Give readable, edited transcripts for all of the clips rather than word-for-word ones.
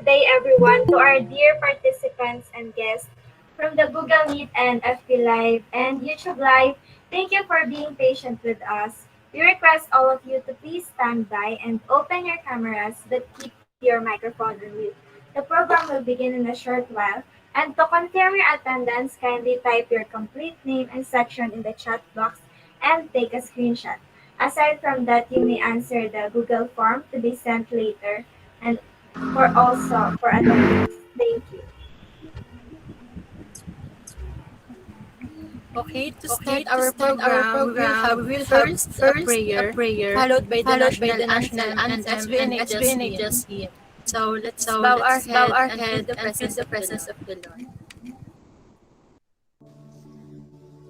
good day everyone to our dear participants and guests from the Google Meet and FB Live and YouTube Live. Thank you for being patient with us. We request all of you to please stand by and open your cameras but keep your microphone on mute. The program will begin in a short while, and to confirm your attendance, kindly type your complete name and section in the chat box and take a screenshot. Aside from that, you may answer the Google form to be sent later and for attendance. Thank you. Okay, to start our program, we will have first a prayer, followed by the national anthem, and SBNHS hymn. So let's bow our head and feel the presence of the Lord.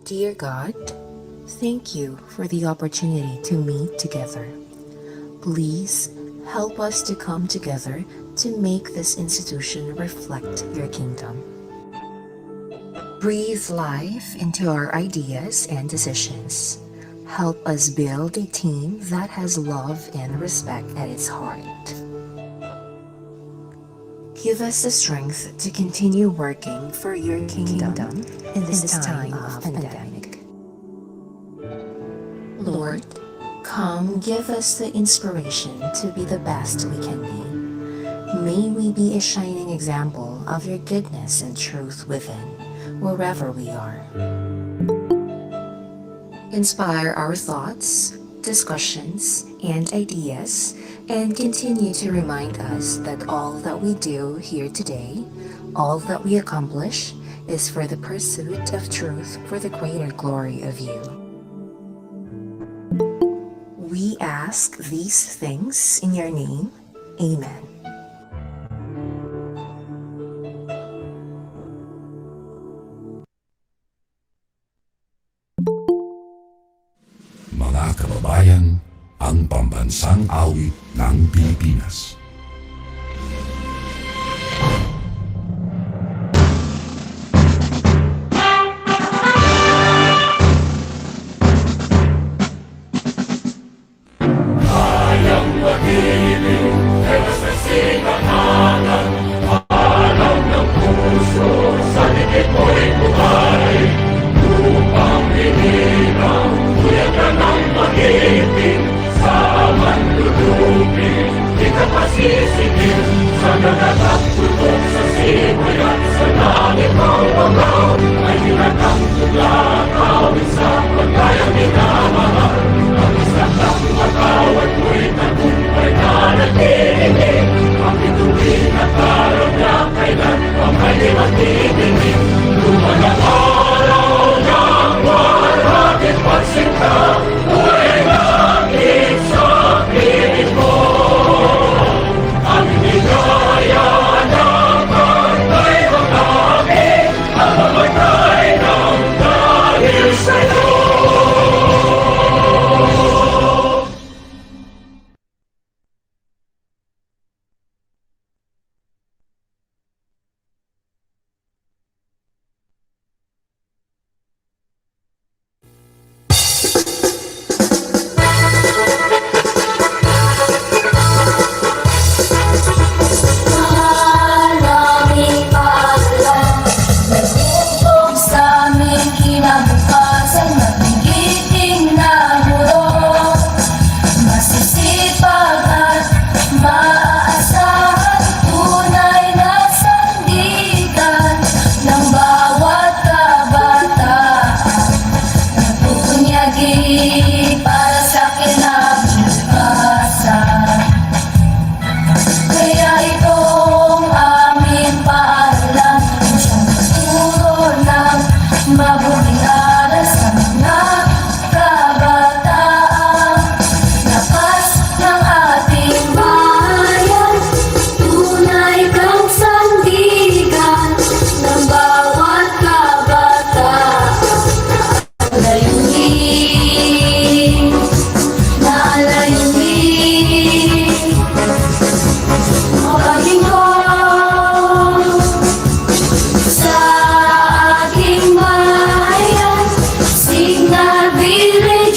Dear God, thank you for the opportunity to meet together. Please help us to come together to make this institution reflect your kingdom. Breathe life into our ideas and decisions. Help us build a team that has love and respect at its heart. Give us the strength to continue working for your kingdom in this time of pandemic. Lord, come give us the inspiration to be the best we can be. May we be a shining example of your goodness and truth within, wherever we are. Inspire our thoughts, discussions, and ideas, and continue to remind us that all that we do here today, all that we accomplish, is for the pursuit of truth for the greater glory of you. We ask these things in your name. Amen. Mga kababayan, ang pambansang awit ng Pilipinas.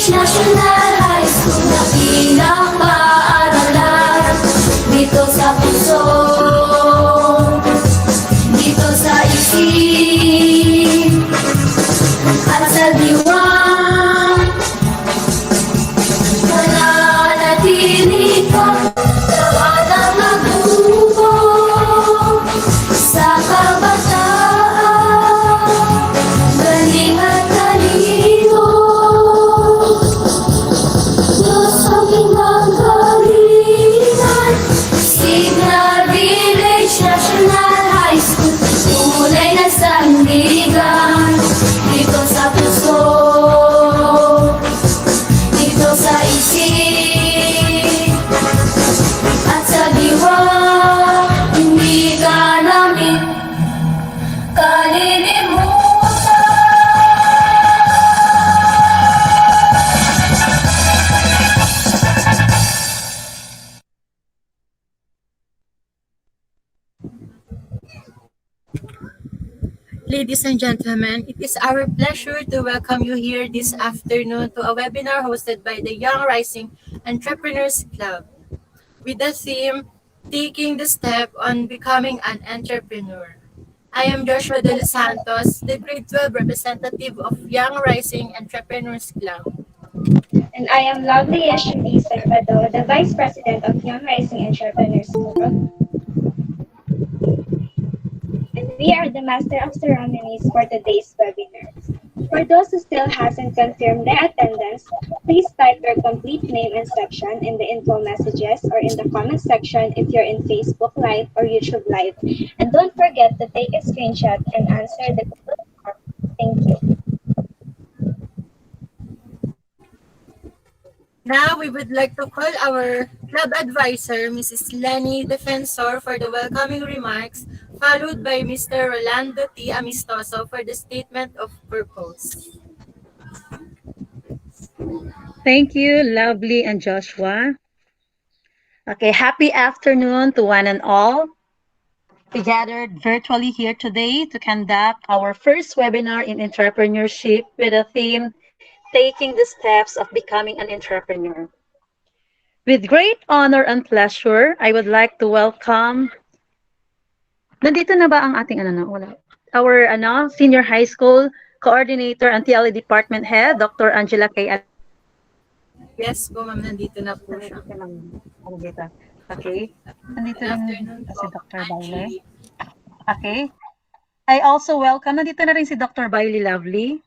National High School na bilang paaralan dito sa puso. Ladies and gentlemen, it is our pleasure to welcome you here this afternoon to a webinar hosted by the Young Rising Entrepreneurs Club with the theme Taking the Step on Becoming an Entrepreneur. I am Joshua De Los Santos, the grade 12 representative of Young Rising Entrepreneurs Club. And I am lovely Yashumi Salvador, the Vice President of Young Rising Entrepreneurs Club. And we are the Master of Ceremonies for today's webinar. For those who still hasn't confirmed their attendance, please type your complete name and section in the info messages or in the comment section if you're in Facebook Live or YouTube Live. And don't forget to take a screenshot and answer the Google form. Thank you. Now, we would like to call our club advisor, Mrs. Lenny Defensor, for the welcoming remarks, followed by Mr. Rolando T. Amistoso for the statement of purpose. Thank you, Lovely and Joshua. Okay, happy afternoon to one and all. We gathered virtually here today to conduct our first webinar in entrepreneurship with the theme, Taking the Steps of Becoming an Entrepreneur. With great honor and pleasure, I would like to welcome, nandito na ba ang ating wala? Our senior high school coordinator and TLE department head, Dr. Angela K. Yes po, ma'am, nandito na po siya. Okay. Nandito rin si Dr. Baile. Angie. Okay. I also welcome, nandito na rin si Dr. Bailey Lovely.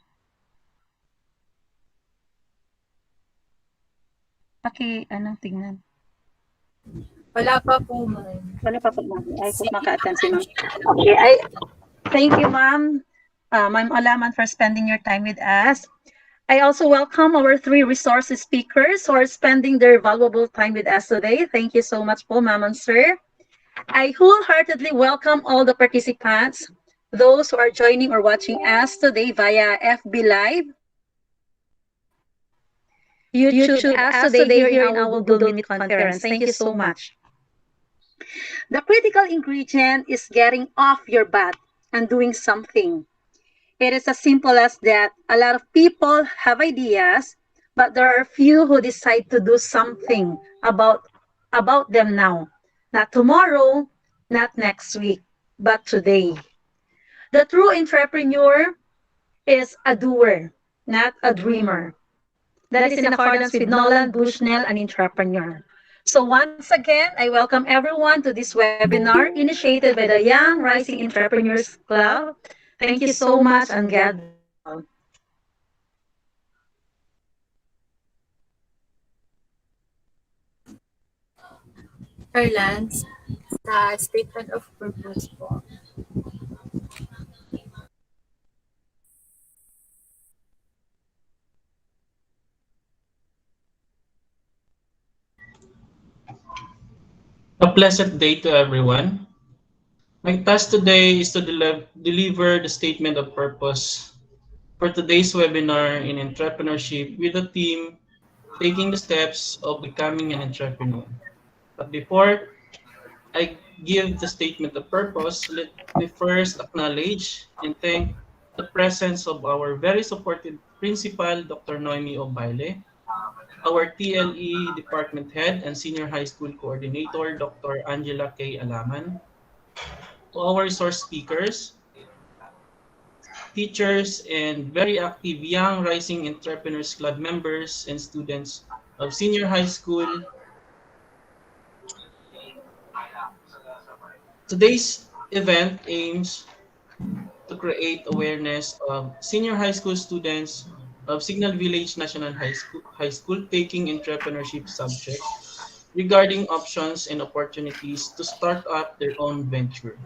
Okay, tingnan. Wala pa po, ma'am. Wala pa po, ma'am. Ay, kung maka-attend si ma'am. Okay, thank you, ma'am. Ma'am Olaman for spending your time with us. I also welcome our 3 resource speakers who are spending their valuable time with us today. Thank you so much po, ma'am and sir. I wholeheartedly welcome all the participants, those who are joining or watching us today via FB Live, YouTube, us today here in our Google Meet conference. Thank you so much. The critical ingredient is getting off your butt and doing something. It is as simple as that. A lot of people have ideas, but there are few who decide to do something about them now. Not tomorrow, not next week, but today. The true entrepreneur is a doer, not a dreamer. That is in accordance with Nolan Bushnell, an entrepreneur. So once again, I welcome everyone to this webinar initiated by the Young Rising Entrepreneurs Club. Thank you so much and God bless you all. Lance, sa statement of purpose po. A pleasant day to everyone. My task today is to deliver the statement of purpose for today's webinar in entrepreneurship with the theme, Taking the Steps of Becoming an Entrepreneur. But before I give the statement of purpose, let me first acknowledge and thank the presence of our very supportive principal, Dr. Noemi Obaile, our TLE department head and senior high school coordinator, Dr. Angela K. Alaman, to our resource speakers, teachers, and very active Young Rising Entrepreneurs Club members and students of senior high school. Today's event aims to create awareness of senior high school students of Signal Village National High School taking entrepreneurship subject regarding options and opportunities to start up their own venture.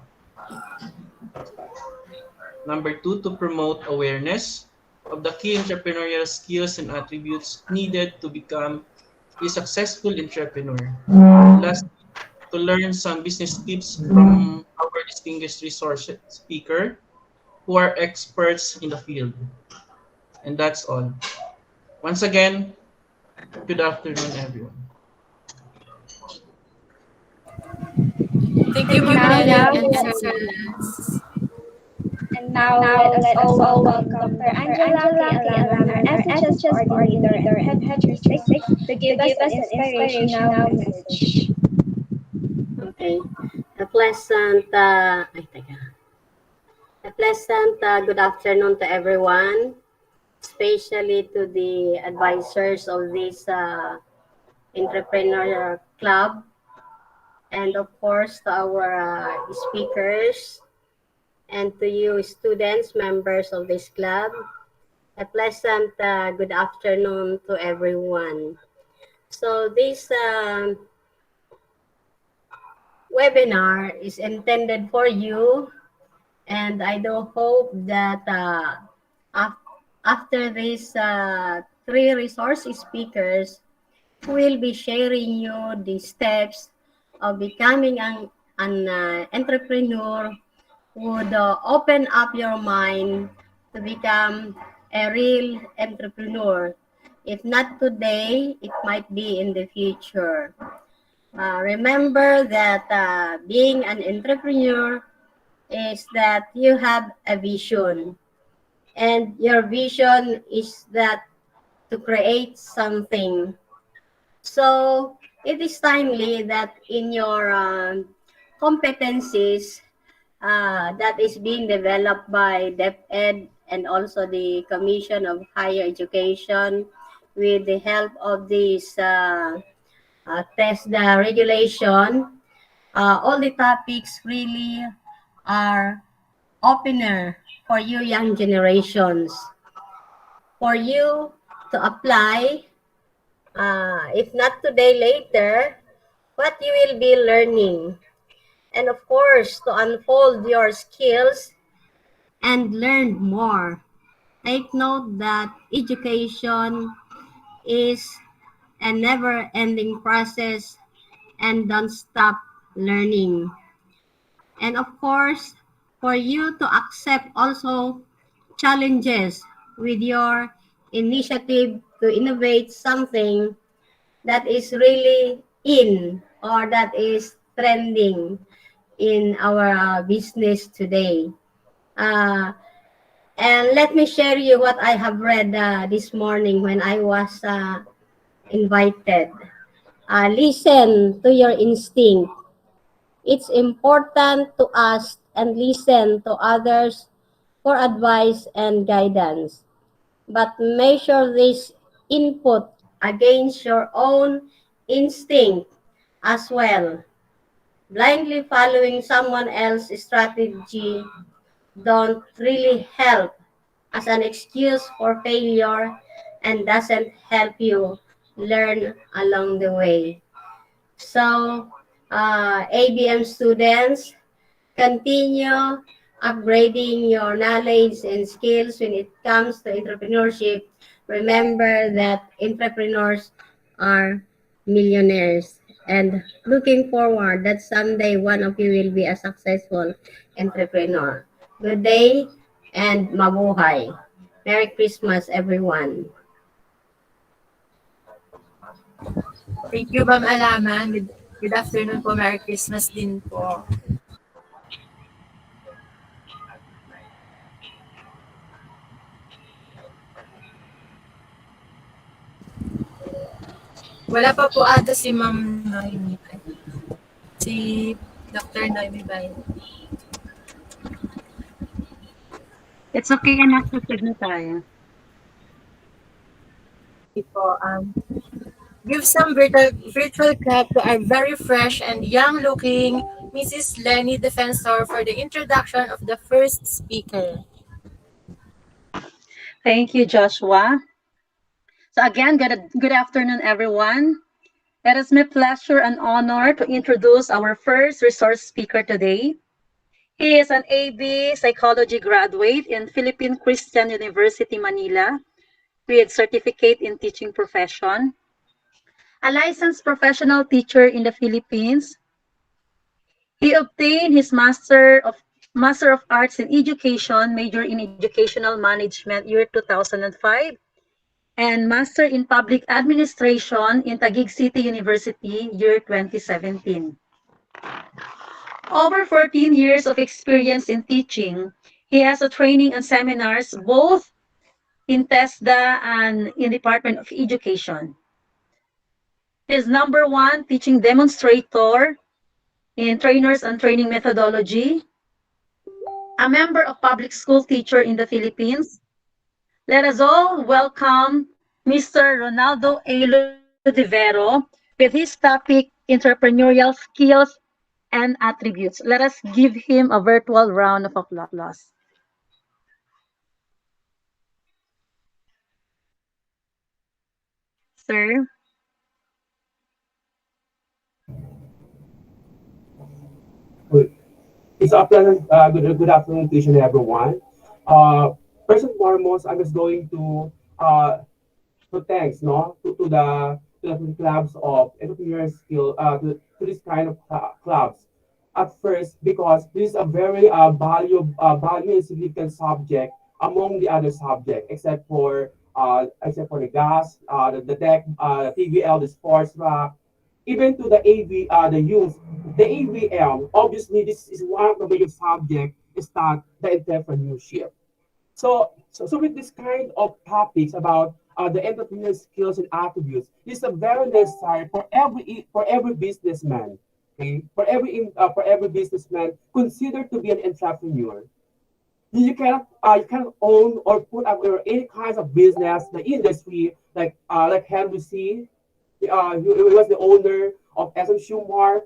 Number 2, to promote awareness of the key entrepreneurial skills and attributes needed to become a successful entrepreneur. Lastly, to learn some business tips from our distinguished resource speaker who are experts in the field. And that's all. Once again, good afternoon, everyone. Thank you, Ma'am, and Sir Lance. And Now, let us all welcome Dr. Angela K. Alaman, our SHS coordinator and head teacher, to give us an inspirational message. Okay. A pleasant, good afternoon to everyone, especially to the advisors of this entrepreneurial club, and of course to our speakers, and to you students, members of this club. A pleasant good afternoon to everyone. So this webinar is intended for you, and I do hope that after these three resource speakers who will be sharing you the steps of becoming an entrepreneur, would open up your mind to become a real entrepreneur. If not today, it might be in the future. Remember that being an entrepreneur is that you have a vision, and your vision is that to create something. So it is timely that in your competencies that is being developed by DepEd and also the Commission of Higher Education, with the help of this TESDA regulation, all the topics really are opener for you young generations, for you to apply, if not today, later, what you will be learning. And of course, to unfold your skills and learn more. Take note that education is a never-ending process, and don't stop learning. And of course, for you to accept also challenges with your initiative to innovate something that is really in, or that is trending in our business today. Uh, and let me share you what I have read this morning when I was invited. Listen to your instinct. It's important to ask and listen to others for advice and guidance, but measure this input against your own instinct as well. Blindly following someone else's strategy don't really help as an excuse for failure, and doesn't help you learn along the way. So, ABM students, continue upgrading your knowledge and skills when it comes to entrepreneurship. Remember that entrepreneurs are millionaires, and looking forward that someday one of you will be a successful entrepreneur. Good day and mabuhay. Merry Christmas, everyone. Thank you, Ma'am Alaman. Good afternoon po. Merry Christmas din po. Wala pa po ata si Ma'am Noemi. Si Dr. Noemi Bayan. It's okay, anak. Susig na tayo. Po, give some virtual clap to our very fresh and young-looking Mrs. Lenny Defensor for the introduction of the first speaker. Thank you, Joshua. So again, good afternoon, everyone. It is my pleasure and honor to introduce our first resource speaker today. He is an AB Psychology graduate in Philippine Christian University, Manila, with certificate in teaching profession, a licensed professional teacher in the Philippines. He obtained his Master of Arts in Education, major in Educational Management, year 2005, and Master in Public Administration in Taguig City University, year 2017. Over 14 years of experience in teaching, He has a training and seminars both in TESDA and in Department of Education. He's number one teaching demonstrator in trainers and training methodology, a member of public school teacher in the Philippines. Let us all welcome Mr. Ronaldo A. Ludivero with his topic, Entrepreneurial Skills and Attributes. Let us give him a virtual round of applause. Sir, Good. It's afternoon, good afternoon to each and everyone. Uh, First and foremost, I'm just going to thanks to the clubs of entrepreneur skill to this kind of clubs. At first, because this is a very value and significant subject among the other subject, except for the gas, the deck, TVL, the sports rack, even to the AV, the youth, the AVM. Obviously, this is one of the major subject is that the entrepreneurship. So with this kind of topics about the entrepreneurial skills and attributes, this is a very necessary for every businessman. Okay, for every businessman considered to be an entrepreneur. You cannot own or put up any kinds of business, the industry like Henry C. He was the owner of SM Schumar,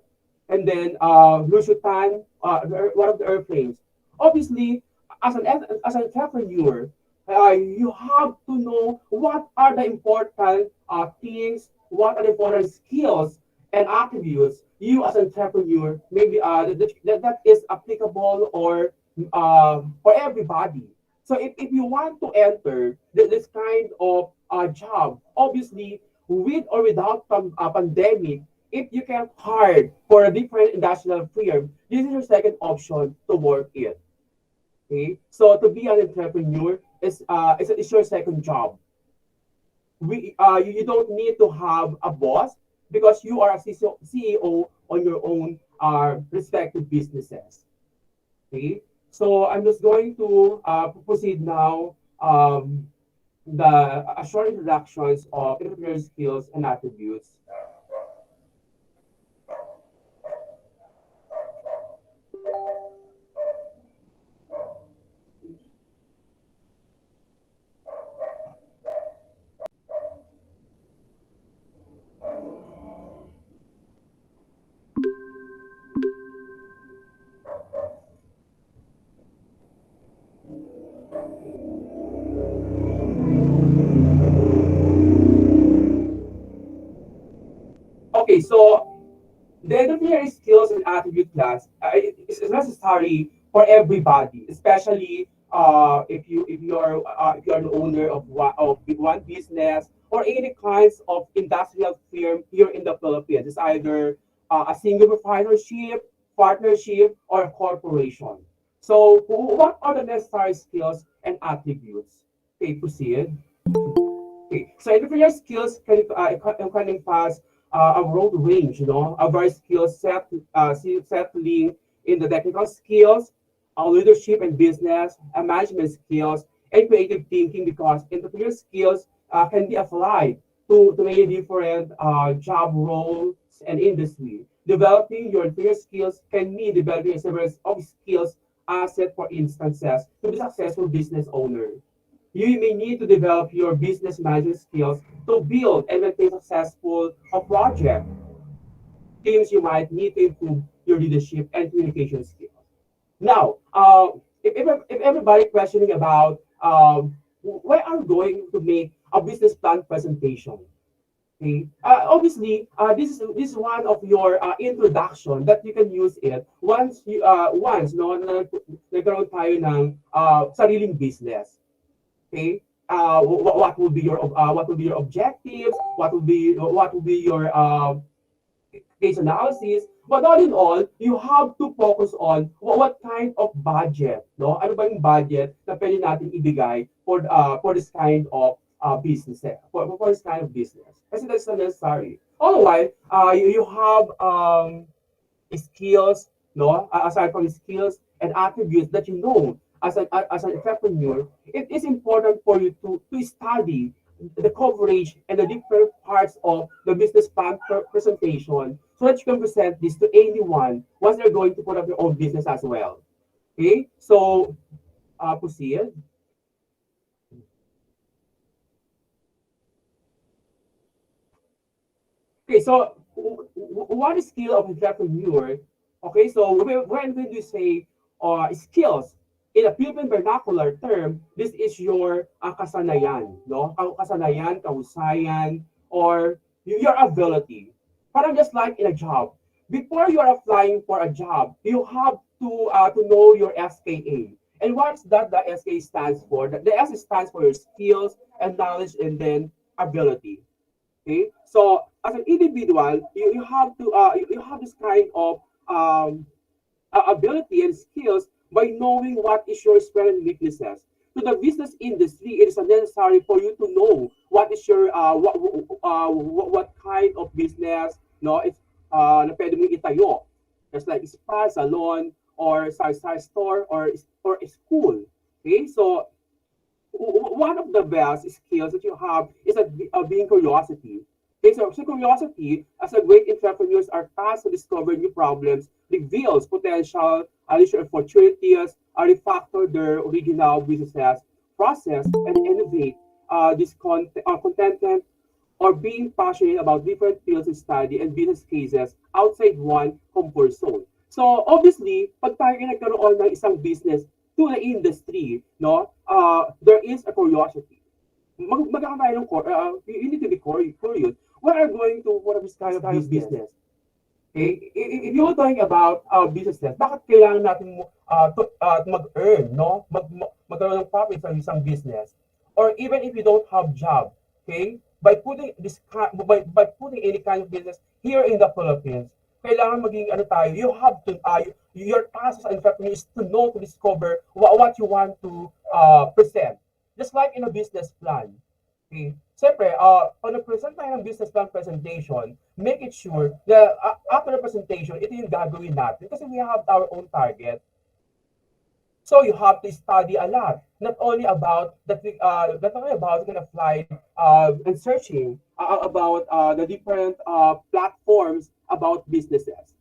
and then Lucio Tan, one of the airplanes. Obviously, as an entrepreneur, you have to know what are the important things, what are the important skills and attributes you as an entrepreneur maybe that is applicable or for everybody. So if you want to enter this kind of job, obviously with or without pandemic, if you can hire for a different industrial firm, this is your second option to work in. Okay, so to be an entrepreneur is your second job. You don't need to have a boss because you are a CEO on your own respective businesses. Okay, so I'm just going to proceed now. The short introductions of entrepreneurial skills and attributes. Okay, so the entrepreneurial skills and attribute class is necessary for everybody, especially if you're the owner of one business or any kinds of industrial firm here in the Philippines. It's either a single proprietorship, partnership, or a corporation. So, what are the necessary skills and attributes? Okay, proceed. Okay, so entrepreneurial skills can encompass a broad range, a varied skill set, settling in the technical skills, leadership and business, management skills, and creative thinking because entrepreneurial skills can be applied to many different job roles and industry. Developing your entrepreneurial skills can mean developing a series of skills asset for instances to be successful business owner. You may need to develop your business management skills to build and maintain successful a project. Teams you might need to improve your leadership and communication skills. Now, if everybody questioning about why are we going to make a business plan presentation? Okay. Obviously, this is one of your introduction that you can use it once no nagkaroon tayo ng sariling business. Okay, what will be your objectives, what will be your case analysis, but all in all you have to focus on what kind of budget, no, ano ba yung budget na pwede natin ibigay for this kind of business, for this kind of business kasi that's not necessary. Otherwise you have skills, no, aside from skills and attributes that you know as an entrepreneur, it is important for you to study the coverage and the different parts of the business plan presentation so that you can present this to anyone once they're going to put up their own business as well. Okay, so proceed. Okay, so what is skill of entrepreneur? Okay, so when you say skills in a Philippine vernacular term, this is your kasanayan, no? Kasanayan, kahusayan, or your ability. Parang just like in a job. Before you are applying for a job, you have to know your SKA. And what's that the SKA stands for? The S stands for your skills and knowledge and then ability. Okay, so as an individual, you have to you have this kind of ability and skills by knowing what is your strengths and weaknesses. To the business industry, it is necessary for you to know what is your what kind of business no it's na pwede mong itayo. Just like spa, salon, or sari-sari store, or a school. Okay, so one of the best skills that you have is being curiosity. Okay, so curiosity, as a great entrepreneurs are tasked to discover new problems, reveals potential additional opportunities, refactor their original businesses, process and innovate this content or being passionate about different fields of study and business cases outside one comfort zone. So obviously, pag tayo nagkaroon ng isang business to the industry, no, there is a curiosity. Magkakaroon tayo ng you need to be curious. What are going to what are this kind of business? Okay? If you're talking about businesses, bakit kailangan natin mag-earn, no? Magkaroon ng profit sa isang business? Or even if you don't have job, okay? By putting by putting any kind of business here in the Philippines, kailangan maging ano tayo, you have to your task as an entrepreneur is to know, to discover what you want to present. Just like in a business plan. Okay? Siyempre, pag nag-present tayo ng business plan presentation, make it sure that after the presentation, ito yung gagawin natin kasi we have our own target. So you have to study a lot, not only about not only about you can apply and searching about the different platforms about businesses.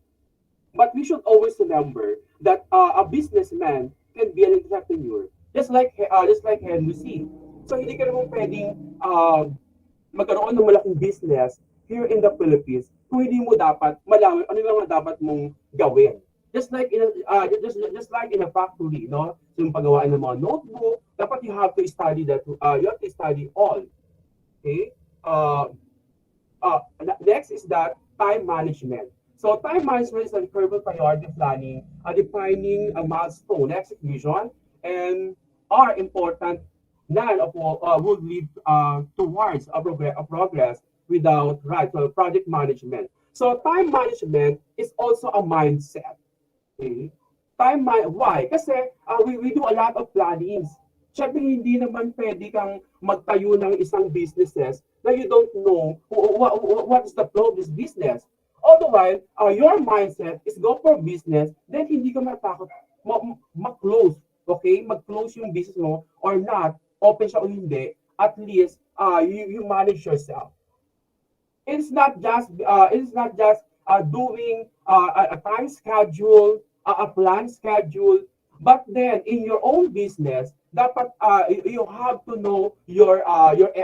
But we should always remember that a businessman can be an entrepreneur, just like Henry C. So hindi ka naman pwedeng magkaroon ng malaking business here in the Philippines kung hindi mo dapat malaman ano yung dapat mong gawin. Just like just like in a factory, no? So yung paggawaan ng mga notebook, dapat you have to study that you have to study all. Okay? Next is that time management. So time management is a curve priority planning, defining a milestone execution, and are important. None of all would lead towards a progress without right project management. So time management is also a mindset. Okay? Why? Kasi we do a lot of plannings. Siyempre, hindi naman pwede kang magtayo ng isang businesses na you don't know what is the flow of this business. All the while, your mindset is go for business, then hindi ka matakot mag-close. Okay? Mag-close yung business mo or not, open siya o hindi, at least you manage yourself. It's not just doing a time schedule, a plan schedule, but then in your own business, dapat you have to know your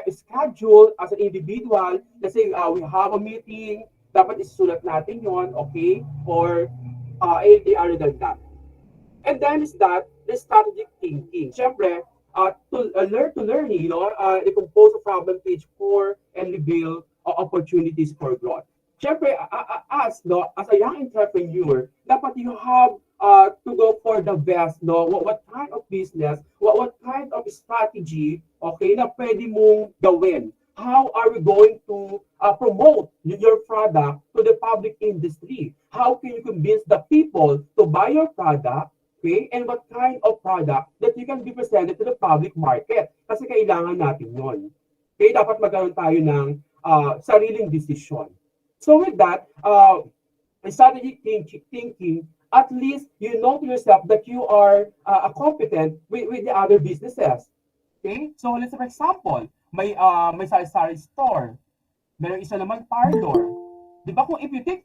schedule as an individual. Let's say we have a meeting, dapat isusulat natin yon, okay? Or anything other than that. And then is that the strategic thinking. Siyempre, to learn, you know, decompose a problem page 4 and reveal opportunities for growth. Siyempre, as a young entrepreneur, dapat you have to go for the best, no? What kind of business, what kind of strategy, okay, na pwede mong gawin? How are we going to promote your product to the public industry? How can you convince the people to buy your product? Okay, and what kind of product that you can be presented to the public market? Kasi kailangan natin yon. Okay, dapat magkaroon tayo ng sariling desisyon. So with that, strategic thinking at least you know to yourself that you are competent with the other businesses. Okay? So let's say for example, may sari-sari store, meron isa naman parlor. Di ba kung if you think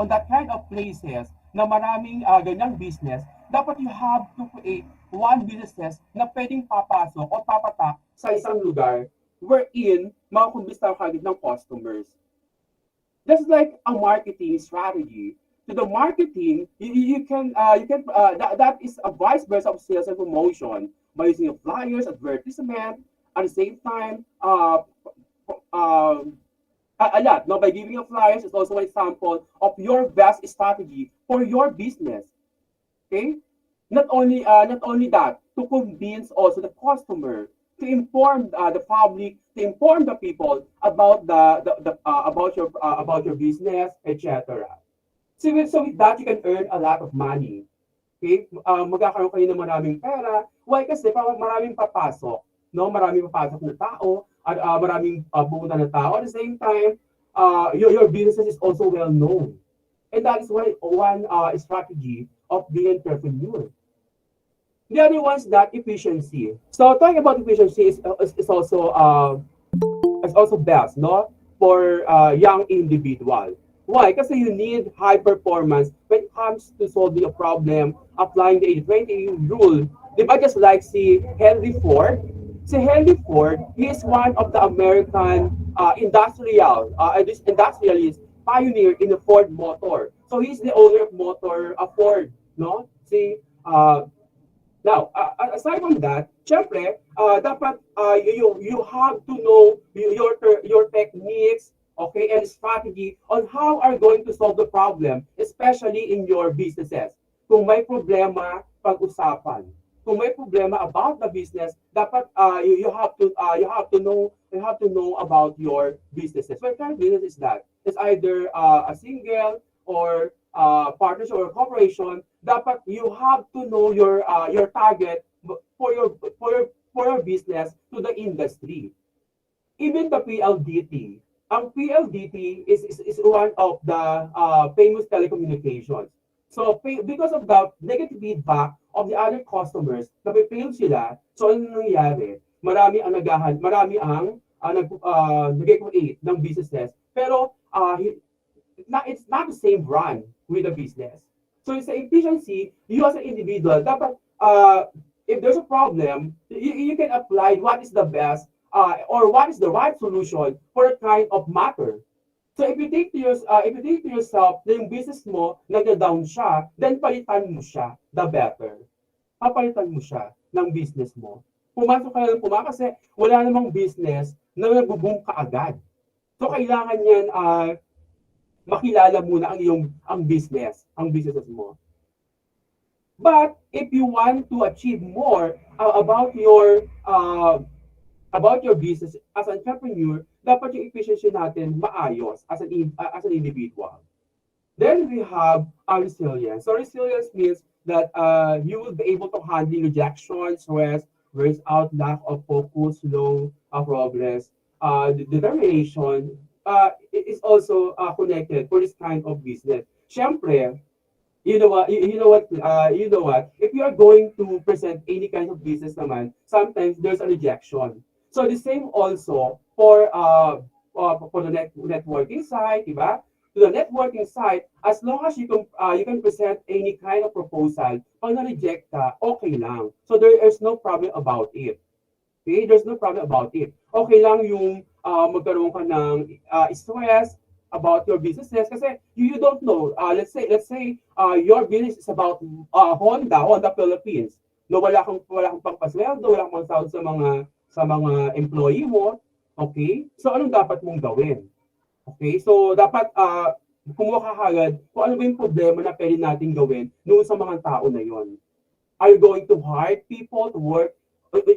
on that kind of places na maraming ganyang business, dapat you have to create one businesses na pwedeng papasok o papatak sa isang lugar wherein makukumbista ka agad ng customers. Just like a marketing strategy. To the marketing, that is a vice versa of sales and promotion by using flyers, advertisement, at the same time, a lot. No, by giving a flyers is also an example of your best strategy for your business. Okay, not only that, to convince also the customer, to inform the public, to inform the people about about your business, etc. So with that, you can earn a lot of money. Okay? Magkakaroon kayo ng maraming pera. Why? Kasi maraming papasok. No? Maraming papasok na tao. At maraming pumunta na tao. At the same time, your business is also well known. And that is one strategy of being entrepreneur. The other one is that efficiency. So talking about efficiency is also best, no, for young individual. Why? Kasi you need high performance when it comes to solving a problem, applying the 80-20 rule. Di ba just like si Henry Ford? Si Henry Ford, he is one of the American this industrialist pioneer in the Ford motor. So he's the owner of motor Ford, no? Si Now, aside from that, syempre, dapat you have to know your techniques, okay, and strategy on how are going to solve the problem, especially in your businesses. Kung may problema, pag-usapan. Kung may problema about the business, dapat you have to know about your businesses. What kind of business is that? It's either a single or partnership or corporation. Dapat you have to know your target for your business to the industry. Even the PLDT. Ang PLDT is one of the famous telecommunications. So because of the negative feedback of the other customers, napifail sila. So ano nangyayari? Marami ang nag-create ng businesses. Pero it's not the same brand with the business. So sa efficiency, you as an individual, dapat, if there's a problem, you can apply what is the best or what is the right solution for a kind of matter. So if you think to yourself na yung business mo, nag-down siya, then palitan mo siya, the better. Papalitan mo siya ng business mo. Pumasok ka lang kasi wala namang business na nag-boom kaagad. So kailangan yan, makilala muna ang businesses mo. But if you want to achieve more about your business as an entrepreneur, dapat yung efficiency natin maayos as an individual. Then we have resilience. So resilience means that you will be able to handle rejection, stress, burns out, lack of focus, slow progress, determination. It is also connected for this kind of business. Siyempre, you know what? If you are going to present any kind of business naman, sometimes there's a rejection. So the same also for the networking side, diba? To the networking side, as long as you can present any kind of proposal, pag na-reject ka, okay lang. So there is no problem about it. Okay, there's no problem about it. Okay lang yung magkaroon ka ng stress about your businesses kasi you don't know. Let's say your business is about Honda Philippines. No, wala kang pangpasweldo, wala kang sahod sa mga employee mo. Okay? So anong dapat mong gawin? Okay? So dapat kumuha ka agad kung ano ba yung problema na pwede natin gawin noon sa mga tao na yon. Are you going to hire people to work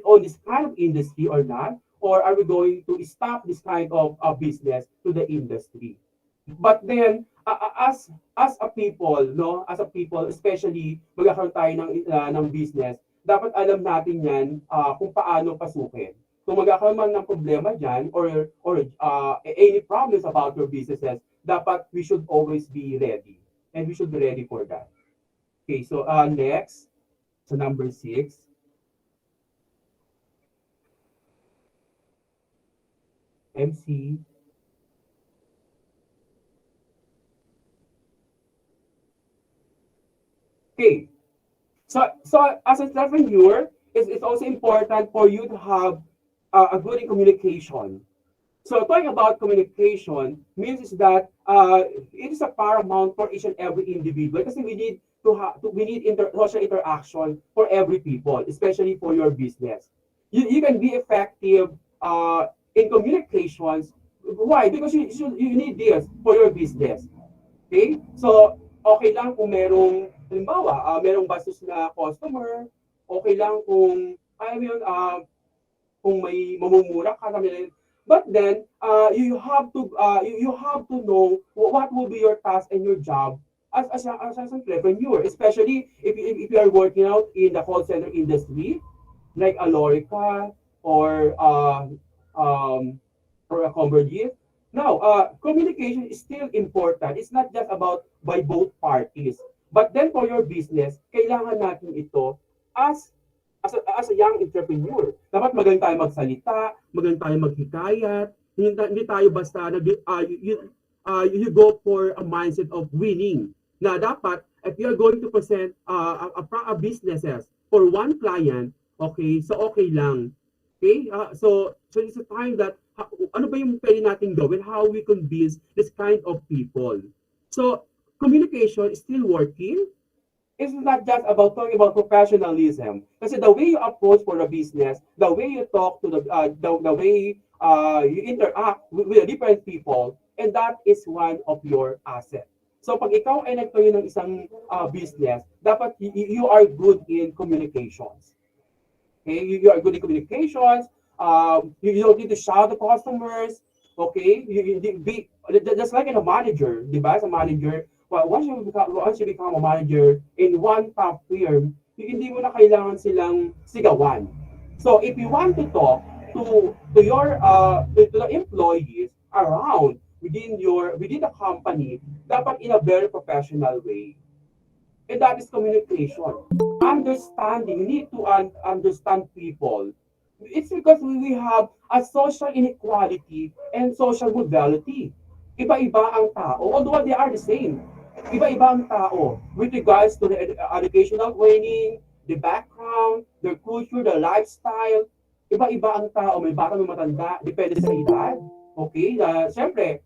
on this kind of industry or not? Or are we going to stop this kind of business to the industry? But then, as a people, no, as a people, especially magkakaroon tayo ng business, dapat alam natin yan kung paano pasukin. Kung magkakaroon man ng problema dyan or any problems about your businesses, dapat we should always be ready. and we should be ready for that. Okay, so next, so number 6, MC. Okay, so as an entrepreneur, it's also important for you to have a good in communication. So talking about communication means is that it is a paramount for each and every individual because we need to have we need social interaction for every people, especially for your business. You can be effective in communications. Why? Because you need this for your business. Okay? So, okay lang kung merong, halimbawa, merong bastos na customer, okay lang kung, I mean, kung may mamumura ka, but then you have to know what will be your task and your job as an entrepreneur, especially if you are working out in the call center industry, like a Lorica or um, or a Convergent. Now, communication is still important. It's not just about by both parties. But then for your business, kailangan natin ito as as a young entrepreneur. Dapat magaling tayo magsalita, magaling tayo maghikayat, hindi tayo basta you go for a mindset of winning. Na dapat, if you're going to present a businesses for one client, okay, so okay lang. Okay? So it's a time that ano ba yung pwede natin gawin? How we convince this kind of people? So communication is still working. It's not just about talking about professionalism. Kasi the way you approach for the business, the way you talk to the way you interact with the different people, and that is one of your assets. So pag ikaw ay nagtayo ng isang business, dapat you are good in communications. Okay, you are good in communications. You don't need to shout at customers. Okay, you be just like in a manager, di ba? As a manager, well, once you become a manager in one top firm, hindi mo na kailangan silang sigawan. So if you want to talk to your to the employees around within the company, dapat in a very professional way. And that is communication. Understanding, you need to understand people. It's because we have a social inequality and social mobility. Iba-iba ang tao, although they are the same. Iba-iba ang tao with regards to the educational training, the background, their culture, their lifestyle. Iba-iba ang tao, may bata, may matanda, depende sa edad. Okay, siyempre,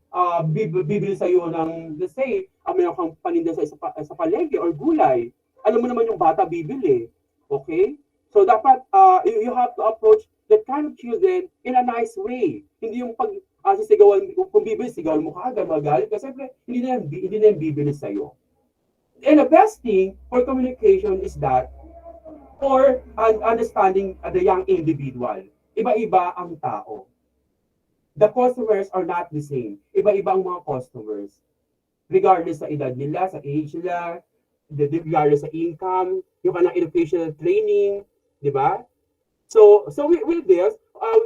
bibili sa'yo ng, let's say, mayroon kang paninda sa palengke or gulay. Alam mo naman yung bata bibili. Okay? So, dapat, you have to approach that kind of children in a nice way. Hindi yung pag sisigawan, kung bibili, sigawan mo ka agad, magalit. Kasi siyempre, hindi na yung bibili sa'yo. And the best thing for communication is that for understanding the young individual. Iba-iba ang tao. The customers are not the same. Iba-iba ang mga customers. Regardless sa edad nila, sa age nila, regardless sa income, yung kanang educational training, di ba? So with this,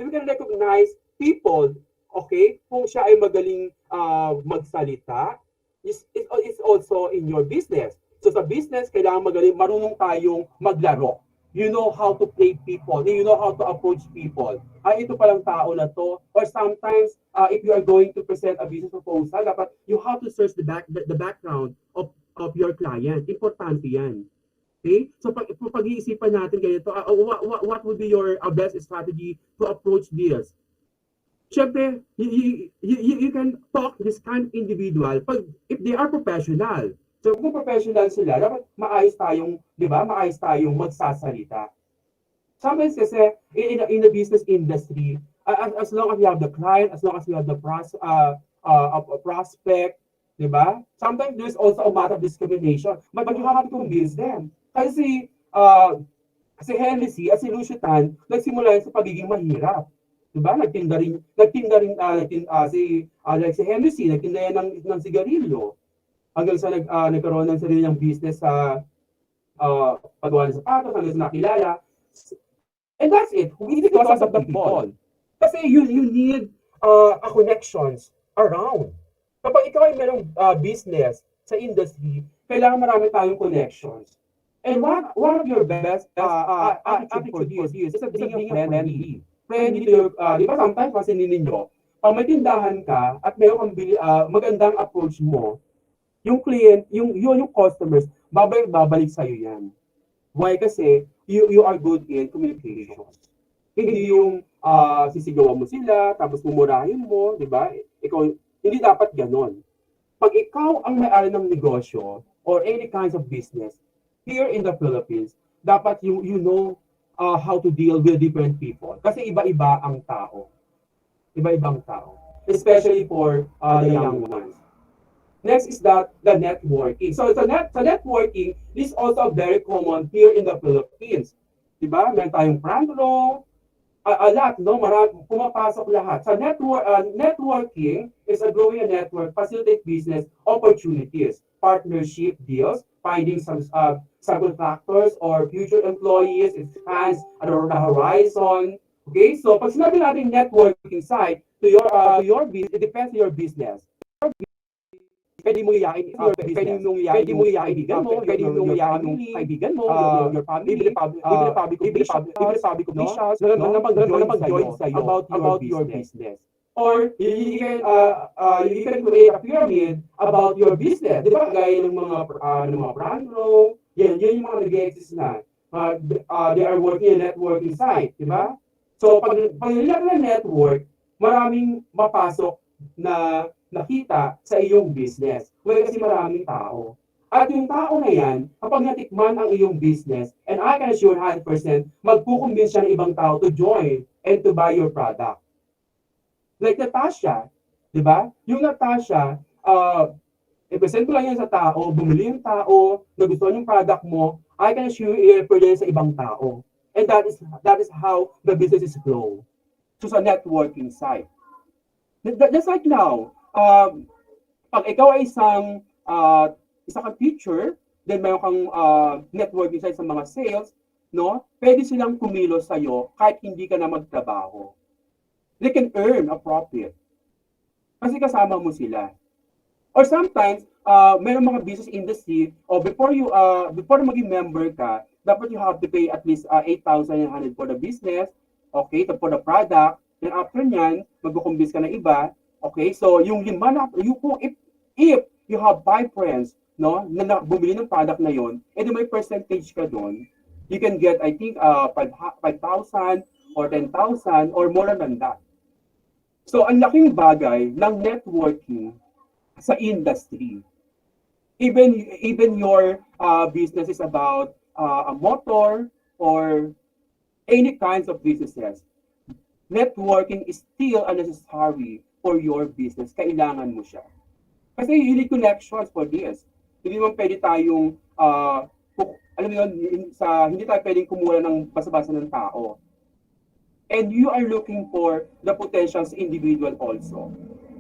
we can recognize people, okay, kung siya ay magaling magsalita, it's also in your business. So sa business, kailangan marunong tayong maglaro. You know how to play people. You know how to approach people. Ay, ito palang tao na to. Or sometimes, if you are going to present a business proposal, dapat you have to search the background of your client. Importante yan. Okay? So, pag-iisipan natin ganito, what would be your best strategy to approach this? Siyempre, you can talk to this kind of individual if they are professional. So kung professional sila, dapat maayos tayong, di ba, maayos tayong magsasalita. Sometimes kasi, in the business industry, as long as you have the client, as long as you have the prospect, di ba? Sometimes there's also a matter of discrimination, but you have to convince them. Kasi si Hennessy, as si Lucitan, nagsimula sa pagiging mahirap. Diba? Nagtinda rin si Hennessy, nagtinda yan ng sigarilyo. Hanggang sa nagkaroon ng sarili ng business sa paggawa ng sapatos, hanggang sa nakilala. And that's it. We need because of the people. Kasi you need connections around. Kapag ikaw ay merong business, sa industry, kailangan marami tayong connections. And one of your best attitude for this is being a friendly. Friendly to your, di ba sometimes kasi ninyo, pag may tindahan ka at mayroon kang magandang approach mo, yung client, yung customers, babalik sa'yo yan. Why? Kasi you are good in communications. Hindi yung sisigawan mo sila, tapos mumurahin mo, di ba? Ikaw, hindi dapat ganon. Pag ikaw ang may-ari ng negosyo or any kinds of business here in the Philippines, dapat you know how to deal with different people. Kasi iba-iba ang tao. Iba-ibang tao. Especially for the young ones. Next is that the networking. So sa networking, this is also very common here in the Philippines. Diba? Meron tayong front row, a lot, no? Marami, pumapasok lahat. Sa networking is a growing network, facilitate business opportunities, partnership deals, finding some subcontractors or future employees, expands the horizon. Okay, so pag sinabi natin networking side to your business, it depends on your business. Pwede mo iyain pwede mong iyain yung kaibigan mo, pwede mong iyain yung kaibigan mo, your family, even the public officials, na mag-join sa'yo about your business. Or you can create a pyramid about your business. Di ba? Gaya ng mga brand row, yan yung mga nag-exist na. They are working in networking site, di ba? So, pag nilagay ng network, maraming mapasok na nakita sa iyong business. Well, kasi maraming tao. At yung tao na yan, kapag natikman ang iyong business, and I can assure 100%, magkukumbins siya ng ibang tao to join and to buy your product. Like Natasha, di ba? Yung Natasha, i-present ko lang yan sa tao, bumili yung tao, nagustuhan yung product mo, I can assure you, i-refer yan sa ibang tao. And that is how the business is grow. So sa networking side. Just like now, pag ikaw ay isang kang teacher, then mayroon kang networking side sa mga sales, no? Pwede silang kumilos sa'yo kahit hindi ka na magtrabaho. They can earn a profit. Kasi kasama mo sila. Or sometimes, mayroon mga business industry, or before maging member ka, dapat you have to pay at least 8,900 for the business, okay, for the product. Then after nyan, magkukumbis ka na iba. Okay, so yung if you have 5 friends, no, na bumili ng product na yon, edi may percentage ka doon, you can get, I think, 5,000 or 10,000 or more than that. So, ang laking bagay ng networking sa industry. Even your business is about a motor or any kinds of businesses. Networking is still unnecessary for your business. Kailangan mo siya. Kasi you need connections for this. Hindi naman pwede tayong, alam mo yun, hindi tayo pwedeng kumuha ng basa-basa ng tao. And you are looking for the potentials individual also.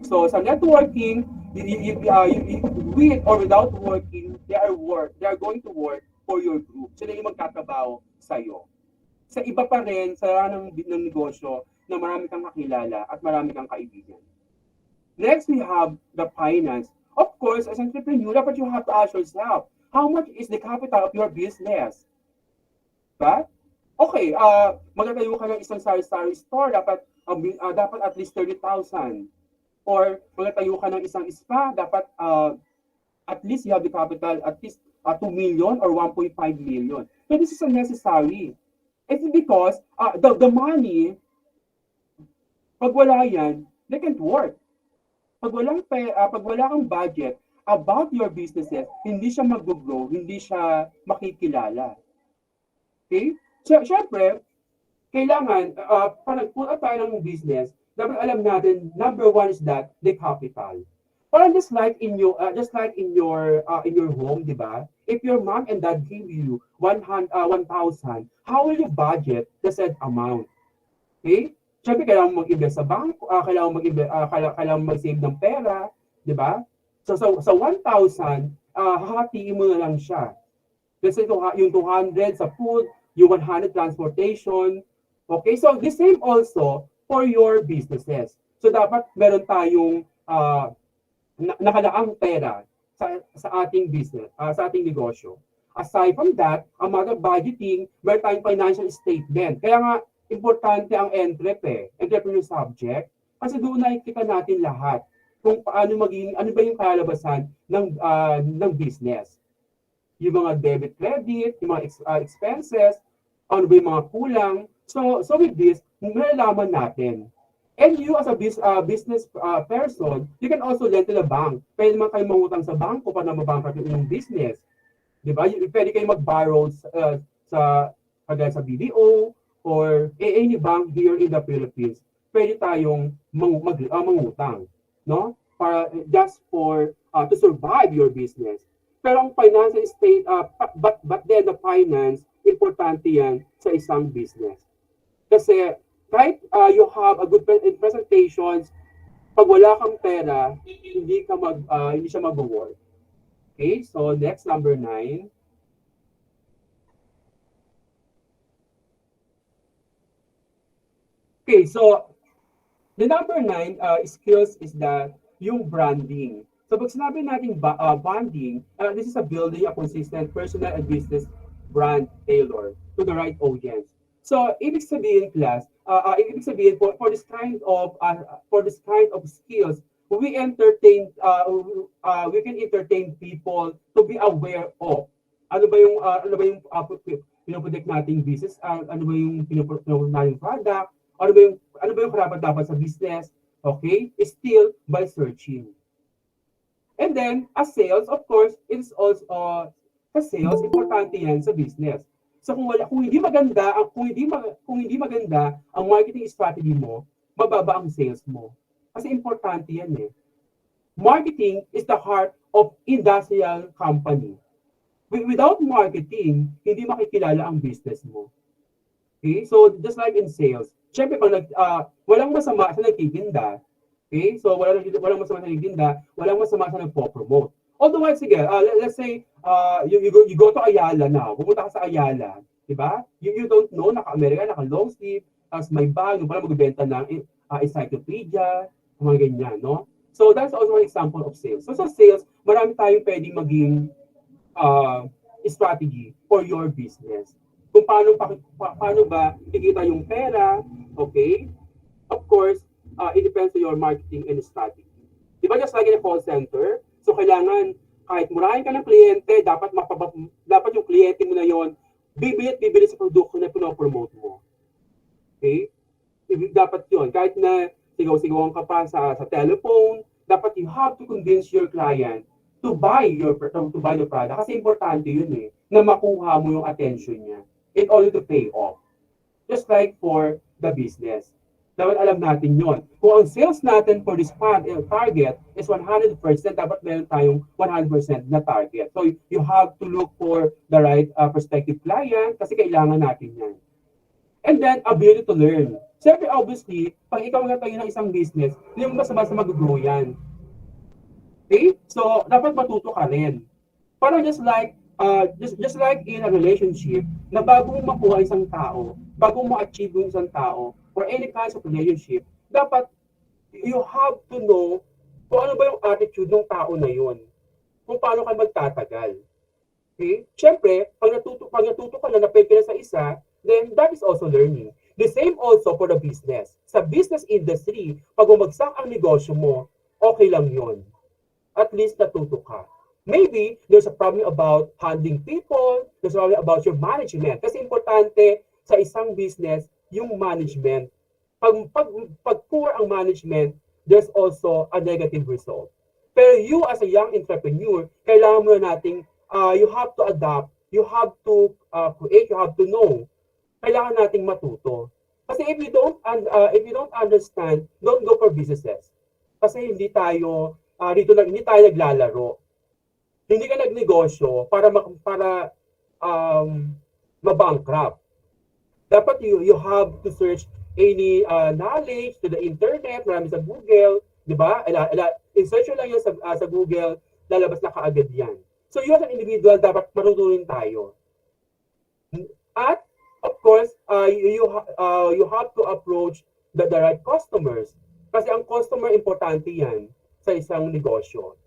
So sa networking, with or without working, they are going to work for your group. Sila yung magtatrabaho sa'yo. Sa iba pa rin, sa ng negosyo, na marami kang kakilala at marami kang kaibigan. Next, we have the finance. Of course, as an entrepreneur, dapat you have to ask yourself, how much is the capital of your business? Diba? Okay, magtatayo ka ng isang sari-sari store, dapat at least 30,000. Or magtatayo ka ng isang spa, dapat at least you have the capital at least 2 million or 1.5 million. So this is unnecessary. It's because the money, pag wala yan, they can't work. Pag wala kang budget about your businesses, hindi siya mag-grow, hindi siya makikilala. Okay? So, syempre, kailangan, pag nag-put up tayo ng business, dapat alam natin, number one is that, the capital. Parang just like in your home, di ba? If your mom and dad give you 1,000, how will you budget the said amount? Okay? Siyempre, kailangan mag-invest sa bangko, kailangan mag-save ng pera, di ba? So, sa 1,000, hahatiin mo na lang siya. Kasi yung 200 sa food, yung 100 transportation. Okay? So, the same also for your businesses. So, dapat meron tayong nakalaang pera sa ating business, sa ating negosyo. Aside from that, ang mga budgeting, meron tayong financial statement. Kaya nga, importante ang entrepreneur subject, kasi doon nakikita natin lahat kung paano maging, ano ba yung kalabasan ng business. Yung mga debit credit, yung mga expenses, ano ba yung mga kulang. So with this, malalaman natin. And you as a business person, you can also lend to the bank. Pwede naman kayo mangutang sa bangko para mabangkat yung business. Di ba? Pwede kayo mag-borrow sa BDO or any bank here in the Philippines. Pwede tayong mangutang, no? Para just for to survive your business. Pero ang financial state, but then the finance, importante yan sa isang business. Kasi kahit you have a good presentations, pag wala kang pera, hindi siya mag-work. Okay, so next, number 9. Okay, so the number 9 skills is yung branding. So pag sinabi natin branding, this is a building a consistent personal and business brand tailored to the right audience. So ibig sabihin class, ibig sabihin for this kind of skills, we can entertain people to be aware of pinoproject nating business, ano ba yung pinoproject nating product, ano ba yung karapat dapat sa business, okay? Still by searching. And then, as sales, of course, it's also sa sales, importante yan sa business. So kung hindi maganda ang marketing strategy mo, mababa ang sales mo. Kasi importante yan eh. Marketing is the heart of industrial company. Without marketing, hindi makikilala ang business mo. Okay? So just like in sales, syempre pag walang masama sa nagtitinda, okay? So walang masama sa nagtitinda, walang masama sa nagpo-promote. Although, sige, let's say, you go to Ayala now, pumunta ka sa Ayala, di ba? You don't know, naka-Amerika, naka-long sleeve, tapos may bag, yung pala magbibenta ng encyclopedia, mga ganyan, no? So that's also an example of sales. So sa sales, marami tayong pwedeng maging strategy for your business. Kung paano ba kikita yung pera, okay? Of course, it depends on your marketing and strategy. Di ba just like in a call center, so kailangan kahit murahin ka ng kliyente, dapat yung kliyente mo na yon bibili sa produkto na pinopromote mo. Okay? Dapat yun. Kahit na sigaw-sigawan ka pa sa telephone, dapat you have to convince your client to buy the product. Kasi importante yun eh, na makuha mo yung attention niya in order to pay off. Just like for the business. Dapat alam natin yon. Kung ang sales natin for this target is 100%, dapat meron tayong 100% na target. So you have to look for the right prospective client kasi kailangan natin yan. And then, ability to learn. Siyempre, obviously, pag ikaw nga tayo ng isang business, hindi mo basta-basta mag-grow yan. Okay? So, dapat matuto ka rin. Parang just like in a relationship, na bago mo makuha isang tao, bago mo achieve yung isang tao, or any kinds of relationship, dapat you have to know kung ano ba yung attitude ng tao na yun. Kung paano ka magtatagal. Okay? Siyempre, pag natuto ka na napay ka na sa isa, then that is also learning. The same also for the business. Sa business industry, pag bumagsak ang negosyo mo, okay lang yun. At least natuto ka. Maybe there's a problem about handling people, there's a problem about your management. Kasi importante sa isang business, yung management. Pag poor ang management, there's also a negative result. Pero you as a young entrepreneur, kailangan mo na nating, you have to adapt, you have to create, you have to know. Kailangan nating matuto. Kasi if you don't understand, don't go for businesses. Kasi hindi tayo naglalaro. Hindi ka nagnegosyo para mabankrupt. Dapat you have to search any knowledge to the internet, marami sa Google, di ba? In-search lang yun sa Google, lalabas na kaagad yan. So you as an individual, dapat matutunin tayo. At, of course, you have to approach the right customers. Kasi ang customer, importante yan sa isang negosyo.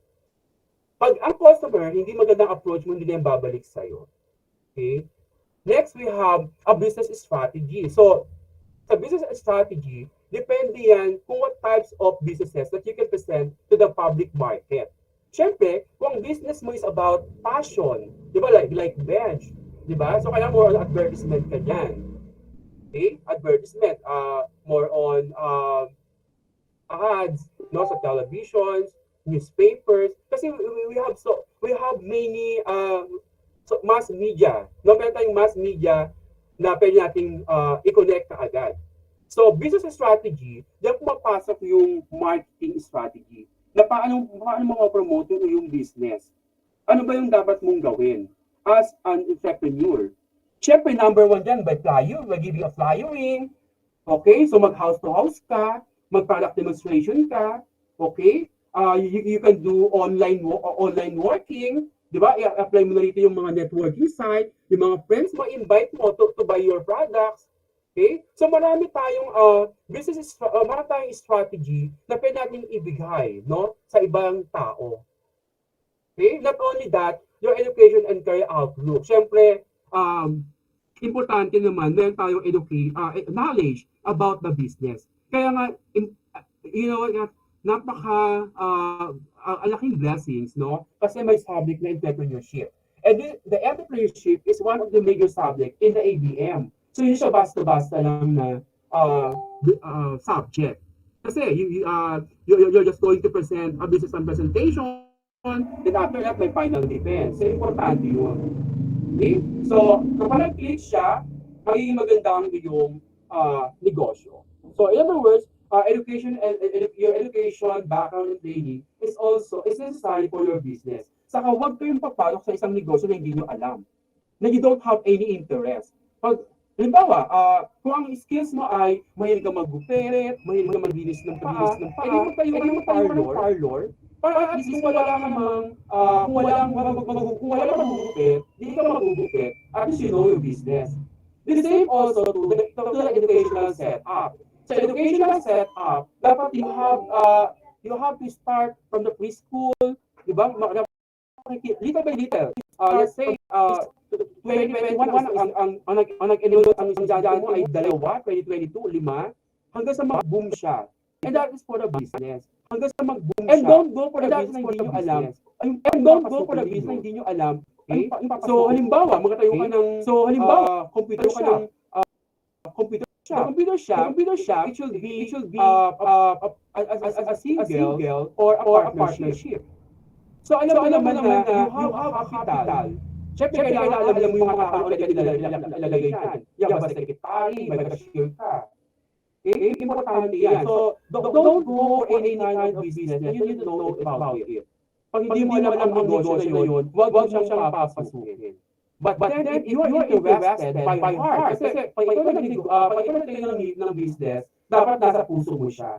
Pag ang customer, hindi magandang approach mo, hindi na yung babalik sa'yo. Okay? Next, we have a business strategy. So, sa business strategy, depende yan kung what types of businesses that you can present to the public market. Siyempre, kung ang business mo is about passion, di ba, like bench, di ba? So, kailangan more on advertisement ka dyan. Okay? Advertisement, more on ads, no, sa televisions, newspapers. Kasi we have many so mass media. No, meron tayong mass media na pwede nating i-connect ka agad. So, business strategy, diyan pumapasok yung marketing strategy. Na paano mo ma-promote yung business? Ano ba yung dapat mong gawin as an entrepreneur? Siyempre, number one dyan, by giving a flyering. Okay? So, mag-house to house ka, mag-product demonstration ka. Okay? You can do online working. Di ba? I-apply mo na rito yung mga networking site, yung mga friends mo, invite mo to buy your products. Okay? So marami tayong marami tayong strategy na pwede nating ibigay, no, sa ibang tao. Okay? Not only that, your education and career outlook. Siyempre, importante naman meron tayong knowledge about the business. Kaya nga, alaking blessings, no? Kasi may subject na entrepreneurship. And the entrepreneurship is one of the major subject in the ABM. So, hindi siya basta-basta lang na subject. Kasi you're just going to present a business presentation, then after that, may final defense. So, importante yun. Okay? So, kapag nag-click siya, magiging maganda ang iyong negosyo. So, in other words, your education, background, and training is necessary for your business. Saka huwag kayong papalok sa isang negosyo na hindi nyo alam, na you don't have any interest. Halimbawa, kung ang skills mo ay mahilig ka mag-guperet, mahilig ka maglinis ng paa, edi magtayo ka ng parlor, para at least kung wala mag-gupet, hindi ka mag-gupet, at least you know your business. The same also to the educational setup. Sa educational setup, dapat you have to start from the preschool, di ba? Little by little. Let's say, 2021 ang nag-enroll ang dyan mo ay 2, 2022, 5, hanggang sa mag-boom siya. And that is for the business. Hanggang sa mag-boom siya. And don't go for the business na hindi nyo alam. And don't go for the business na hindi nyo alam. Okay? So, halimbawa, magkatayo ka ng computer shop. Computer shop, it should be a single or a partnership. So, alam mo naman na you have capital. Siyempre, kailangan alam mo yung mga tao na ilalagay dyan. Yan, basta secretary, may mag-share ka. Okay? Importante yan. So, don't go for any kind of business na you don't know about it. Pag hindi mo alam ang negosyo na yun, huwag mo siyang papasukin. But then, if you are interested by heart, kasi pag ikaw nagtayo ng business, dapat nasa puso mo siya.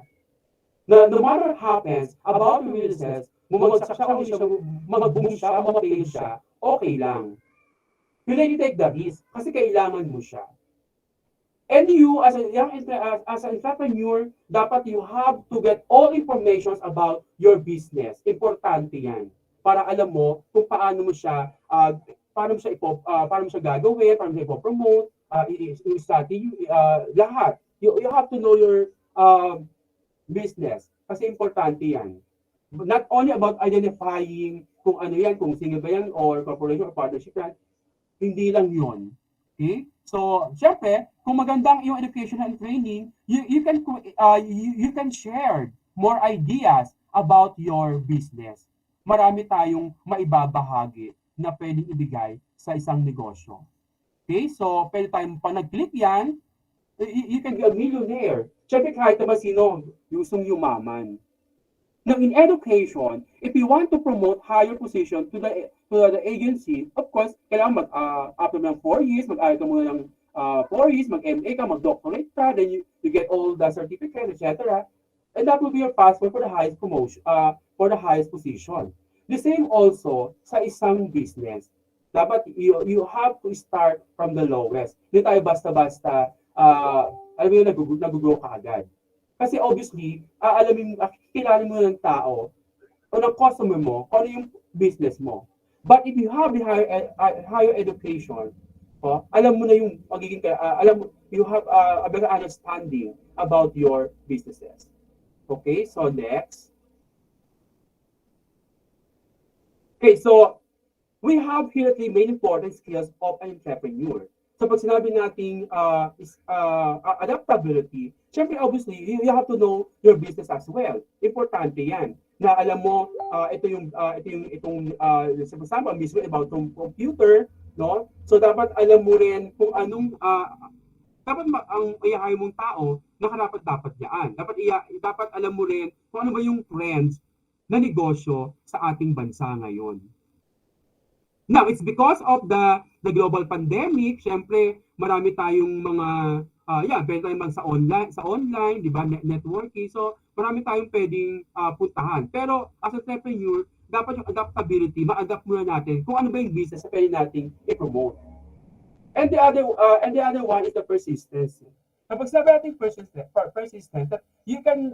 No matter what happens about your business, mag-boom siya, mag-fail siya, okay lang. You need to take the risk kasi kailangan mo siya. And you, as an entrepreneur, dapat you have to get all information about your business. Importante yan. Para alam mo kung paano mo siya gagawin, paano mo siya ipopromote, strategy, lahat. You have to know your business. Kasi importante yan. Not only about identifying kung ano yan, kung single ba yan, or corporation, or partnership yan. Hindi lang yun. Okay? So, syempre, kung magandang yung education and training, you can share more ideas about your business. Marami tayong maibabahagi na pwedeng ibigay sa isang negosyo. Okay? So, pwede tayong pag nag-click yan, you can be a millionaire. Syempre, kahit naman sino gustong yumaman. Now, in education, if you want to promote higher position to the agency, of course, kailangan after ng 4 years, mag-aral ka muna ng 4 years, mag-MA ka, mag-doctorate ka, then you get all the certificates, etc. And that will be your passport for the highest promotion, for the highest position. The same also sa isang business. Dapat you have to start from the lowest. Hindi tayo basta-basta, alam mo yun, nag-grow ka agad. Kasi obviously, kilala mo ng tao o ng customer mo, kung ano yung business mo. But if you have the higher education, alam mo na yung magiging, alam mo, you have a better understanding about your businesses. Okay, so next. Okay, so we have here the main important skills of an entrepreneur. So pag sinabi nating adaptability, syempre obviously, you have to know your business as well. Importante yan. Na alam mo, for example, ang business about computer, no? So dapat alam mo rin kung anong, ang i-hire mong tao, nakarapat-dapat yan. Dapat alam mo rin kung ano ba yung trends na negosyo sa ating bansa ngayon. Now, it's because of the global pandemic, syempre, marami tayong mga, pwede tayong sa online, di ba, networking. So, marami tayong pwedeng puntahan. Pero, as a entrepreneur, dapat yung adaptability, ma-adapt muna natin kung ano ba yung business na pwede nating i-promote. And the other one is the persistence. Kapag sabi natin persistent, that you can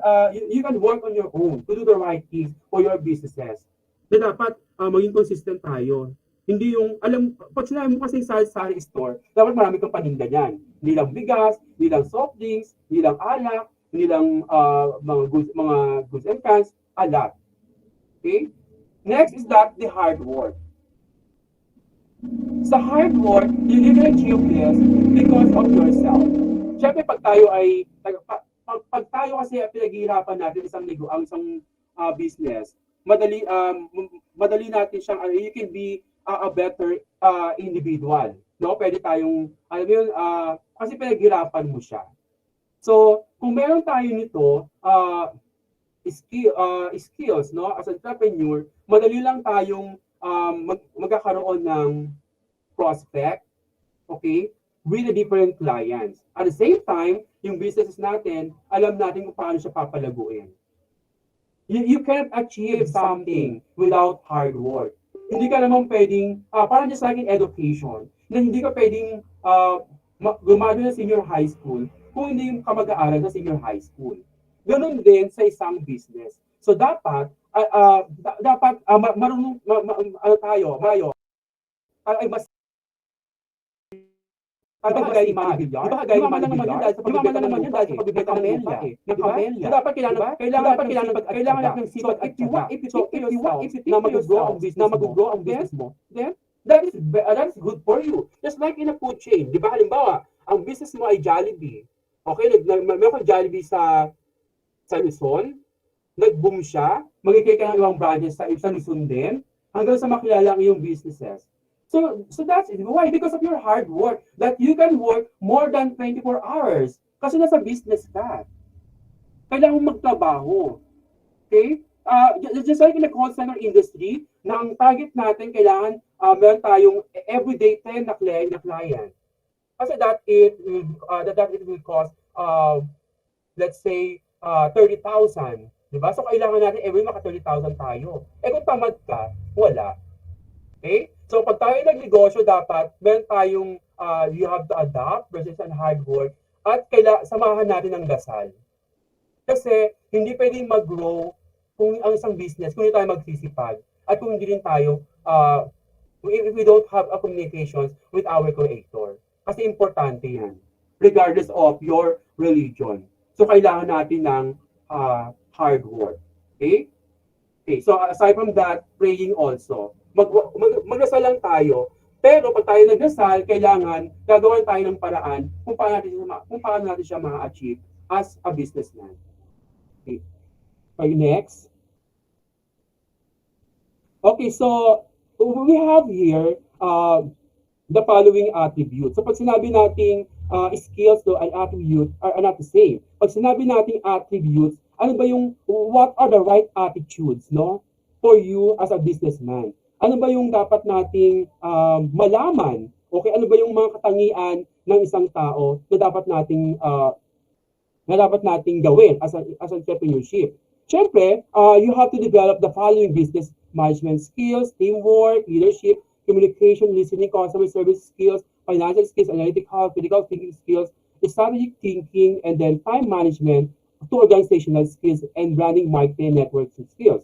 work on your own to do the right things for your businesses. Na dapat maging consistent tayo. Hindi yung, pag sinabi mo kasi sa store, dapat marami kang paninda niyan. Hindi lang bigas, hindi lang soft drinks, hindi lang alak, hindi lang mga goods and cans, a lot. Okay? Next is that the hard work. Sa hard work, you can achieve this because of yourself. Siyempre, pag tayo kasi pinaghihirapan natin isang business, madali natin siyang, you can be a better individual. No? Pwede tayong, alam mo yun, kasi pinaghirapan mo siya. So, kung meron tayo nito, skills, no? As an entrepreneur, madali lang tayong magkakaroon ng prospect, okay, with the different clients. At the same time, yung businesses natin, alam natin kung paano siya papalaguin. You can't achieve something without hard work. Hindi ka naman pwedeng, parang just like in education, na hindi ka pwedeng gumado na senior high school kung hindi ka mag-aaral sa senior high school. Ganun din sa isang business. So dapat, marunong, ay mas kagaya ni Manny Villar. Diba kagaya ni Manny Villar? Yumaman lang naman yun dahil sa pagbibenta ng lupa eh. Diba? Dapat kailangan natin sipag at tiyaga. If you mag-grow ang business mo, then that is good for you. Just like in a food chain. Diba? Halimbawa, ang business mo ay Jollibee. Okay? Meron kang Jollibee sa Luzon. Nag-boom siya. Magkikita ng ibang branches sa Luzon din. Hanggang sa makilala ang iyong businesses. So that's it. Why? Because of your hard work that you can work more than 24 hours. Kasi nasa business ka. Kailangan mo magtrabaho. Okay? Just like in the call center industry, na ang target natin kailangan meron tayong everyday 10 na client. Kasi that it will cost, let's say, 30,000. Diba? So kailangan natin every maka 30,000 tayo. Kung tamad ka, wala. Okay? So pag tayo nagnegosyo, dapat meron tayong you have to adapt versus an hard work at samahan natin ng dasal. Kasi hindi pwedeng mag-grow kung ang isang business, kung hindi tayo magsisipag at kung hindi rin tayo if we don't have a communications with our creator. Kasi importante yan, regardless of your religion. So kailangan natin ng hard work. Okay? Okay, so aside from that, praying also. Magdasal lang tayo. Pero pag tayo nagdasal, kailangan gagawan tayo ng paraan kung paano natin siya ma-achieve as a businessman. Okay. Okay, next. Okay, so we have here the following attributes. So pag sinabi nating skills and attributes are not the same. Pag sinabi nating attributes, ano ba what are the right attitudes, no, for you as a businessman? Ano ba yung dapat nating malaman? Okay, ano ba yung mga katangian ng isang tao na dapat nating gawin as entrepreneurship? Siyempre, you have to develop the following business management skills, teamwork, leadership, communication, listening, customer service skills, financial skills, analytical, critical thinking skills, strategic thinking, and then time management, to organizational skills, and branding, marketing, networking skills.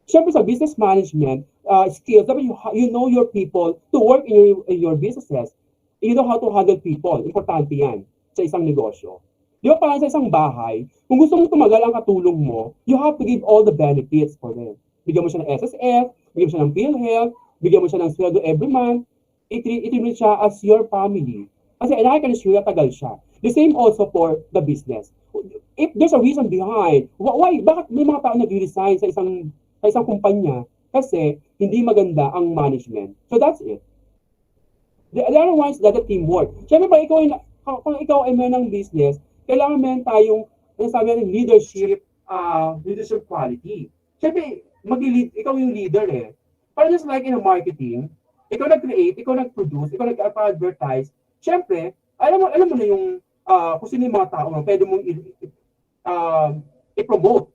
Siyempre sa business management skills, dapat you know your people to work in your businesses. You know how to handle people. Importante yan sa isang negosyo. Di ba parang sa isang bahay, kung gusto mong tumagal ang katulong mo, you have to give all the benefits for them. Bigyan mo siya ng SSF, bigyan mo siya ng PhilHealth, bigyan mo siya ng sweldo every month, i-treat mo siya as your family. Kasi and I can assure you, tagal siya. The same also for the business. If there's a reason behind, why, bakit may mga tao nag-resign sa isang kumpanya? Kasi hindi maganda ang management. So that's it. The other one is that the teamwork. Siyempre, kung ikaw ay may ng business, kailangan meron tayong, sabi natin, leadership quality. Siyempre, mag-lead, ikaw yung leader eh. Parang just like in a marketing, ikaw nag-create, ikaw nag-produce, ikaw nag-advertise. Siyempre, alam mo na yung kung sino yung mga tao na pwede mong i-promote.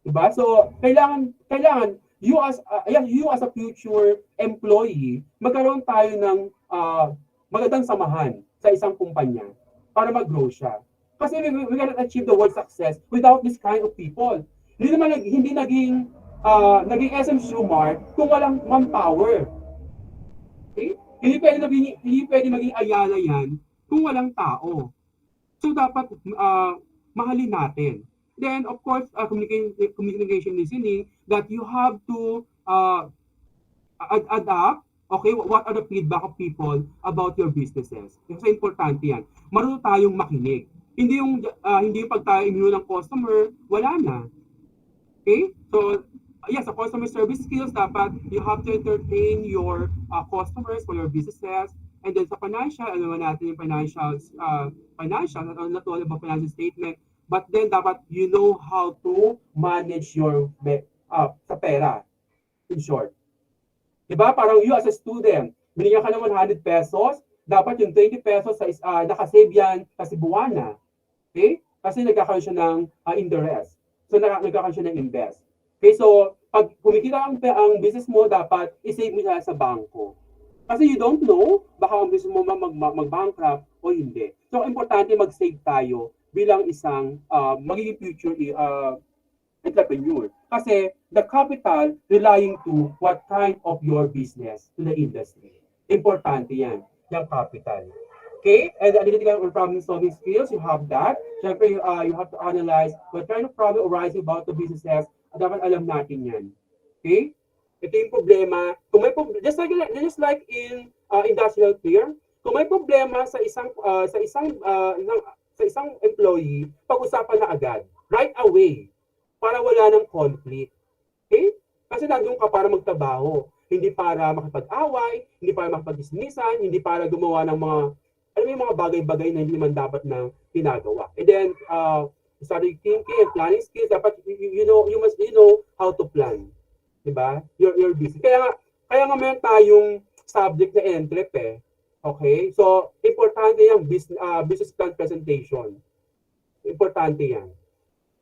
Diba? So, kailangan you as a future employee, magkaroon tayo ng magandang samahan sa isang kumpanya para mag-grow siya. Kasi we cannot achieve the word success without this kind of people. Hindi naging SM Schumer kung walang manpower. Okay? Hindi pwede maging Ayala yan kung walang tao. So dapat mahalin natin. Then of course, communication listening, that you have to adapt, okay, what are the feedback of people about your businesses. Kasi importante yan. Marunong tayong makinig. Hindi yung pag tayo immune ng customer, wala na. Okay? So, yes, sa customer service skills, dapat you have to entertain your customers for your businesses. And then sa financial, alam natin yung financial, not all about financial statement, but then dapat you know how to manage your sa pera, in short. Diba? Parang you as a student, binigyan ka ng 100 pesos, dapat yung 20 pesos nakasave yan kasi buwana. Okay? Kasi nagkakaroon siya ng interest. So nagkakaroon siya ng invest. Okay, so pag kumikita ang business mo, dapat i-save mo siya sa bangko. Kasi you don't know, baka ang business mo mag-bankrupt o hindi. So importante mag-save tayo bilang isang magiging future entrepreneur. Kasi the capital relying to what kind of your business to the industry. Importante yan, yung capital. Okay? And analytical or problem-solving skills, you have that. Siyempre, you have to analyze what kind of problem arising about the businesses. Dapat alam natin yan. Okay? Ito yung problema. Kung may just like in industrial firm, kung may problema sa isang employee, pag-usapan na agad, right away, para wala ng conflict. Okay? Kasi nandun ka para magtrabaho, hindi para makipag-away, hindi para makipag-dismissan, hindi para gumawa ng mga bagay-bagay na hindi man dapat na ginagawa. And then, strategic thinking and planning skills, dapat you must know how to plan. Diba? Your business. Kaya nga meron tayong subject na entrep eh. Okay? So, importante yung business plan presentation. Importante yan.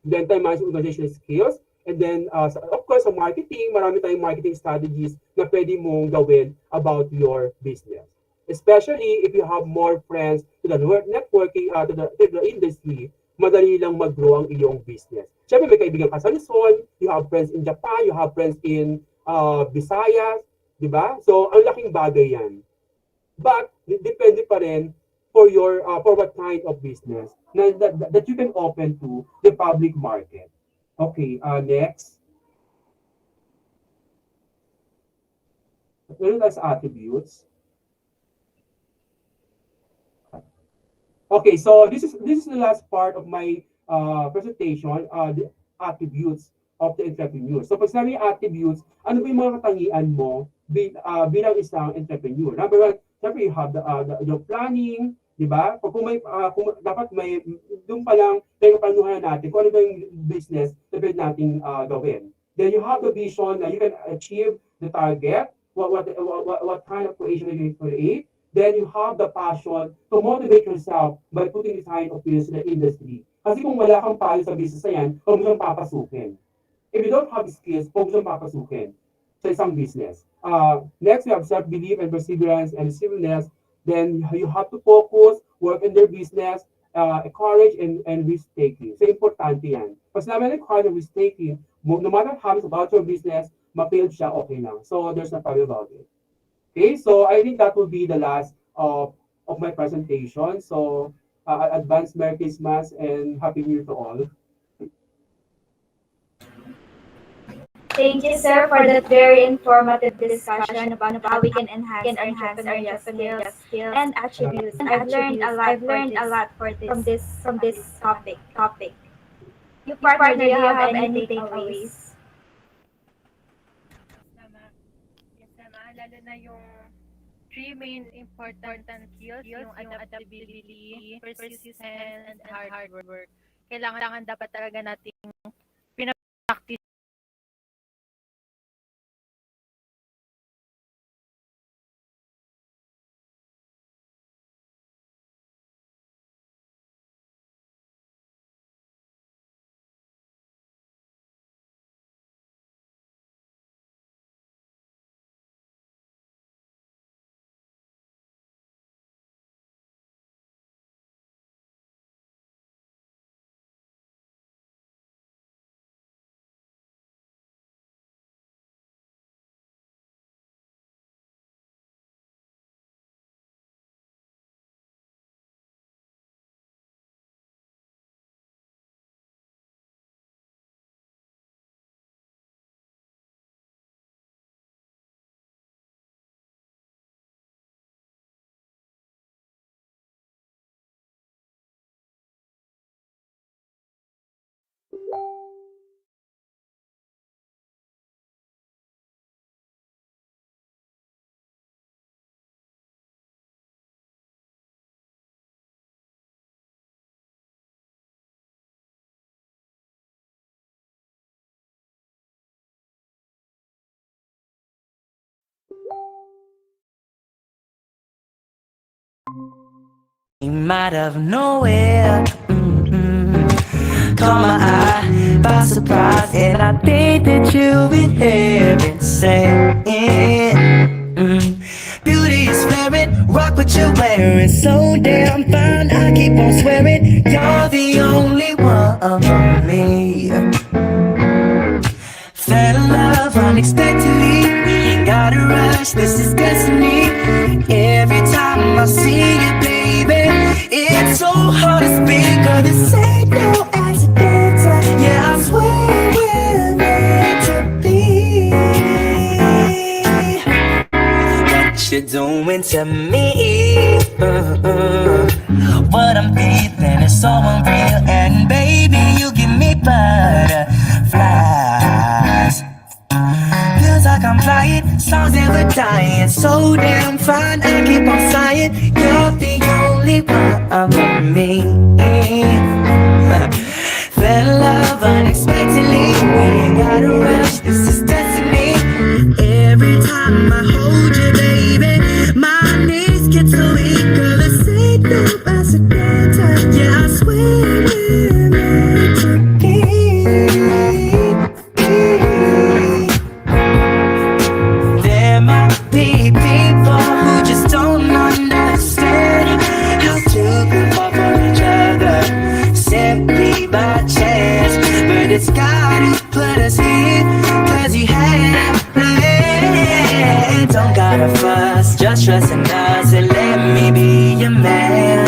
Then time management organizational skills. And then, of course, sa marketing, marami tayong marketing strategies na pwede mong gawin about your business. Especially if you have more friends to the networking, to the industry, madali lang mag-grow ang iyong business. Siyempre, may kaibigan ka sa Luzon, you have friends in Japan, you have friends in Visayas, di ba? So, ang laking bagay yan. But, depende pa rin for what kind of business that you can open to the public market. Okay, next. Well, that's attributes. Okay, so this is the last part of my presentation, the attributes of the entrepreneur. So pag sinabi attributes, ano ba yung mga katangian mo bilang isang entrepreneur? Number one, siyempre you have the planning, di ba? Dapat may, doon pa lang, panuhan natin kung ano ba yung business na pwede natin gawin. Then you have the vision na you can achieve the target, what kind of creation you create. Then you have the passion to motivate yourself by putting this kind of business in the industry. Kasi kung wala kang payo sa business na yan, huwag mo siyang papasukin. If you don't have skills, huwag mo siyang papasukin sa isang business. Next, we have self-belief and perseverance and resilience. Then you have to focus, work in their business, courage and risk-taking. So, importante yan. Pag sinabi ng courage and risk-taking, no matter how much about your business, ma-failed siya, okay lang. So there's no problem about it. Okay, so I think that will be the last of my presentation. So advance Merry Christmas and Happy New Year to all. Thank you, sir, for that very informative discussion about how we can enhance our entrepreneurial skills and attributes. And I've learned a lot from this topic. You partner, do you have any takeaways? Tama. Yes, tama. Lalo na yung three main important skills, yung adaptability, persistence, and hard work. Kailangan dapat talaga nating pinapractice. Came out of nowhere, caught my eye by surprise, and I think that you've been hearing saying, beauty is flaring, rock what you're wearing, so damn fine, I keep on swearing, you're the only one for me. Fell in love unexpectedly, we ain't gotta rush, this is destiny. Every time I see you, baby, it's so hard to speak, 'cause this ain't no accident. Yeah, I swear we're meant to be. What you're doing to me, what I'm feeling is so unreal, and baby, you give me butterflies. Feels like I'm flying, songs never dying, so damn fine, I keep on sighing, you're the only one for me. Fell in love unexpectedly, we ain't gotta rush, this is destiny. Every time I hold you, baby, my knees get so weak, girl, this ain't no accident. Yeah, I swear we're meant to be. There might be people who just don't understand how two can fall for each other simply by chance, but it's God who put us here, 'cause He had a plan. Don't gotta fuss, just trust in us and let me be your man.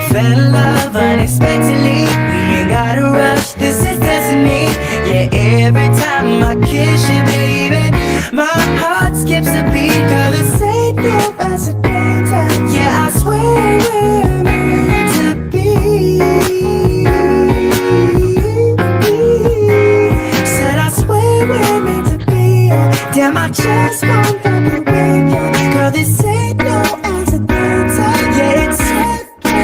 Fell in love unexpectedly, we ain't gotta rush, this is destiny. Yeah, every time I kiss you, baby, my heart skips a beat, 'cause this ain't no accident. Yeah, I swear we're meant to be. Said I swear we're meant to be. Damn, I just won't stop the weekend, girl, this ain't no accident. Yeah, it's serendipity.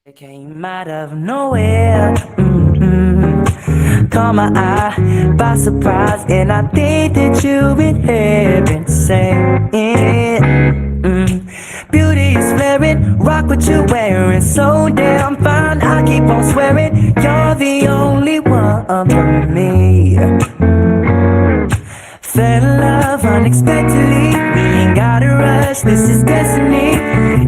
It came out of nowhere, caught my eye by surprise, and I think that you've been hearing saying, beauty is flaring, rock what you're wearing, so damn fine, I keep on swearing, you're the only one for me. Fell in love unexpectedly, we ain't gotta rush, this is destiny.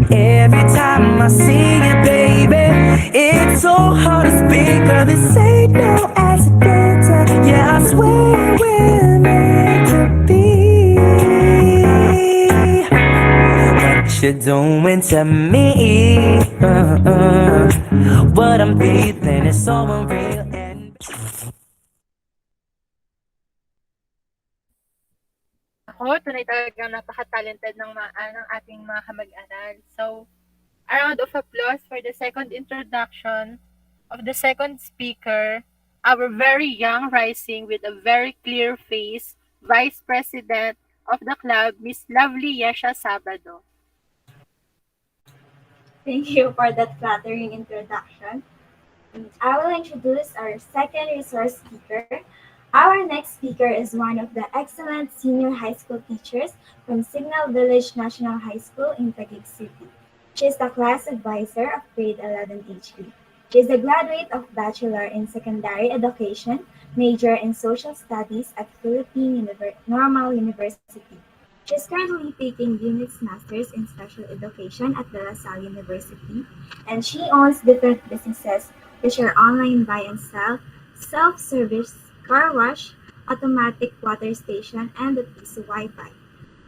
I see it, baby. It's so hard to speak, but this ain't no accident. Yeah, I swear we're meant to be. What you're doing to me, what I'm feeling is so unreal and. Ako, tunay talagang napaka-talented ng ating mga kamag-aral. So, a round of applause for the second introduction of the second speaker, our very young rising with a very clear face, Vice President of the club, Miss Lovely Yesha Sabado. Thank you for that flattering introduction. I will introduce our second resource speaker. Our next speaker is one of the excellent senior high school teachers from Signal Village National High School in Taguig City. She is the class advisor of grade 11 HB. She is a graduate of Bachelor in Secondary Education, major in Social Studies at Philippine Normal University. She is currently taking UNITS Masters in Special Education at De La Salle University, and she owns different businesses which are online buy and sell, self-service car wash, automatic water station, and a piece of Wi-Fi.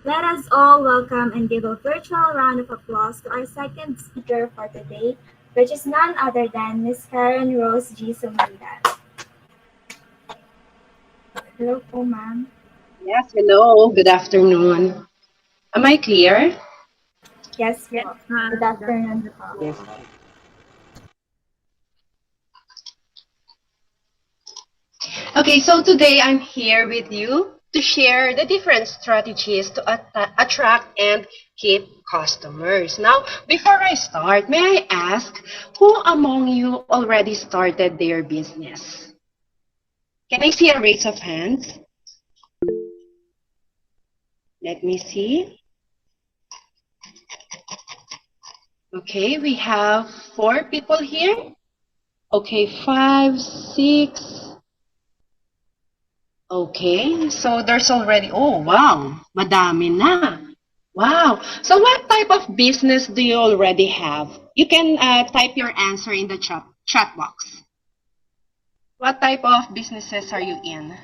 Let us all welcome and give a virtual round of applause to our second speaker for today, which is none other than Ms. Karen Rose G. Sumundan. Hello po, ma'am. Yes, hello. Good afternoon. Am I clear? Yes, po. Good afternoon po. Yes. Okay, so today I'm here with you to share the different strategies to attract and keep customers. Now, before I start, may I ask who among you already started their business? Can I see a raise of hands? Let me see. Okay, we have 4 people here. Okay, 5, 6. Okay, so there's already, oh wow, madami na. Wow, so what type of business do you already have? You can type your answer in the chat box. What type of businesses are you in?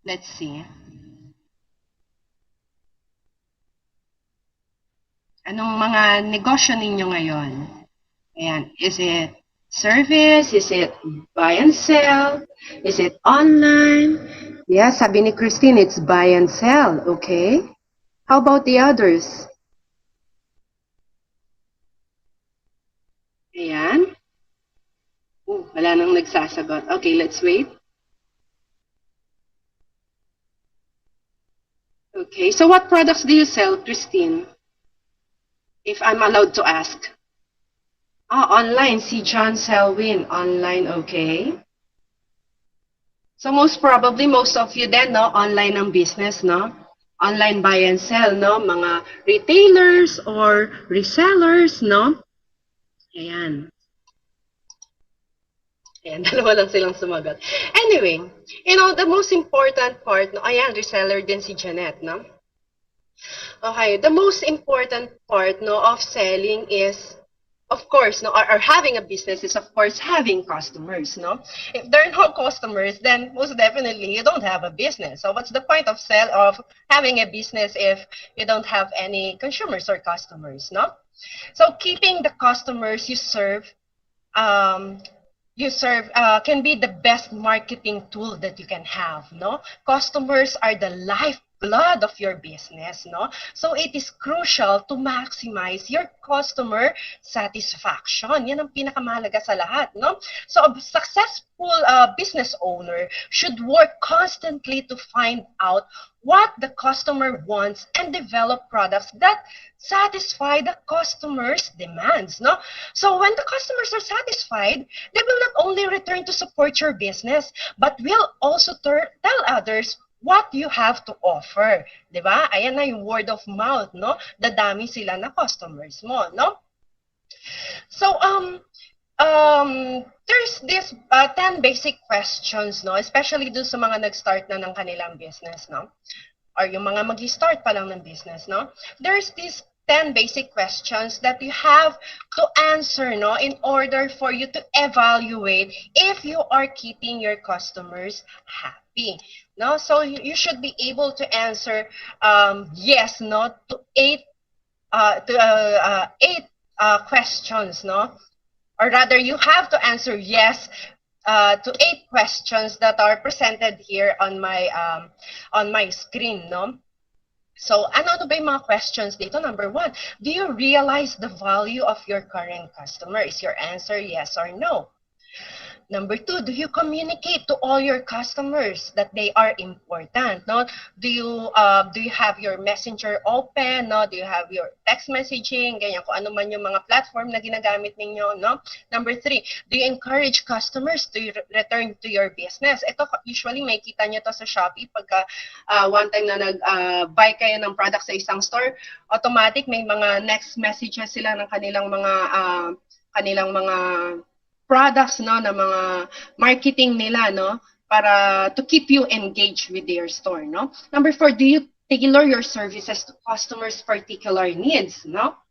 Let's see. Anong mga negosyo ninyo ngayon? Ayan, is it service? Is it buy and sell? Is it online? Yeah, sabi ni Christine, it's buy and sell, okay? How about the others? Ayan. Wala nang nagsasagot. Okay, let's wait. Okay, so what products do you sell, Christine? If I'm allowed to ask. Online. Si John Selwyn. Online, okay. So most probably, most of you then, no? Online ang business, no? Online buy and sell, no? Mga retailers or resellers, no? Ayan. Ayan, dalawa lang silang sumagot. Anyway, you know, the most important part, no? Ayan, reseller din si Janet, no? Okay, the most important part, no, of selling is, of course, no, or having a business is, of course, having customers, no? If there are no customers, then most definitely you don't have a business. So what's the point of having a business if you don't have any consumers or customers, no? So keeping the customers you serve can be the best marketing tool that you can have, no? Customers are the lifeblood of your business, no? So it is crucial to maximize your customer satisfaction. Yan ang pinakamahalaga sa lahat, no? So a successful business owner should work constantly to find out what the customer wants and develop products that satisfy the customer's demands, no? So when the customers are satisfied, they will not only return to support your business, but will also tell others what you have to offer. Diba? Ayan na yung word of mouth, no? Dadami sila na customers mo, no? So, there's this 10 basic questions, no? Especially dun sa mga nag-start na ng kanilang business, no? or yung mga mag-start pa lang ng business, no? There's these 10 basic questions that you have to answer, no, in order for you to evaluate if you are keeping your customers happy, no? So you should be able to answer yes, no, to eight questions, no? Or rather, you have to answer yes to 8 questions that are presented here on my screen, no? So, ano ba yung mga questions dito? Number 1, do you realize the value of your current customer? Is your answer yes or no? Number 2, do you communicate to all your customers that they are important? No? Do you have your messenger open? No? Do you have your text messaging? Ganyan, kung ano man yung mga platform na ginagamit ninyo. No? Number 3, do you encourage customers to return to your business? Ito, usually may kita nyo to sa Shopee pagka one time na nag-buy kayo ng product sa isang store, automatic may mga next messages sila ng kanilang mga products, no, na mga marketing nila, no, para to keep you engaged with their store, no. Number 4, do you tailor your services to customers' particular needs, no?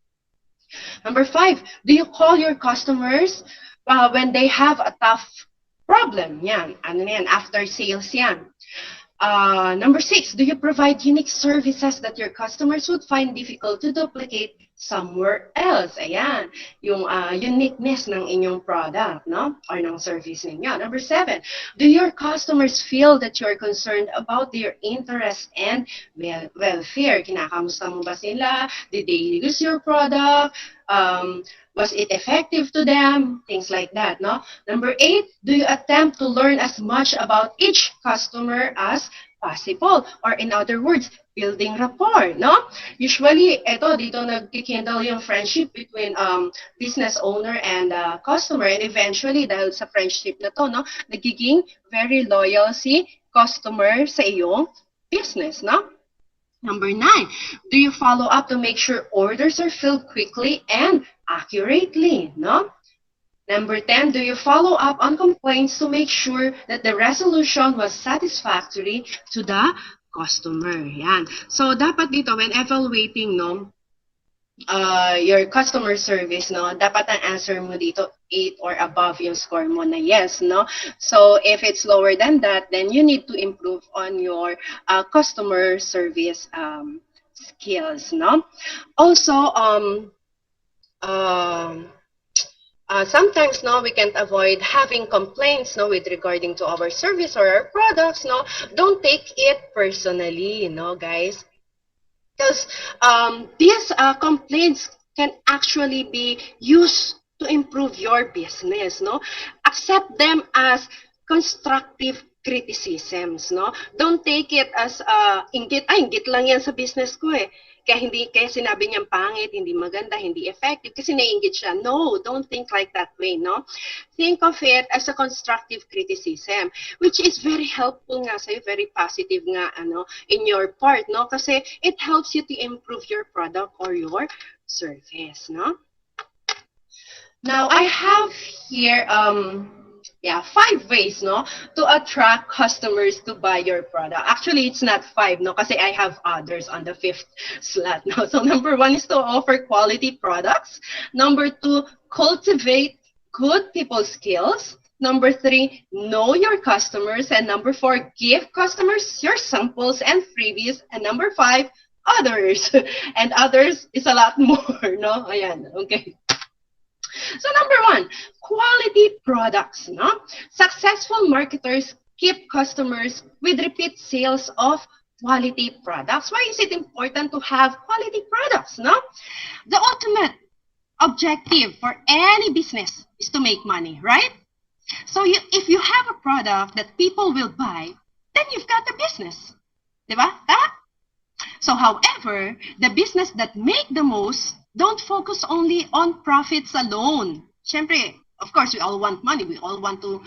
Number 5, do you call your customers when they have a tough problem? Yan, ano yan, after sales yan. Number 6, do you provide unique services that your customers would find difficult to duplicate somewhere else? Ayan, yung uniqueness ng inyong product, no? Or ng service ninyo. Number 7, do your customers feel that you're concerned about their interest and welfare? Kinakamusta mo ba sila? Did they use your product? Was it effective to them? Things like that, no? Number 8, do you attempt to learn as much about each customer as possible? Or in other words, building rapport, no? Usually, dito nagkikindle yung friendship between business owner and customer. And eventually, dahil sa friendship na to, no, nagiging very loyal si customer sa iyong business, no? Number 9, do you follow up to make sure orders are filled quickly and accurately, no? Number 10, do you follow up on complaints to make sure that the resolution was satisfactory to the customer? Yan. So, dapat dito, when evaluating, no, your customer service, no, dapat ang answer mo dito 8 or above yung score mo na yes, no? So, if it's lower than that, then you need to improve on your customer service skills, no? Also, sometimes, no, we can't avoid having complaints, no, with regarding to our service or our products, no? Don't take it personally, no, guys. Because these complaints can actually be used to improve your business, no? Accept them as constructive criticisms, no? Don't take it as inggit lang yan sa business ko eh. Kaya sinabi niyang pangit, hindi maganda, hindi effective, kasi naiinggit siya. No, don't think like that way, no? Think of it as a constructive criticism, which is very helpful nga sa'yo, very positive nga, in your part, no? Kasi it helps you to improve your product or your service, no? Now, I have here, 5 ways, no, to attract customers to buy your product. Actually, it's not 5, no, kasi I have others on the 5th slot, no. So, number 1 is to offer quality products. Number 2, cultivate good people skills. Number 3, know your customers. And number 4, give customers your samples and freebies. And number 5, others. And others is a lot more, no? Ayan, okay. So number 1, quality products, no? Successful marketers keep customers with repeat sales of quality products. Why is it important to have quality products, no? The ultimate objective for any business is to make money, right? So if you have a product that people will buy, then you've got a business. Diba? So however, the business that make the most don't focus only on profits alone. Siyempre, of course, we all want money. We all want to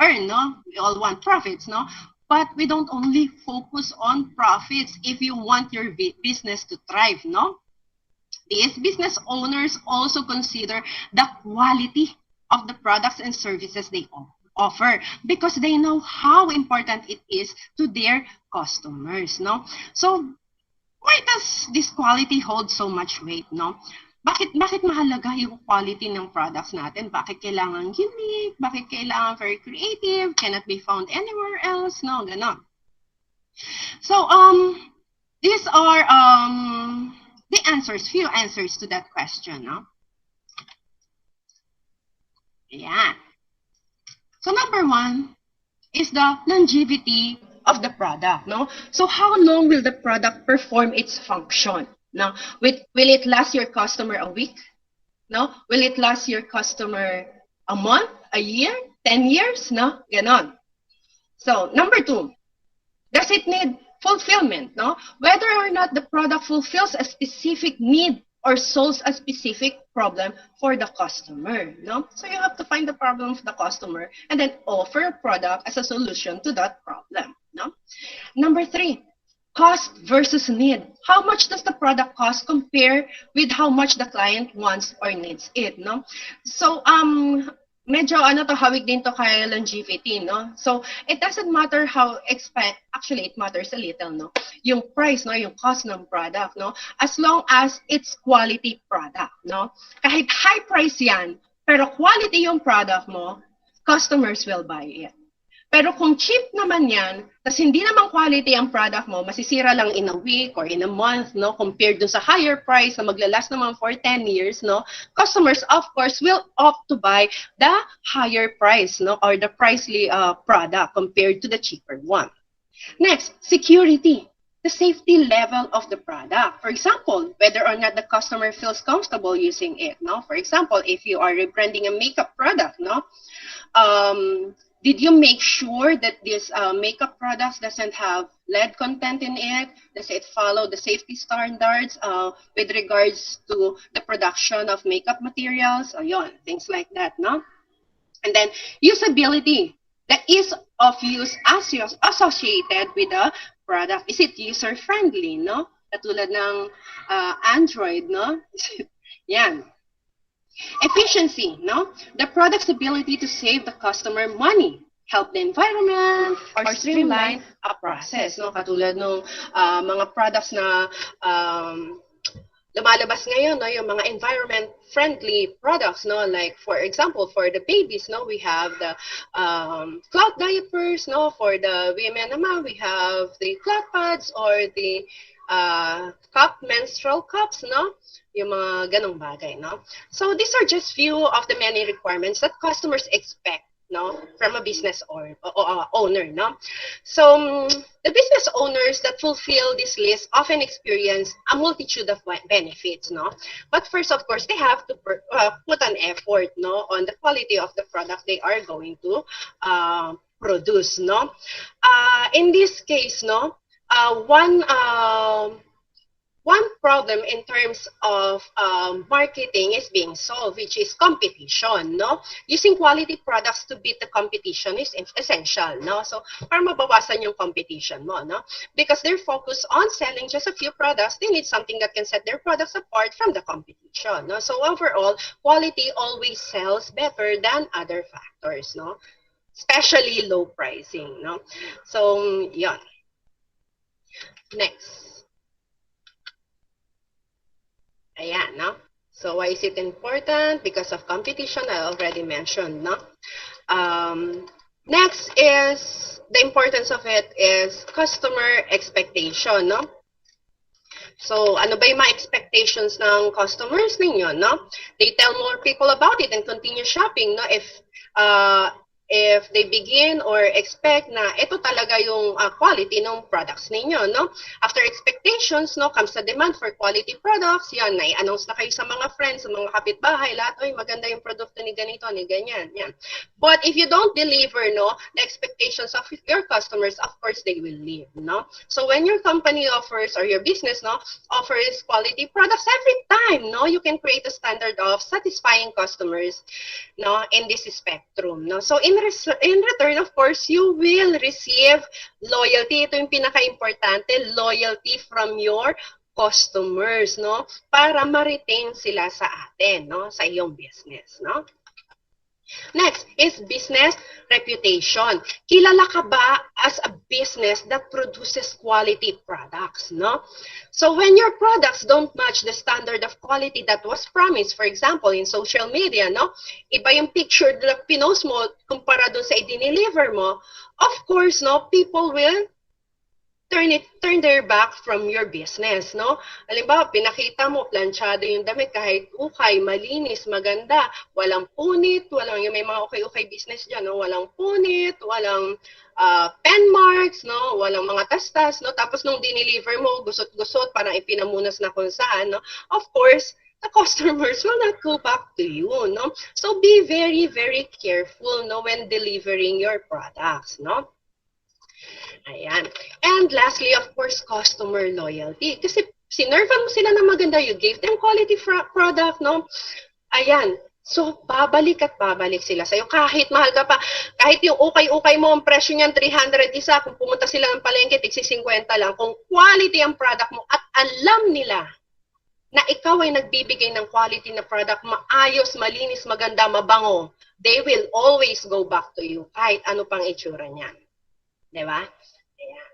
earn, no? We all want profits, no? But we don't only focus on profits if you want your business to thrive, no? These business owners also consider the quality of the products and services they offer. offer because they know how important it is to their customers, no? So why does this quality hold so much weight, no? Bakit mahalaga yung quality ng products natin? Bakit kailangan unique? Bakit kailangan very creative? Cannot be found anywhere else? No, ganon. So, these are the answers, few answers to that question, no? Yeah. So, number one is the longevity of the product, no? So, how long will the product perform its function? No? Will it last your customer a week? No? Will it last your customer a month, a year, 10 years? No? Ganon. So, number two, does it need fulfillment? No? Whether or not the product fulfills a specific need or solves a specific problem for the customer. No? So you have to find the problem of the customer and then offer a product as a solution to that problem. No? Number three, cost versus need. How much does the product cost compare with how much the client wants or needs it? No? So medyo hawig din to kay longevity, no? So it doesn't matter how actually it matters a little, no? Yung price, no, yung cost ng product, no? As long as it's quality product, no? Kahit high price yan, pero quality yung product mo, customers will buy it. Pero kung cheap naman yan, tas hindi naman quality ang product mo, masisira lang in a week or in a month, no? Compared dun sa higher price na maglalast naman for 10 years, no? Customers, of course, will opt to buy the higher price, no? Or the pricely product compared to the cheaper one. Next, security. The safety level of the product. For example, whether or not the customer feels comfortable using it, no? For example, if you are rebranding a makeup product, no? Did you make sure that this makeup products doesn't have lead content in it? Does it follow the safety standards with regards to the production of makeup materials? O yon, things like that, no? And then usability, the ease of use associated with the product. Is it user-friendly, no? Katulad ng Android, no? Yan. Efficiency, no? The product's ability to save the customer money, help the environment, or streamline a process, no? Katulad ng mga products na lumalabas ngayon, no? Yung mga environment-friendly products, no? Like, for example, for the babies, no? We have the cloth diapers, no? For the women naman, we have the cloth pads or the menstrual cups, no? Yung mga ganong bagay, no? So these are just few of the many requirements that customers expect, no, from a business owner, no? So the business owners that fulfill this list often experience a multitude of benefits, no? But first, of course, they have to put an effort, no, on the quality of the product they are going to produce, no? In this case, no, one problem in terms of marketing is being solved, which is competition, no? Using quality products to beat the competition is essential, no? So, para mabawasan yung competition mo, no? Because they're focused on selling just a few products, they need something that can set their products apart from the competition, no? So, overall, quality always sells better than other factors, no? Especially low pricing, no? So, yan. Next. Ayan, no? So, why is it important? Because of competition, I already mentioned, no? Next is, the importance of it is customer expectation, no? So, ano ba yung mga expectations ng customers ninyo, no? They tell more people about it and continue shopping, no? If they begin or expect na ito talaga yung quality ng products ninyo, no? After expectations, no, comes the demand for quality products. Yan, na-announce na kayo sa mga friends, sa mga kapitbahay, lahat, oy, maganda yung produkto ni ganito, ni ganyan, yan. But if you don't deliver, no, the expectations of your customers, of course, they will leave, no? So when your company offers, or your business, no, offers quality products every time, no, you can create a standard of satisfying customers, no, in this spectrum, no? So in return, of course, you will receive loyalty. Ito yung pinaka-importante, loyalty from your customers, no? Para ma-retain sila sa atin, no? Sa iyong business, no? Next, is business reputation. Kilala ka ba as a business that produces quality products, no? So when your products don't match the standard of quality that was promised, for example, in social media, no? Iba yung picture na pinost mo kumpara doon sa i-deliver mo, of course, no, people will turn their back from your business, no? Halimbawa, pinakita mo, planchado yung damit, kahit ukay, malinis, maganda, walang punit, walang, yung may mga ukay-ukay business dyan, no? Walang punit, walang pen marks, no? Walang mga tastas, no? Tapos nung dineliver mo, gusot-gusot, parang ipinamunas na kung saan, no? Of course, the customers will not go back to you, no? So be very, very careful, no, when delivering your products, no? Ayan. And lastly, of course, customer loyalty. Kasi sinervan mo sila na maganda, you gave them quality product, no? Ayan. So, babalik at babalik sila sa'yo. Kahit mahal ka pa, kahit yung ukay-ukay mo, ang presyo niyan 300 isa, kung pumunta sila ng palengke, tigsi 50 lang. Kung quality ang product mo at alam nila na ikaw ay nagbibigay ng quality na product, maayos, malinis, maganda, mabango, they will always go back to you, kahit ano pang itsura niyan. Diba? Ayan.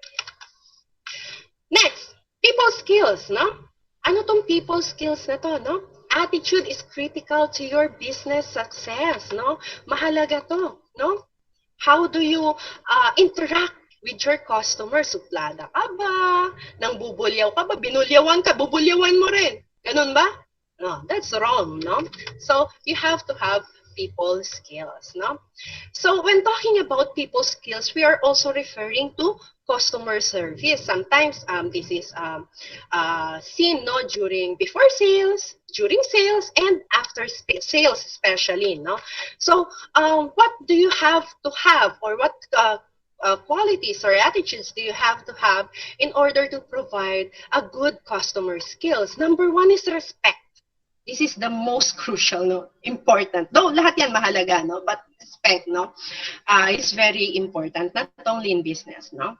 Next, people skills, no? Ano tong people skills na to, no? Attitude is critical to your business success, no? Mahalaga to, no? How do you interact with your customers? Suplada ka ba? Nang bubulyaw ka ba? Binulyawan ka, bubulyawan mo rin. Ganun ba? No, that's wrong, no? So, you have to have people skills, no? So when talking about people skills, we are also referring to customer service. Sometimes this is seen, no, before sales, during sales, and after sales especially, no? So what do you have to have, or what qualities or attitudes do you have to have in order to provide a good customer skills? Number one is respect. This is the most crucial, no, important. Though lahat yan mahalaga, no, but respect, no, is very important, not only in business, no,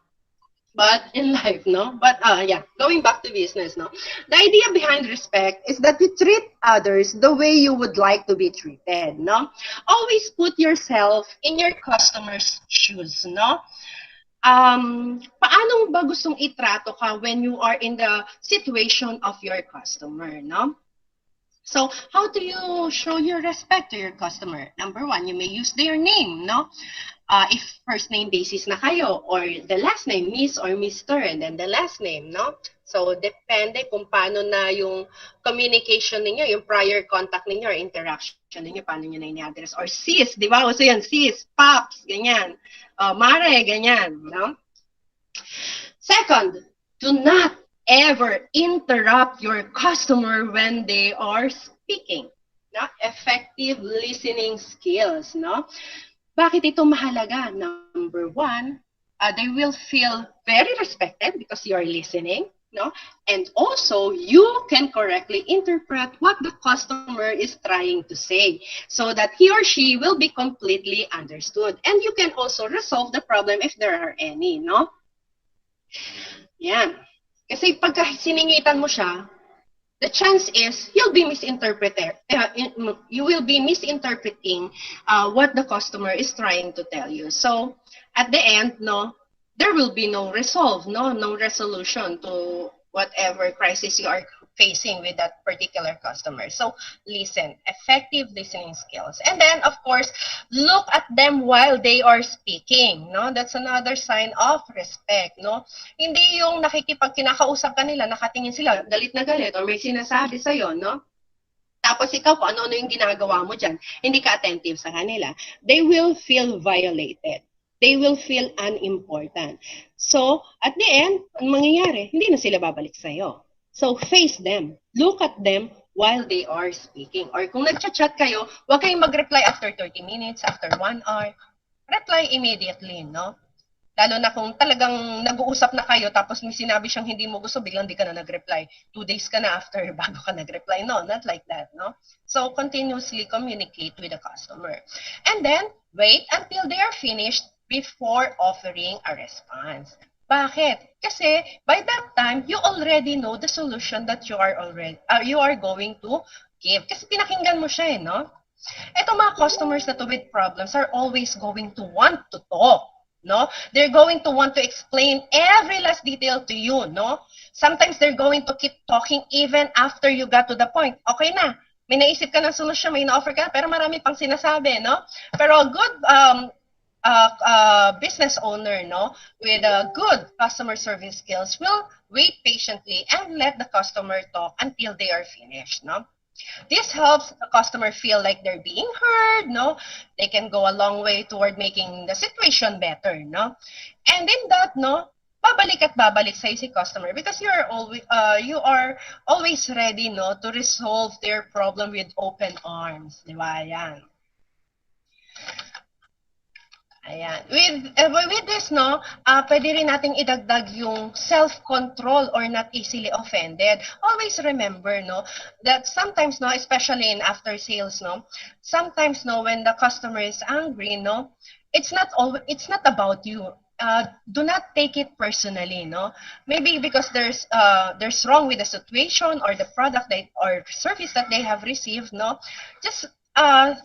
but in life, no. But yeah, going back to business, no, the idea behind respect is that you treat others the way you would like to be treated, no. Always put yourself in your customer's shoes, no. Paano ba gustong itrato ka when you are in the situation of your customer, no? So, how do you show your respect to your customer? Number one, you may use their name, no? If first name basis na kayo, or the last name, Miss or Mr., and then the last name, no? So, depende kung paano na yung communication ninyo, yung prior contact ninyo or interaction ninyo, paano nyo na ini-address. Or sis, di ba? O so yan, sis, pops, ganyan. Mare, ganyan, no? Second, do not ever interrupt your customer when they are speaking. No? Effective listening skills. No? Bakit ito mahalaga? Number one, they will feel very respected because you are listening. No? And also, you can correctly interpret what the customer is trying to say so that he or she will be completely understood. And you can also resolve the problem if there are any. No? Yan. Kasi pagka siningitan mo siya, the chance is you will be misinterpreting what the customer is trying to tell you. So at the end, no, there will be no resolve, no resolution to whatever crisis you are facing with that particular customer. So listen, effective listening skills. And then of course, look at them while they are speaking, no? That's another sign of respect, no? Hindi yung kinakausap ka nila, nakatingin sila, galit na galit, or may sinasabi sa'yo, no? Tapos ikaw, kung ano-ano yung ginagawa mo dyan, hindi ka attentive sa kanila. They will feel violated. They will feel unimportant. So, at the end, ang mangyayari, hindi na sila babalik sa'yo. So, face them. Look at them while they are speaking. Or kung nag-chat kayo, huwag kayong mag-reply after 30 minutes, after 1 hour. Reply immediately, no? Lalo na kung talagang nag-uusap na kayo, tapos may sinabi siyang hindi mo gusto, biglang di ka na nag-reply. 2 days ka na after bago ka nag-reply. No, not like that, no? So, continuously communicate with the customer. And then, wait until they are finished before offering a response. Bakit? Kasi by that time, you already know the solution that you are going to give. Kasi pinakinggan mo siya, no? Ito mga customers na to with problems are always going to want to talk, no? They're going to want to explain every last detail to you, no? Sometimes they're going to keep talking even after you got to the point. Okay na, may naisip ka ng solusyon, may na-offer ka, pero marami pang sinasabi, no? Pero a good business owner, no, with good customer service skills will wait patiently and let the customer talk until they are finished, no? This helps the customer feel like they're being heard, no? They can go a long way toward making the situation better, no? And in that, no, babalik at babalik sa'yo si customer because you are always ready, no, to resolve their problem with open arms, di ba? Yan. Ayan. With this, no, pwede rin nating idagdag yung self-control or not easily offended. Always remember, no, that sometimes, no, especially in after sales, no, sometimes, no, when the customer is angry, no, it's not about you. Do not take it personally, no. Maybe because there's wrong with the situation or the product or service that they have received, no. Just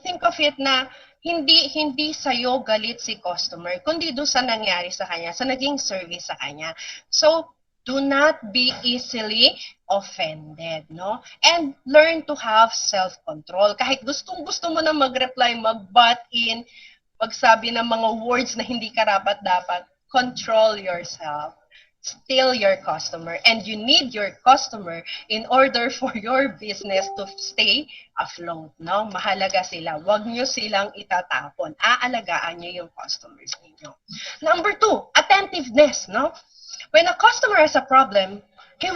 think of it na hindi sa'yo galit si customer, kundi doon sa nangyari sa kanya, sa naging service sa kanya. So, do not be easily offended, no? And learn to have self-control. Kahit gustong-gusto mo na mag-reply, mag-butt in, magsabi ng mga words na hindi karapat-dapat, control yourself. Still your customer, and you need your customer in order for your business to stay afloat, no? Mahalaga sila. Huwag nyo silang itatapon. Aalagaan nyo yung customers ninyo. Number 2, attentiveness, no? When a customer has a problem, he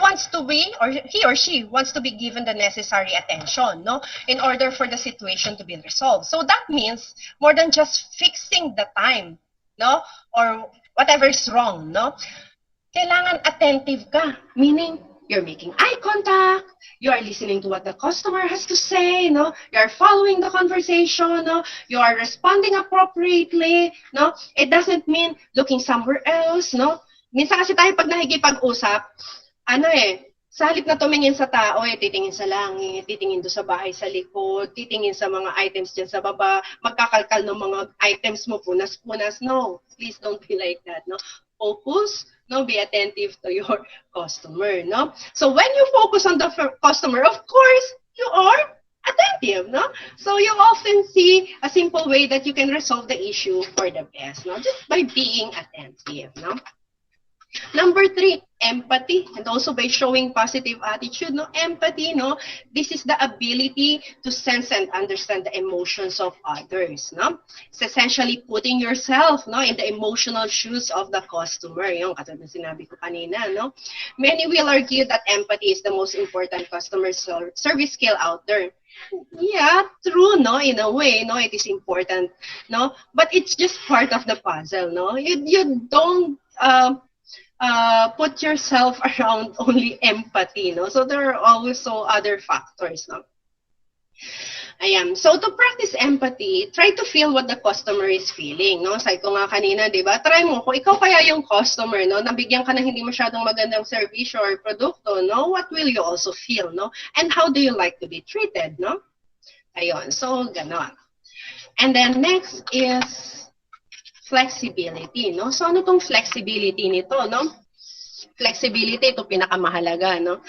or she wants to be given the necessary attention, no? In order for the situation to be resolved. So that means more than just fixing the time, no? Or whatever is wrong, no? Kailangan attentive ka, meaning you're making eye contact, you are listening to what the customer has to say, no? You are following the conversation, no? You are responding appropriately, no? It doesn't mean looking somewhere else, no? Minsan kasi tayo pag nakikipag-usap, sa halip na tumingin sa tao, titingin sa langit, titingin doon sa bahay sa likod, titingin sa mga items dyan sa baba, magkakalkal ng mga items mo, punas-punas. No, please don't be like that, no? Focus, no, be attentive to your customer, no? So when you focus on the customer, of course, you are attentive, no? So you often see a simple way that you can resolve the issue for the best, no? Just by being attentive, no? Number 3, empathy, and also by showing positive attitude, no? Empathy, no? This is the ability to sense and understand the emotions of others, no? It's essentially putting yourself, no, in the emotional shoes of the customer. Yung katulad na sinabi ko kanina, no? Many will argue that empathy is the most important customer service skill out there. Yeah, true, no? In a way, no, it is important, no? But it's just part of the puzzle, no? You don't put yourself around only empathy, no? So there are also other factors, no? Ayan. So to practice empathy, try to feel what the customer is feeling, no? Sabi ko nga kanina, di ba? Try mo, kung ikaw kaya yung customer, no? Nabigyan ka ng hindi masyadong magandang service or produkto, no? What will you also feel, no? And how do you like to be treated, no? Ayun. So, ganon. And then next is flexibility, no? So, ano tong flexibility nito, no? Flexibility, ito pinakamahalaga, no?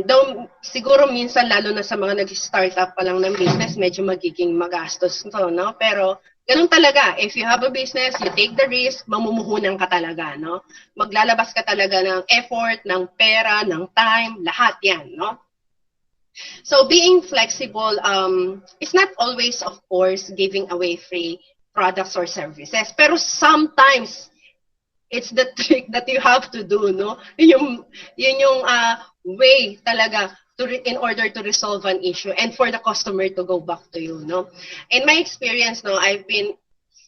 Though, siguro minsan, lalo na sa mga nag-startup pa lang ng business, medyo magiging magastos to, no? Pero, ganun talaga. If you have a business, you take the risk, mamumuhunan ka talaga, no? Maglalabas ka talaga ng effort, ng pera, ng time, lahat yan, no? So, being flexible, it's not always, of course, giving away free products or services. Pero sometimes, it's the trick that you have to do, no? Yun yung way talaga in order to resolve an issue and for the customer to go back to you, no? In my experience, no, I've been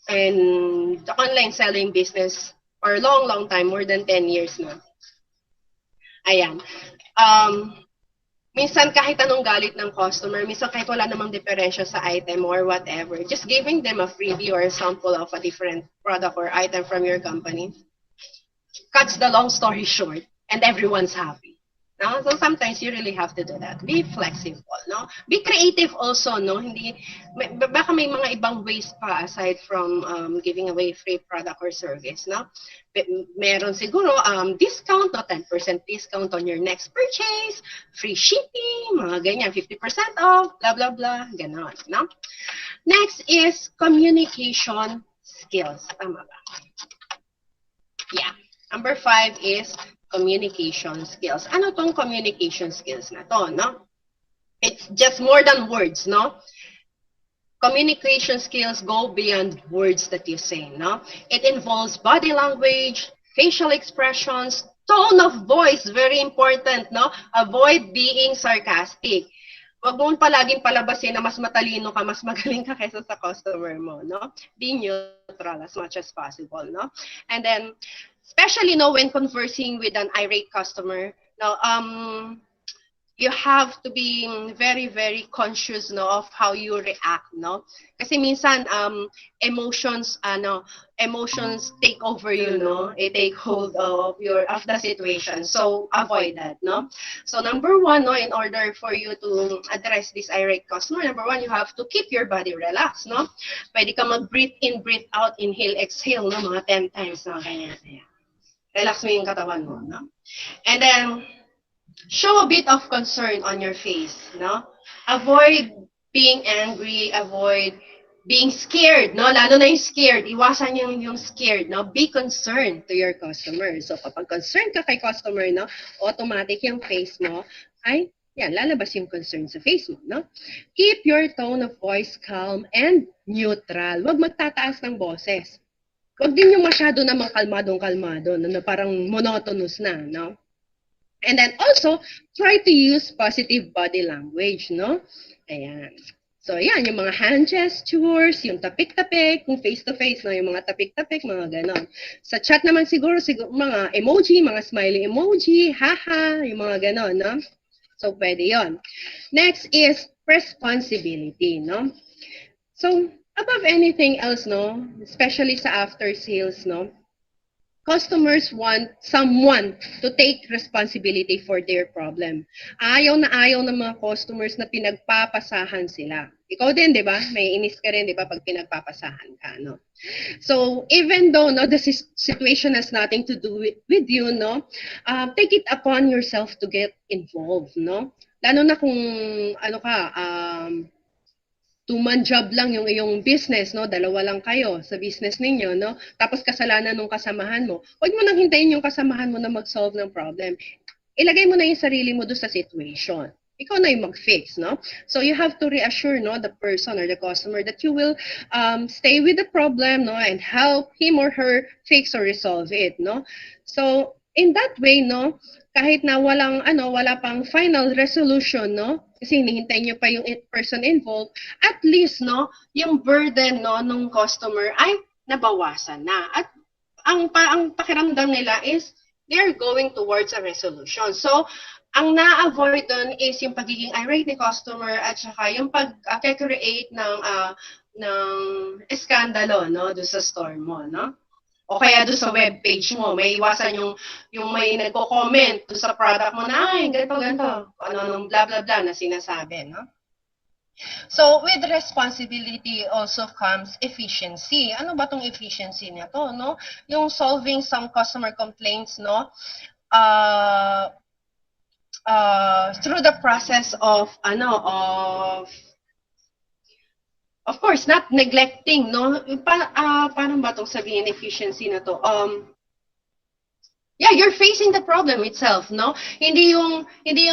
in the online selling business for a long, long time, more than 10 years na. Ayan. Minsan kahit anong galit ng customer, minsan kahit wala namang diferensya sa item or whatever, just giving them a freebie or a sample of a different product or item from your company cuts the long story short and everyone's happy. No? So sometimes you really have to do that. Be flexible, no? Be creative also, no? Hindi baka may mga ibang ways pa aside from giving away free product or service, no? Meron siguro discount, no? 10% discount on your next purchase, free shipping, mga ganyan, 50% off, blah blah blah, ganon, no? Next is communication skills. Tama ba? Yeah. Number 5 is communication skills. Ano tong communication skills na to, no? It's just more than words, no? Communication skills go beyond words that you say, no? It involves body language, facial expressions, tone of voice, very important, no? Avoid being sarcastic. Wag mong palaging palabasin na mas matalino ka, mas magaling ka kaysa sa customer mo, no? Be neutral as much as possible, no? And then, especially, no, when conversing with an irate customer, no, you have to be very, very conscious, no, of how you react, no? Kasi minsan, emotions take over you, no? It take hold of the situation. So, avoid that, no? So, number 1, no, in order for you to address this irate customer, number 1, you have to keep your body relaxed, no? Pwede ka mag-breathe in, breathe out, inhale, exhale, no? Mga 10 times, no? Kanya. Relax mo yung katawan mo, no? And then, show a bit of concern on your face, no? Avoid being angry, avoid being scared, no? Lalo na yung scared, iwasan yung scared, no? Be concerned to your customer. So, kapag concerned ka kay customer, no? Automatic yung face mo ay, yan, lalabas yung concern sa face mo, no? Keep your tone of voice calm and neutral. Huwag magtataas ng boses. Huwag din yung masyado namang kalmadong-kalmado, na parang monotonous na, no? And then also, try to use positive body language, no? Ayan. So, ayan, yung mga hand gestures, yung tapik-tapik, kung face-to-face, no? Yung mga tapik-tapik, mga ganon. Sa chat naman siguro mga emoji, mga smiley emoji, haha, yung mga ganon, no? So, pwede yon. Next is responsibility, no? So, above anything else, no? Especially sa after sales, no? Customers want someone to take responsibility for their problem. Ayaw ng mga customers na pinagpapasahan sila. Ikaw din, di ba? May inis ka rin, di ba, pag pinagpapasahan ka, no? So, even though, no, the situation has nothing to do with you, no, take it upon yourself to get involved, no? Lalo na kung, two-man job lang yung iyong business, no? Dalawa lang kayo sa business ninyo, no? Tapos kasalanan ng kasamahan mo. Huwag mo nang hintayin yung kasamahan mo na mag-solve ng problem. Ilagay mo na yung sarili mo doon sa situation. Ikaw na yung mag-fix, no? So you have to reassure, no, the person or the customer that you will stay with the problem, no, and help him or her fix or resolve it, no? So in that way, no, kahit na wala pang final resolution, no? Kasi hinihintay nyo pa yung person involved, at least, no, yung burden, no, nung customer ay nabawasan na. At ang pakiramdam nila is they're going towards a resolution. So, ang na-avoid dun is yung pagiging irate ni customer at saka yung pag-create ng eskandalo, no, doon sa store mo, no? O kaya doon sa webpage mo, may iwasan yung may nagko-comment doon sa product mo na, ay, ganito, ano, blah, blah, blah, na sinasabi, no? So, with responsibility also comes efficiency. Ano ba tong efficiency na to, no? Yung solving some customer complaints, no? Through the process of course, not neglecting, no? Paano ba itong sabihin efficiency na to? Yeah, you're facing the problem itself, no? Hindi yung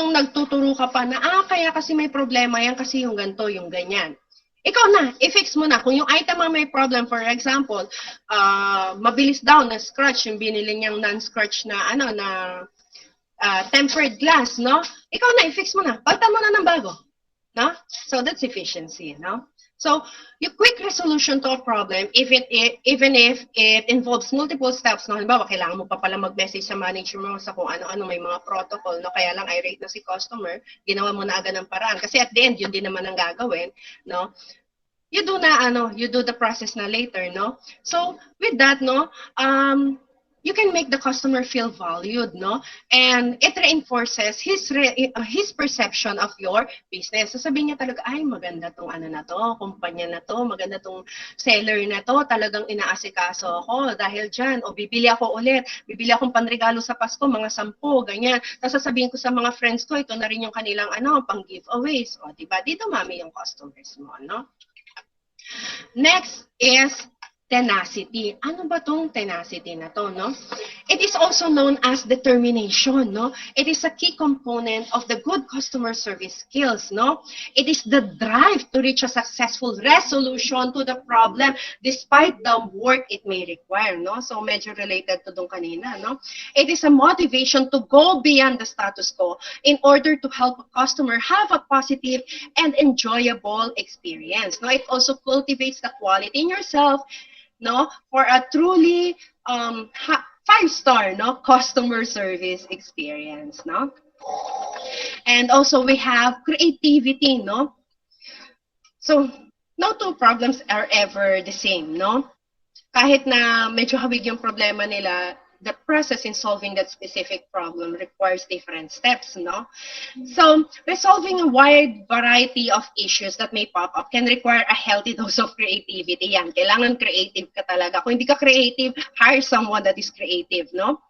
nagtuturo ka pa na, kaya kasi may problema yan kasi yung ganito, yung ganyan. Ikaw na, i-fix mo na. Kung yung item may problem, for example, mabilis daw na scratch, yung binili niyang non-scratch na, tempered glass, no? Ikaw na, i-fix mo na. Pagtan mo na ng bago, no? So that's efficiency, no? So, yung quick resolution to a problem, even if it involves multiple steps, no, halimbawa, kailangan mo pa pala mag-message sa manager mo sa kung ano-ano, may mga protocol, no, kaya lang irate na si customer, ginawa mo na agad ng paraan. Kasi at the end, yun din naman ang gagawin, no? You do the process na later, no? So, with that, no, you can make the customer feel valued, no? And it reinforces his perception of your business. Sasabihin niya talaga, ay, maganda tong ano na to, kumpanya na to, maganda tong seller na to, talagang inaasikaso ako dahil dyan, o bibili ako ulit, bibili akong panregalo sa Pasko, mga 10, ganyan. Tapos sasabihin ko sa mga friends ko, ito na rin yung kanilang ano, pang giveaways. O, diba? Di dumami yung customers mo, no? Next is tenacity. Ano ba tong tenacity na to, no? It is also known as determination, no? It is a key component of the good customer service skills, no? It is the drive to reach a successful resolution to the problem despite the work it may require, no? So medyo related to dong kanina, no? It is a motivation to go beyond the status quo in order to help a customer have a positive and enjoyable experience, no? It also cultivates the quality in yourself, no, for a truly 5-star, no, customer service experience, no. And also we have creativity, no. So no two problems are ever the same, no. Kahit na medyo hawig yung problema nila, the process in solving that specific problem requires different steps, no? So, resolving a wide variety of issues that may pop up can require a healthy dose of creativity. Yan, kailangan creative ka talaga. Kung hindi ka creative, hire someone that is creative, no?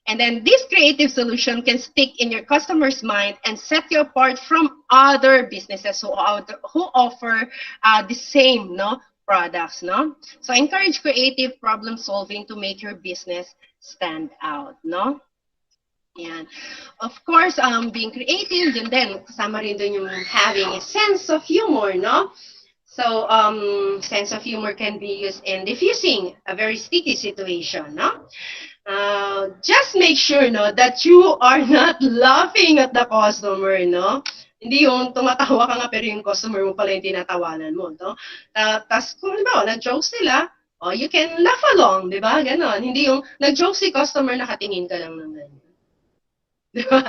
And then this creative solution can stick in your customer's mind and set you apart from other businesses who offer the same, no, products, no? So encourage creative problem solving to make your business stand out, no? Yan. Of course, being creative, yun din, kasama rin dun yung having a sense of humor, no? So, sense of humor can be used in diffusing a very sticky situation, no? Just make sure, no, that you are not laughing at the customer, no? Hindi yung tumatawa ka nga pero yung customer mo pala yung tinatawanan mo, no? Tapos kung halimbawa, nag-joke sila, oh, you can laugh along, di ba? Ganon. Hindi yung nag-joke si customer, nakatingin ka lang ng ganyan. Di ba?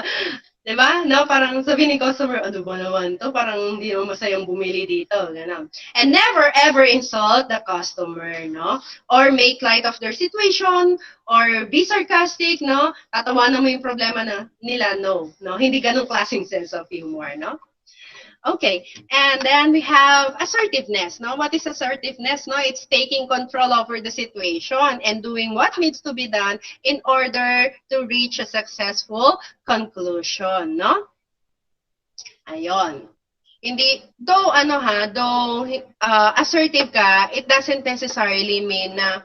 Di ba? No, parang sabi ni customer, ano ba naman to? Parang hindi naman masayang bumili dito. Ganon. And never ever insult the customer, no? Or make light of their situation, or be sarcastic, no? Tatawanan mo yung problema nila, no? No? Hindi ganong klaseng sense of humor, no? Okay, and then we have assertiveness. Now, what is assertiveness? No, it's taking control over the situation and doing what needs to be done in order to reach a successful conclusion, no? Ayon. Hindi, though assertive ka, it doesn't necessarily mean na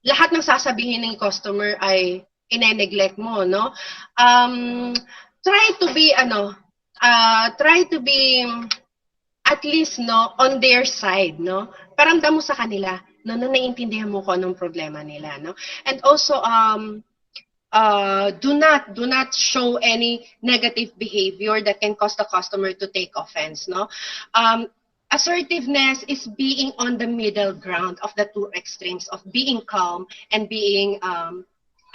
lahat ng sasabihin ng customer ay ine-neglect mo, no? Try to be at least, no, on their side, no? Paramdam mo sa kanila, no, na naiintindihan mo kung anong problema nila, no? And also, do not show any negative behavior that can cause the customer to take offense, no? Assertiveness is being on the middle ground of the two extremes of being calm and being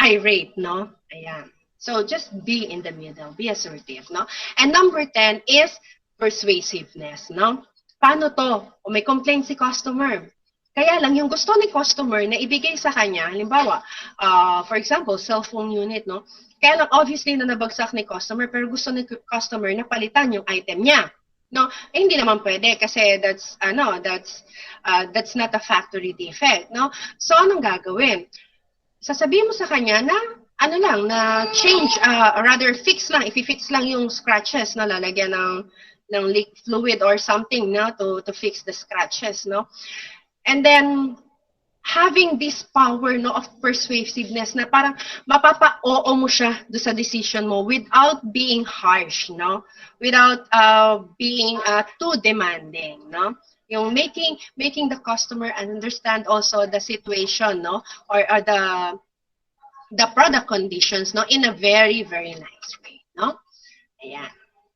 irate, no? Ayan. So just be in the middle, be assertive, no? And number 10 is persuasiveness, no? Paano to? Kung may complaint si customer, kaya lang yung gusto ni customer na ibigay sa kanya, halimbawa, for example, cellphone unit, no? Kaya lang obviously na nabagsak ni customer, pero gusto ni customer na palitan yung item niya. No, eh, hindi naman pwede kasi that's not a factory defect, no? So anong gagawin? Sasabihin mo sa kanya na na change, rather fix lang, i-fix lang yung scratches na lalagyan ng leak fluid or something, no, to fix the scratches, no. And then having this power, no, of persuasiveness na parang mapapa-oo mo siya do sa decision mo without being harsh, no, without being too demanding, no. Yung making the customer understand also the situation, no, or the product conditions, no, in a very, very nice way, no? Ayan.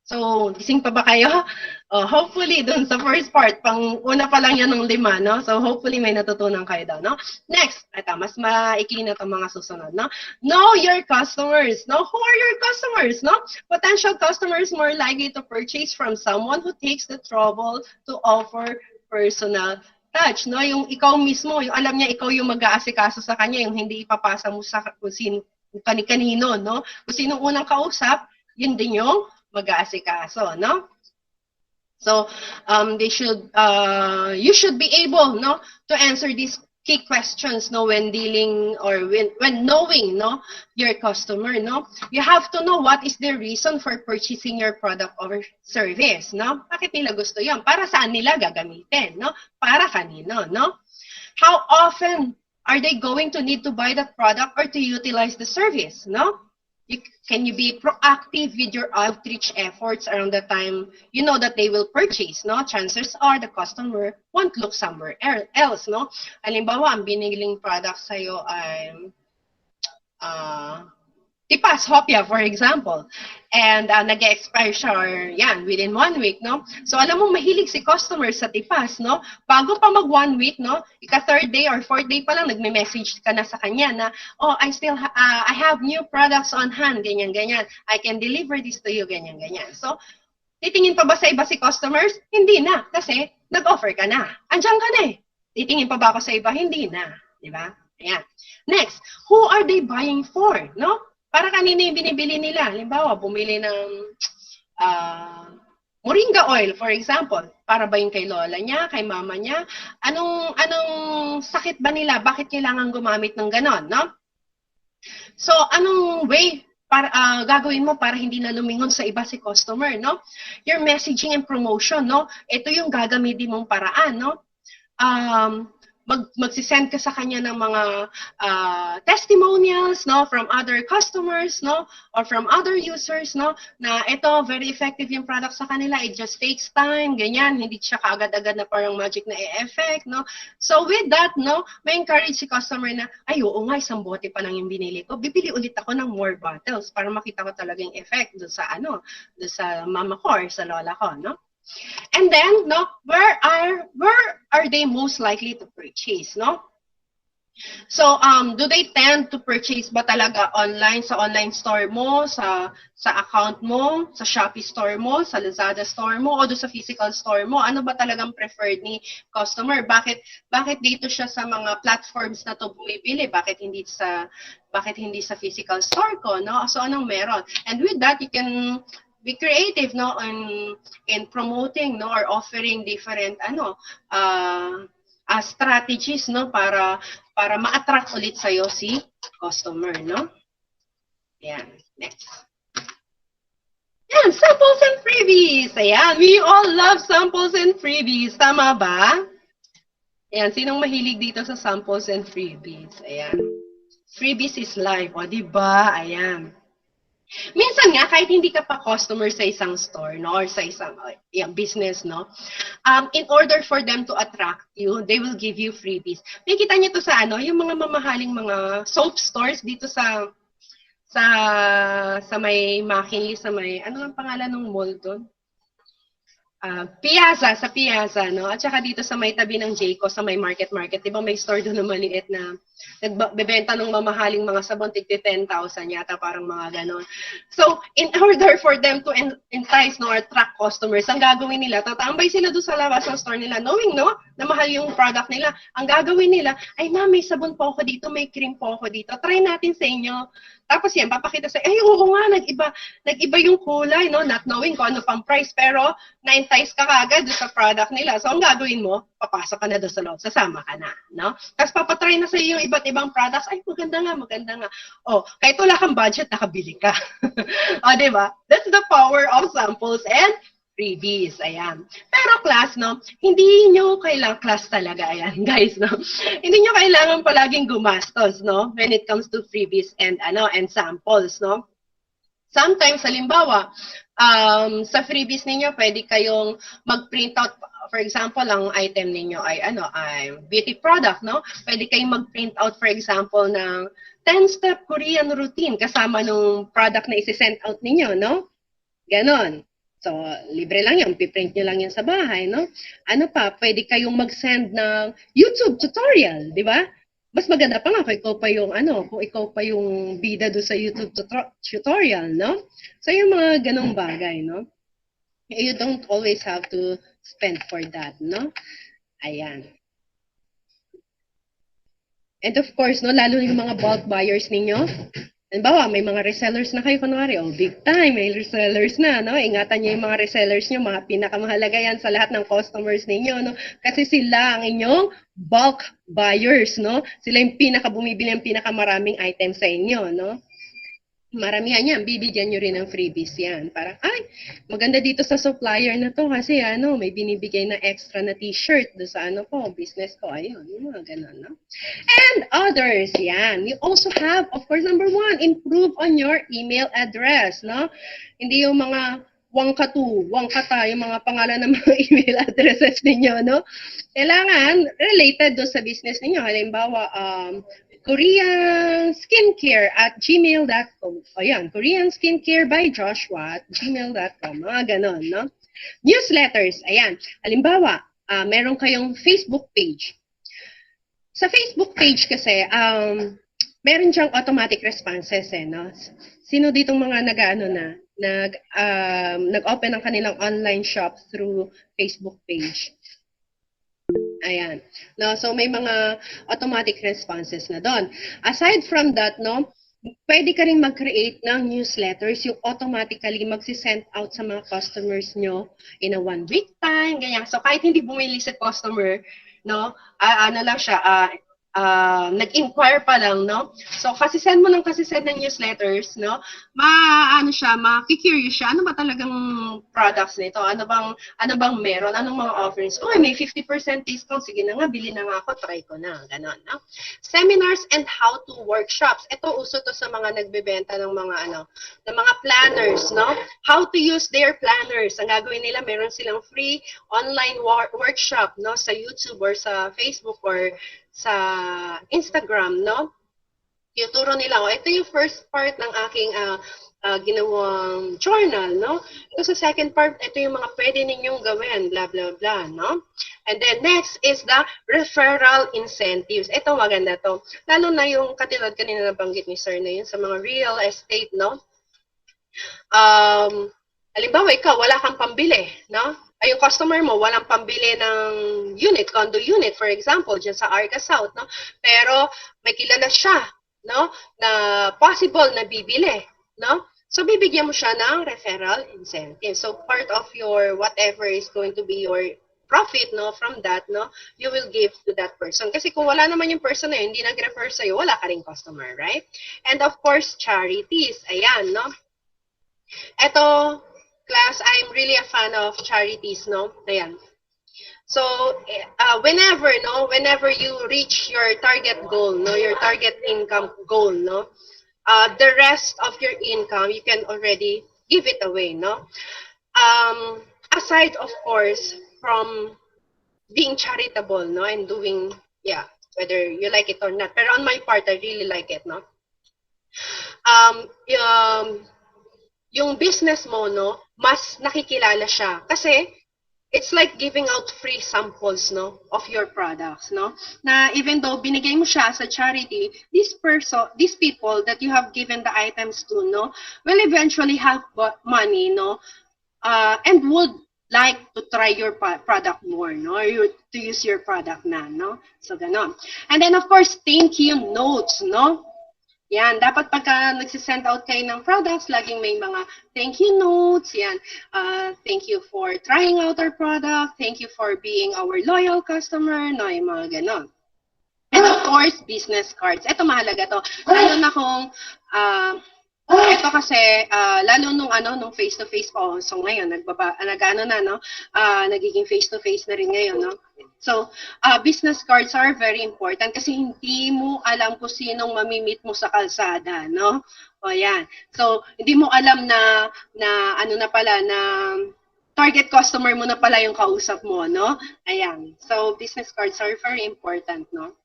So, gising pa ba kayo? Hopefully, dun sa first part, una pa lang yan ng 5, no? So, hopefully, may natutunan kayo daw, no? Next, ito, mas maikli na itong mga susunod, no? Know your customers, no? Who are your customers, no? Potential customers more likely to purchase from someone who takes the trouble to offer personal touch, no? Yung ikaw mismo, yung alam niya ikaw yung mag-aasikaso sa kanya, yung hindi ipapasa mo sa kung sino, kani-kanino, no? Kung sino unang kausap, yun din yung mag-aasikaso, no? So you should be able, no, to answer these key questions, no, when dealing or when knowing, no, your customer, no. You have to know what is the reason for purchasing your product or service, no. Bakit nila gusto 'yon? Para saan nila gagamitin, no? Para kanino, no? How often are they going to need to buy that product or to utilize the service, no? Can you be proactive with your outreach efforts around the time you know that they will purchase, no? Chances are the customer won't look somewhere else, no? Halimbawa, ang biniling product sa'yo ay tipas, hopya, for example. And nag-expire siya or yan, within 1 week, no? So, alam mo, mahilig si customer sa tipas, no? Bago pa mag 1 week, no? Ika-3rd day or 4th day pa lang, nagme-message ka na sa kanya na, oh, I have new products on hand, ganyan-ganyan. I can deliver this to you, ganyan-ganyan. So, titingin pa ba sa iba si customers? Hindi na, kasi nag-offer ka na. Andiyan ka na eh. Titingin pa ba ako sa iba? Hindi na. Di ba? Ayan. Next, who are they buying for, no? Para kanina yung binibili nila. Halimbawa, bumili ng moringa oil, for example. Para ba yung kay lola niya, kay mama niya? Anong sakit ba nila? Bakit kailangan gumamit ng ganon, no? So, anong way para gagawin mo para hindi na lumingon sa iba si customer, no? Your messaging and promotion, no? Ito yung gagamitin mong paraan, no? Magsisend ka sa kanya ng mga testimonials, no, from other customers, no, or from other users, no, na ito very effective yung product sa kanila, it just takes time, ganyan, hindi siya kaagad-agad na parang magic na i-effect, no. So with that, no, may encourage si customer na, ay oo nga, 1 bote pa lang yung binili ko, bibili ulit ako ng more bottles para makita ko talaga yung effect doon sa mama ko or sa lola ko, no. And then, no, where are they most likely to purchase, no? So, do they tend to purchase ba talaga online, sa online store mo, sa account mo, sa Shopee store mo, sa Lazada store mo, o do sa physical store mo? Ano ba talagang preferred ni customer? Bakit dito siya sa mga platforms na to bumibili? Bakit hindi sa physical store ko, no? So, anong meron? And with that, you can be creative, no, in promoting, no, or offering different strategies, no, para ma-attract ulit sa'yo si customer, no. Ayan, next. Ayan, samples and freebies. Ayan, we all love samples and freebies. Tama ba? Ayan, sinong mahilig dito sa samples and freebies? Ayan. Freebies is life, o, diba? Ayan. Minsan nga, kahit hindi ka pa customer sa isang store, no, or sa isang business, no, in order for them to attract you, they will give you freebies. May kita niyo to sa yung mga mamahaling mga soap stores dito sa may McKinley, sa may, ano ang pangalan ng mall doon? Sa Piazza, no? At saka dito sa may tabi ng Jayco, sa may market, di ba may store doon na maliit na nagbebenta ng mamahaling mga sabon, tigti 10,000 yata, parang mga ganon. So, in order for them to entice, no, or attract customers, ang gagawin nila, tatambay sila doon sa labas ng store nila, knowing, no, na mahal yung product nila. Ang gagawin nila, ay ma'am, may sabon po ako dito, may cream po ako dito, try natin sa inyo. Tapos yan, papakita sa, ay oo nga, nag-iba yung kulay, no, not knowing kung ano pang price, pero na-entice ka kagad sa product nila. So, ang gagawin mo, papasok ka na doon sa loob, sasama ka na, no? Tapos papatry na sa iyo yung iba't ibang products, ay maganda nga. Oh, kahit wala kang budget, nakabili ka. O, diba? That's the power of samples and freebies. Ayan. Pero class, no, hindi nyo kailangan, class talaga, ayan, guys, no, hindi nyo kailangan palaging gumastos, no, when it comes to freebies and samples, no. Sometimes, halimbawa, sa freebies ninyo, pwede kayong mag-print out, for example, ang item ninyo ay beauty product, no, pwede kayong mag-print out, for example, ng 10-step Korean routine kasama nung product na isi-send out ninyo, no, ganon. So, libre lang yan. Piprint nyo lang yan sa bahay, no? Ano pa, pwede kayong mag-send ng YouTube tutorial, di ba? Mas maganda pa nga kung ikaw pa yung bida do sa YouTube tutorial, no? So, yung mga ganong bagay, no? You don't always have to spend for that, no? Ayan. And of course, no, lalo yung mga bulk buyers ninyo. Halimbawa, may mga resellers na kayo, kunwari, big time, may resellers na, no? Ingatan niyo yung mga resellers niyo, mga pinakamahalaga yan sa lahat ng customers ninyo, no? Kasi sila ang inyong bulk buyers, no? Sila yung pinakabumibili ng pinakamaraming items sa inyo, no? Maramihan yan, bibigyan nyo rin ng freebies yan. Parang, ay, maganda dito sa supplier na to kasi may binibigay na extra na t-shirt do sa business ko. Ayun, yung mga ganun, no? And others, yan. You also have, of course, number 1, improve on your email address, no? Hindi yung mga wangkata, yung mga pangalan ng mga email addresses ninyo, no? Kailangan related do sa business ninyo. Halimbawa, Korean Skincare at gmail.com. Ayan, Korean Skincare by Joshua at gmail.com. Mga ganon, no? Newsletters, ayan. Halimbawa, meron kayong Facebook page. Sa Facebook page kasi, meron siyang automatic responses, no? Sino ditong mga nag-open ng kanilang online shop through Facebook page? Ayan. No, so may mga automatic responses na doon. Aside from that, no, pwede ka rin mag-create ng newsletters yung automatically magsisend out sa mga customers nyo in a 1 week time, ganyan. So kahit hindi bumili sa customer, no, ano lang siya, nag-inquire pa lang, no? So, kasi send ng newsletters, no? Makikurious siya. Ano ba talagang products nito? Ano bang meron? Anong mga offerings? Oh, may 50% discount. Sige na nga, bili na nga ako, try ko na. Ganon, no? Seminars and how-to workshops. Ito, uso to sa mga nagbebenta ng mga, ng mga planners, no? How to use their planners. Ang gagawin nila, meron silang free online workshop, no? Sa YouTube or sa Facebook or sa Instagram, no? Ituturo nila, ito yung first part ng aking ginawang journal, no? Ito sa second part, ito yung mga pwede ninyong gawin, blah, blah, blah, no? And then next is the referral incentives. Ito maganda to. Lalo na yung katulad kanina nabanggit ni Sir na yun sa mga real estate, no? Halimbawa, ikaw, wala kang pambili, no? Ay, yung customer mo, walang pambili ng unit, condo unit, for example, dyan sa Arca South, no? Pero may kilala siya, no? Na possible na bibili, no? So, bibigyan mo siya ng referral incentive. So, part of your whatever is going to be your profit, no, from that, no, you will give to that person. Kasi kung wala naman yung person na yun, hindi nag-refer sa'yo, wala ka rin customer, right? And of course, charities. Ayan, no? Ito, class, I'm really a fan of charities, no? Ayan. So, whenever you reach your target goal, no, your target income goal, no, the rest of your income, you can already give it away, no? Aside, of course, from being charitable, no, and doing, whether you like it or not. Pero on my part, I really like it, no? Yung business mo, no, mas nakikilala siya. Kasi, it's like giving out free samples, no, of your products, no? Na even though binigay mo siya sa charity, these people that you have given the items to, no, will eventually have money, no, and would like to try your product more, no, or to use your product na, no? So, ganon. And then, of course, thank you notes, no? Yan, dapat pagka nagsisend out kayo ng products, laging may mga thank you notes, yan. Thank you for trying out our product, thank you for being our loyal customer, no, yung mga ganon. And of course, business cards. Ito mahalaga to. Lalo na kung, ito kasi, lalo nung face-to-face po, so ngayon, nagiging face-to-face na rin ngayon, no? So, business cards are very important kasi hindi mo alam kung sinong mamimit mo sa kalsada, no? O yan. So, hindi mo alam na target customer mo na pala yung kausap mo, no? Ayan. So, business cards are very important, no?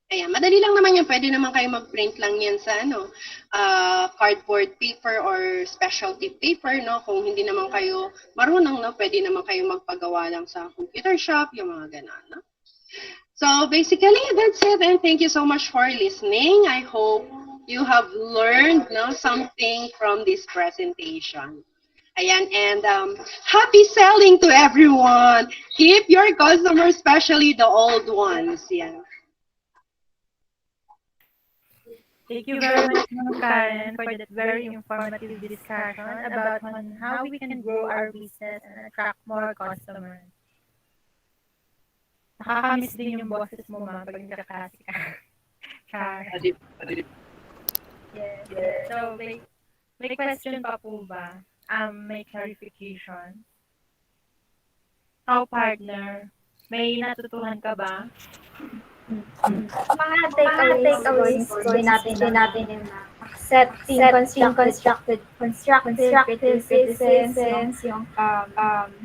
Ayan, madali lang naman yan. Pwede naman kayo mag-print lang yan sa cardboard paper or specialty paper, no? Kung hindi naman kayo marunong, no? Pwede naman kayo magpagawa lang sa computer shop, yung mga ganon, no? So, basically, that's it. And thank you so much for listening. I hope you have learned, no, something from this presentation. Ayan, and happy selling to everyone. Keep your customers, especially the old ones. Yan. Thank you very much, Ma'am Karen, for that very informative discussion about on how we can grow our business and attract more customers. Nakakamiss din yung boses mo, Ma'am, pag nagkaklase ka. Char. Yes. So, may question pa po ba? May clarification? Partner, may natutuhan ka ba? Mga takeaways ko din natin yung accepting constructive criticisms, yung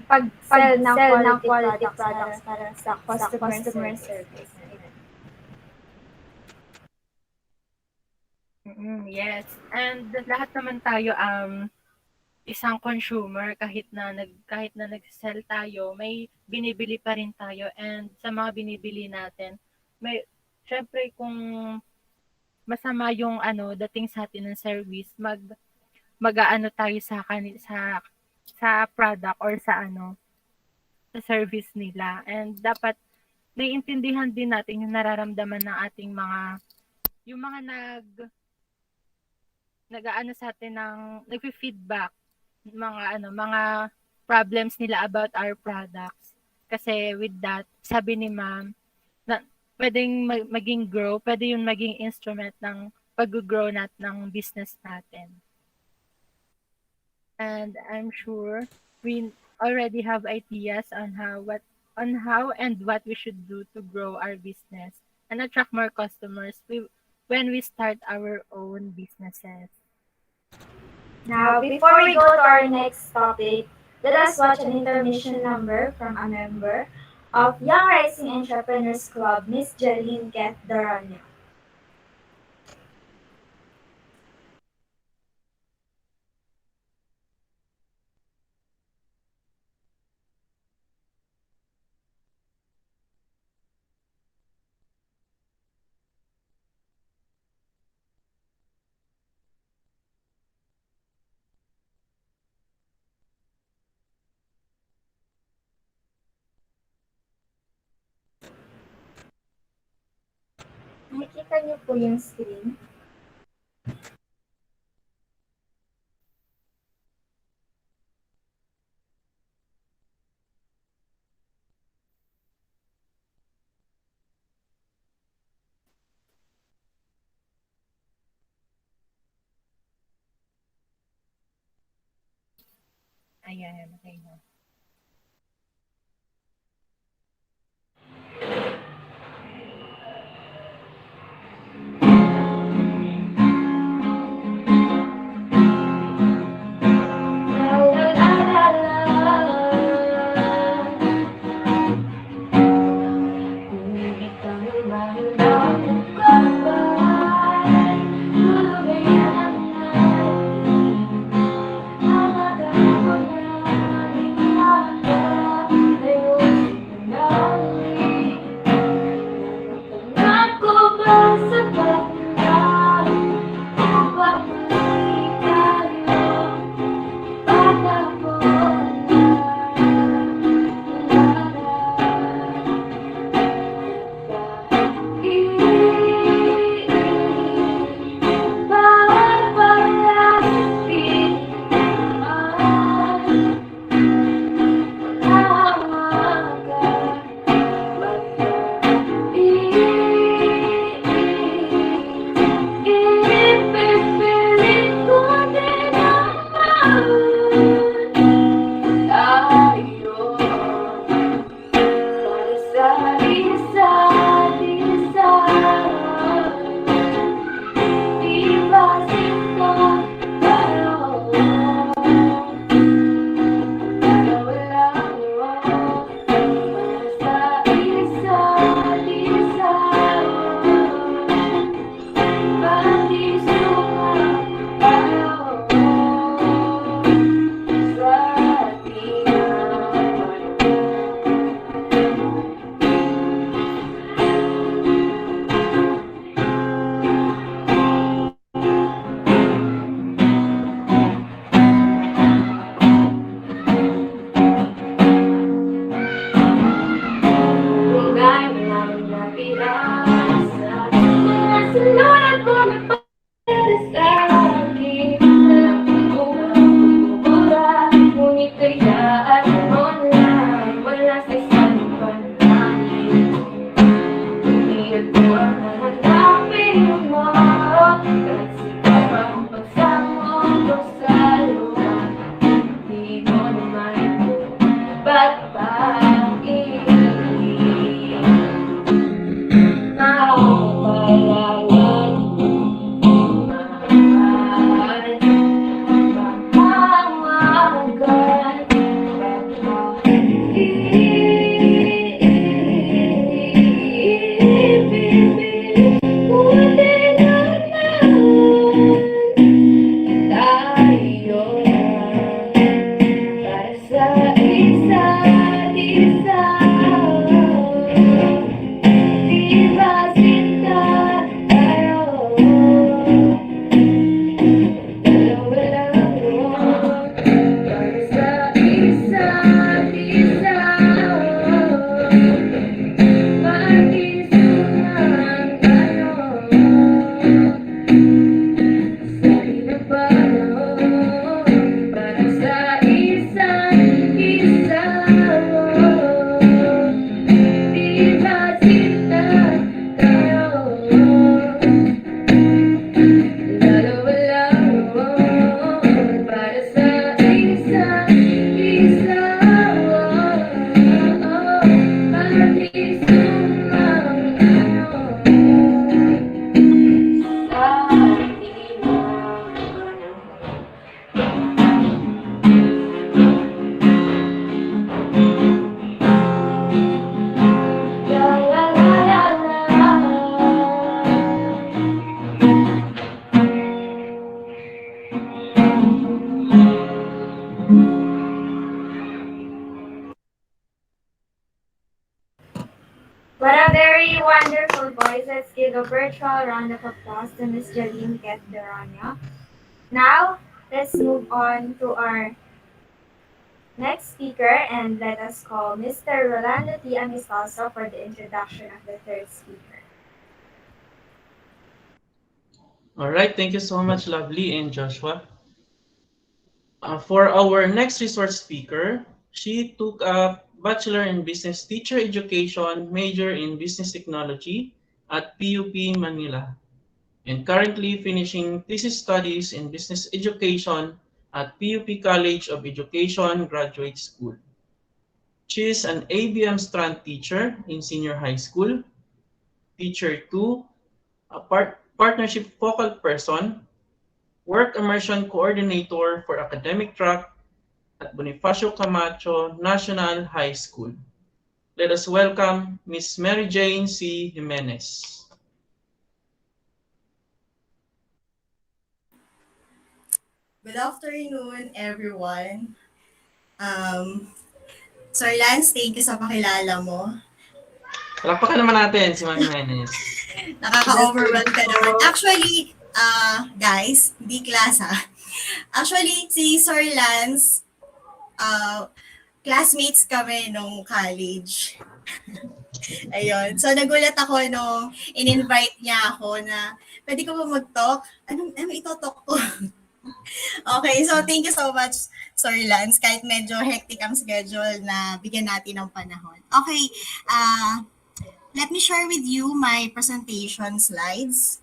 pag-sell ng quality products para sa customer service. Yes. And lahat naman tayo isang consumer kahit na nag-sell tayo, may binibili pa rin tayo, and sa mga binibili natin, may syempre kung masama yung dating sa atin ng service, mag-aano tayo sa product or sa service nila, and dapat naiintindihan din natin yung nararamdaman ng ating yung mga nag-aano sa atin ng nagfi-feedback, mga problems nila about our products. Kasi with that, sabi ni Ma'am, na pwedeng maging pwede yung maging instrument ng pag-grow ng business natin. And I'm sure we already have ideas on how and what we should do to grow our business and attract more customers when we start our own businesses. Now, before we go to our next topic, let us watch an intermission number from a member of Young Rising Entrepreneurs Club, Miss Jeline Get Daranya. Nakikita niyo po yung screen. Ayan, okay na. boys, let's give a virtual round of applause to Miss Jaline Ketderonia. Now, let's move on to our next speaker and let us call Mr. Rolando T. Amistoso for the introduction of the third speaker. All right, thank you so much, Lovely and Joshua. For our next resource speaker, she took a Bachelor in Business Teacher Education, major in Business Technology at PUP Manila, and currently finishing thesis studies in Business Education at PUP College of Education Graduate School. She is an ABM Strand teacher in senior high school, teacher 2, a partnership focal person, work immersion coordinator for academic track at Bonifacio Camacho National High School. Let us welcome Miss Mary Jane C. Jimenez. Good afternoon, everyone. Sir Lance, thank you sa pakilala mo. Palakpakan naman natin si Ma'am Jimenez. Nakaka-overwhelm ka naman. Actually, guys, hindi class ha. Actually, si Sir Lance, classmates kami nung college. Ayun. So, nagulat ako nung in-invite niya ako na, pwede ko ba mag-talk? Anong ito-talk ko? Okay, so thank you so much, Sir Lance. Kahit medyo hectic ang schedule na bigyan natin ng panahon. Okay, let me share with you my presentation slides.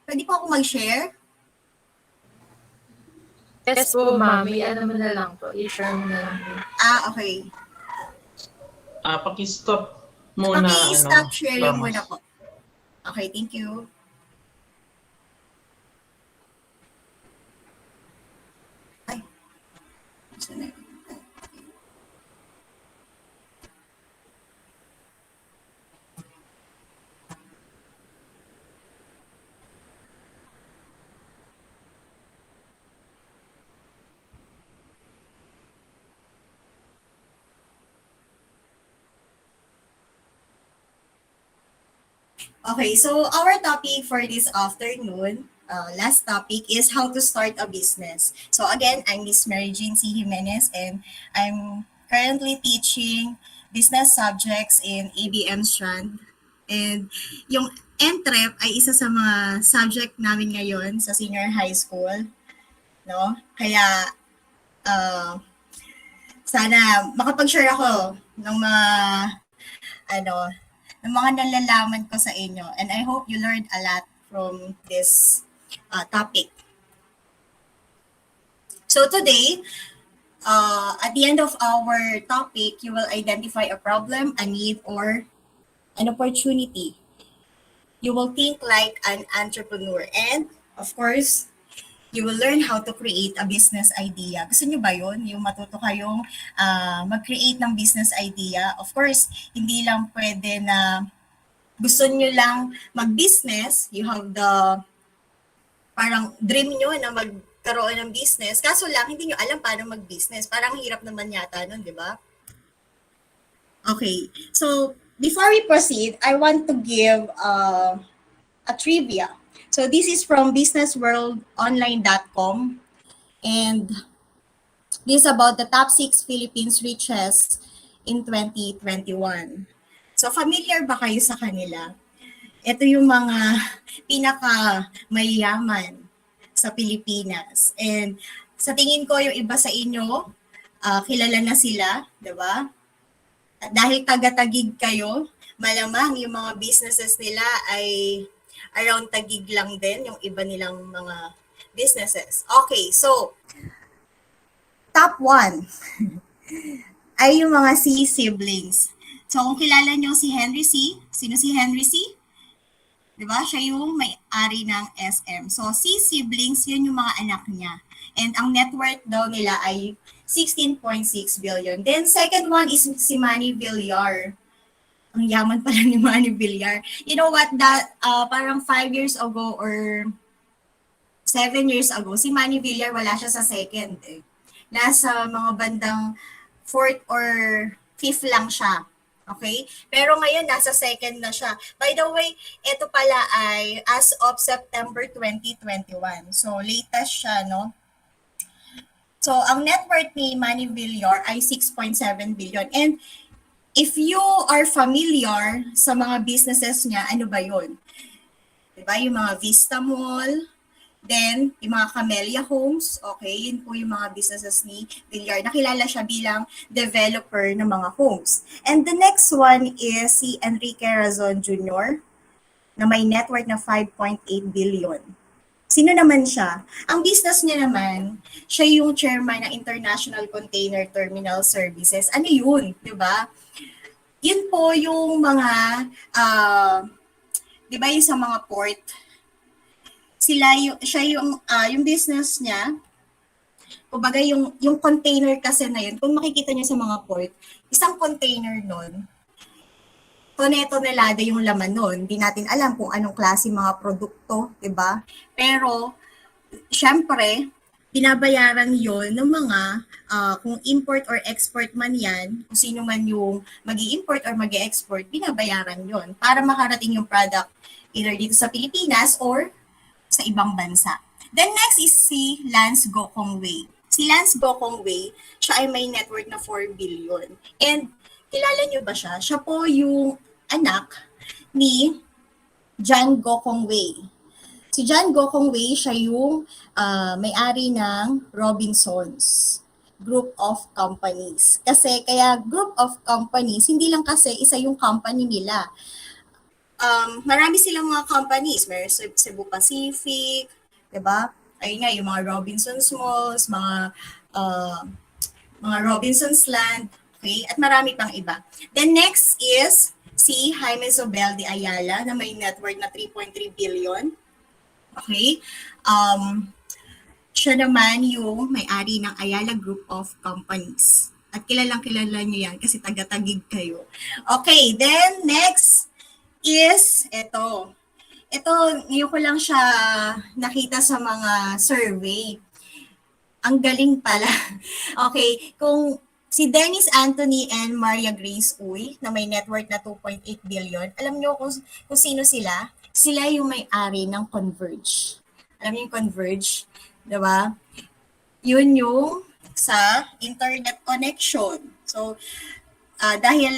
Pwede po ako mag-share? Yes po, mami. Ano mo na lang po. I-share mo na lang po. Okay. Paki-stop muna. Paki-stop sharing muna po. Okay, thank you. Ay. Okay, so our topic for this afternoon, last topic is how to start a business. So again, I'm Miss Mary Jane C. Jimenez and I'm currently teaching business subjects in ABM Strand. And yung Entrep ay isa sa mga subject namin ngayon sa senior high school. No? Kaya sana makapag-share ako ng mga ng mga nalalaman ko sa inyo. And I hope you learned a lot from this topic. So today, at the end of our topic, you will identify a problem, a need, or an opportunity. You will think like an entrepreneur. And of course, you will learn how to create a business idea. Gusto nyo ba yun? Yung matuto kayong mag-create ng business idea. Of course, hindi lang pwede na gusto nyo lang mag-business. You have the parang dream nyo na magkaroon ng business. Kaso lang, hindi nyo alam paano mag-business. Parang hirap naman yata nun, di ba? Okay. So, before we proceed, I want to give a trivia. So this is from businessworldonline.com, and this is about the top 6 Philippines richest in 2021. So familiar ba kayo sa kanila? Ito yung mga pinaka-mayayaman sa Pilipinas. And sa tingin ko yung iba sa inyo, kilala na sila, di ba? At dahil taga-Taguig kayo, malamang yung mga businesses nila ay around Taguig lang din, yung iba nilang mga businesses. Okay, so, top 1 ay yung mga C siblings. So, kung kilala nyo si Henry C, sino si Henry C? Diba? Siya yung may-ari ng SM. So, C siblings, yun yung mga anak niya. And ang net worth daw nila ay 16.6 billion. Then, second one is si Manny Villar. Ang yaman pala ni Manny Villar. You know what, that parang 5 years ago or 7 years ago, si Manny Villar wala siya sa second eh. Nasa mga bandang fourth or fifth lang siya. Okay? Pero ngayon, nasa second na siya. By the way, ito pala ay as of September 2021. So, latest siya, no? So, ang net worth ni Manny Villar ay 6.7 billion. And if you are familiar sa mga businesses niya, ano ba yun? Diba? Yung mga Vista Mall, then yung mga Camellia Homes, okay, yun po yung mga businesses ni Villar. Nakilala siya bilang developer ng mga homes. And the next one is si Enrique Razon Jr. na may net worth na 5.8 billion. Sino naman siya? Ang business niya naman, siya yung chairman ng International Container Terminal Services. Ano yun? Diba? Yun po yung mga, di ba yung sa mga port, yung business niya, kumbaga yung container kasi na yun, kung makikita niyo sa mga port, isang container nun, tonelada yung laman nun. Hindi natin alam kung anong klase mga produkto, di ba? Pero, syempre, binabayaran yon ng mga kung import or export man yan, kung sino man yung mag-i-import or mag-i-export, binabayaran yon para makarating yung product either dito sa Pilipinas or sa ibang bansa. Then next is si Lance Gokong Wei. Si Lance Gokong Wei, siya ay may net worth na 4 billion. And kilala niyo ba siya? Siya po yung anak ni John Gokong Wei. Si John Gokong Wei, siya yung may-ari ng Robinsons Group of Companies. Kasi kaya Group of Companies, hindi lang kasi isa yung company nila. Marami silang mga companies. May Cebu Pacific, diba? Ayun nga, yung mga Robinsons Malls, mga Robinsons Land, okay? At marami pang iba. Then next is si Jaime Zobel de Ayala na may net worth na 3.3 billion. Okay? Siya naman yung may-ari ng Ayala Group of Companies. At kilalang-kilala niyo yan kasi taga-Taguig kayo. Okay, then next is ito. Ito, ngayon ko lang siya nakita sa mga survey. Ang galing pala. Okay, kung si Dennis Anthony and Maria Grace Uy na may net worth na 2.8 billion, alam niyo kung sino sila? Sila yung may-ari ng Converge. Alam niyo yung Converge? Diba? Yun yung sa internet connection. So, dahil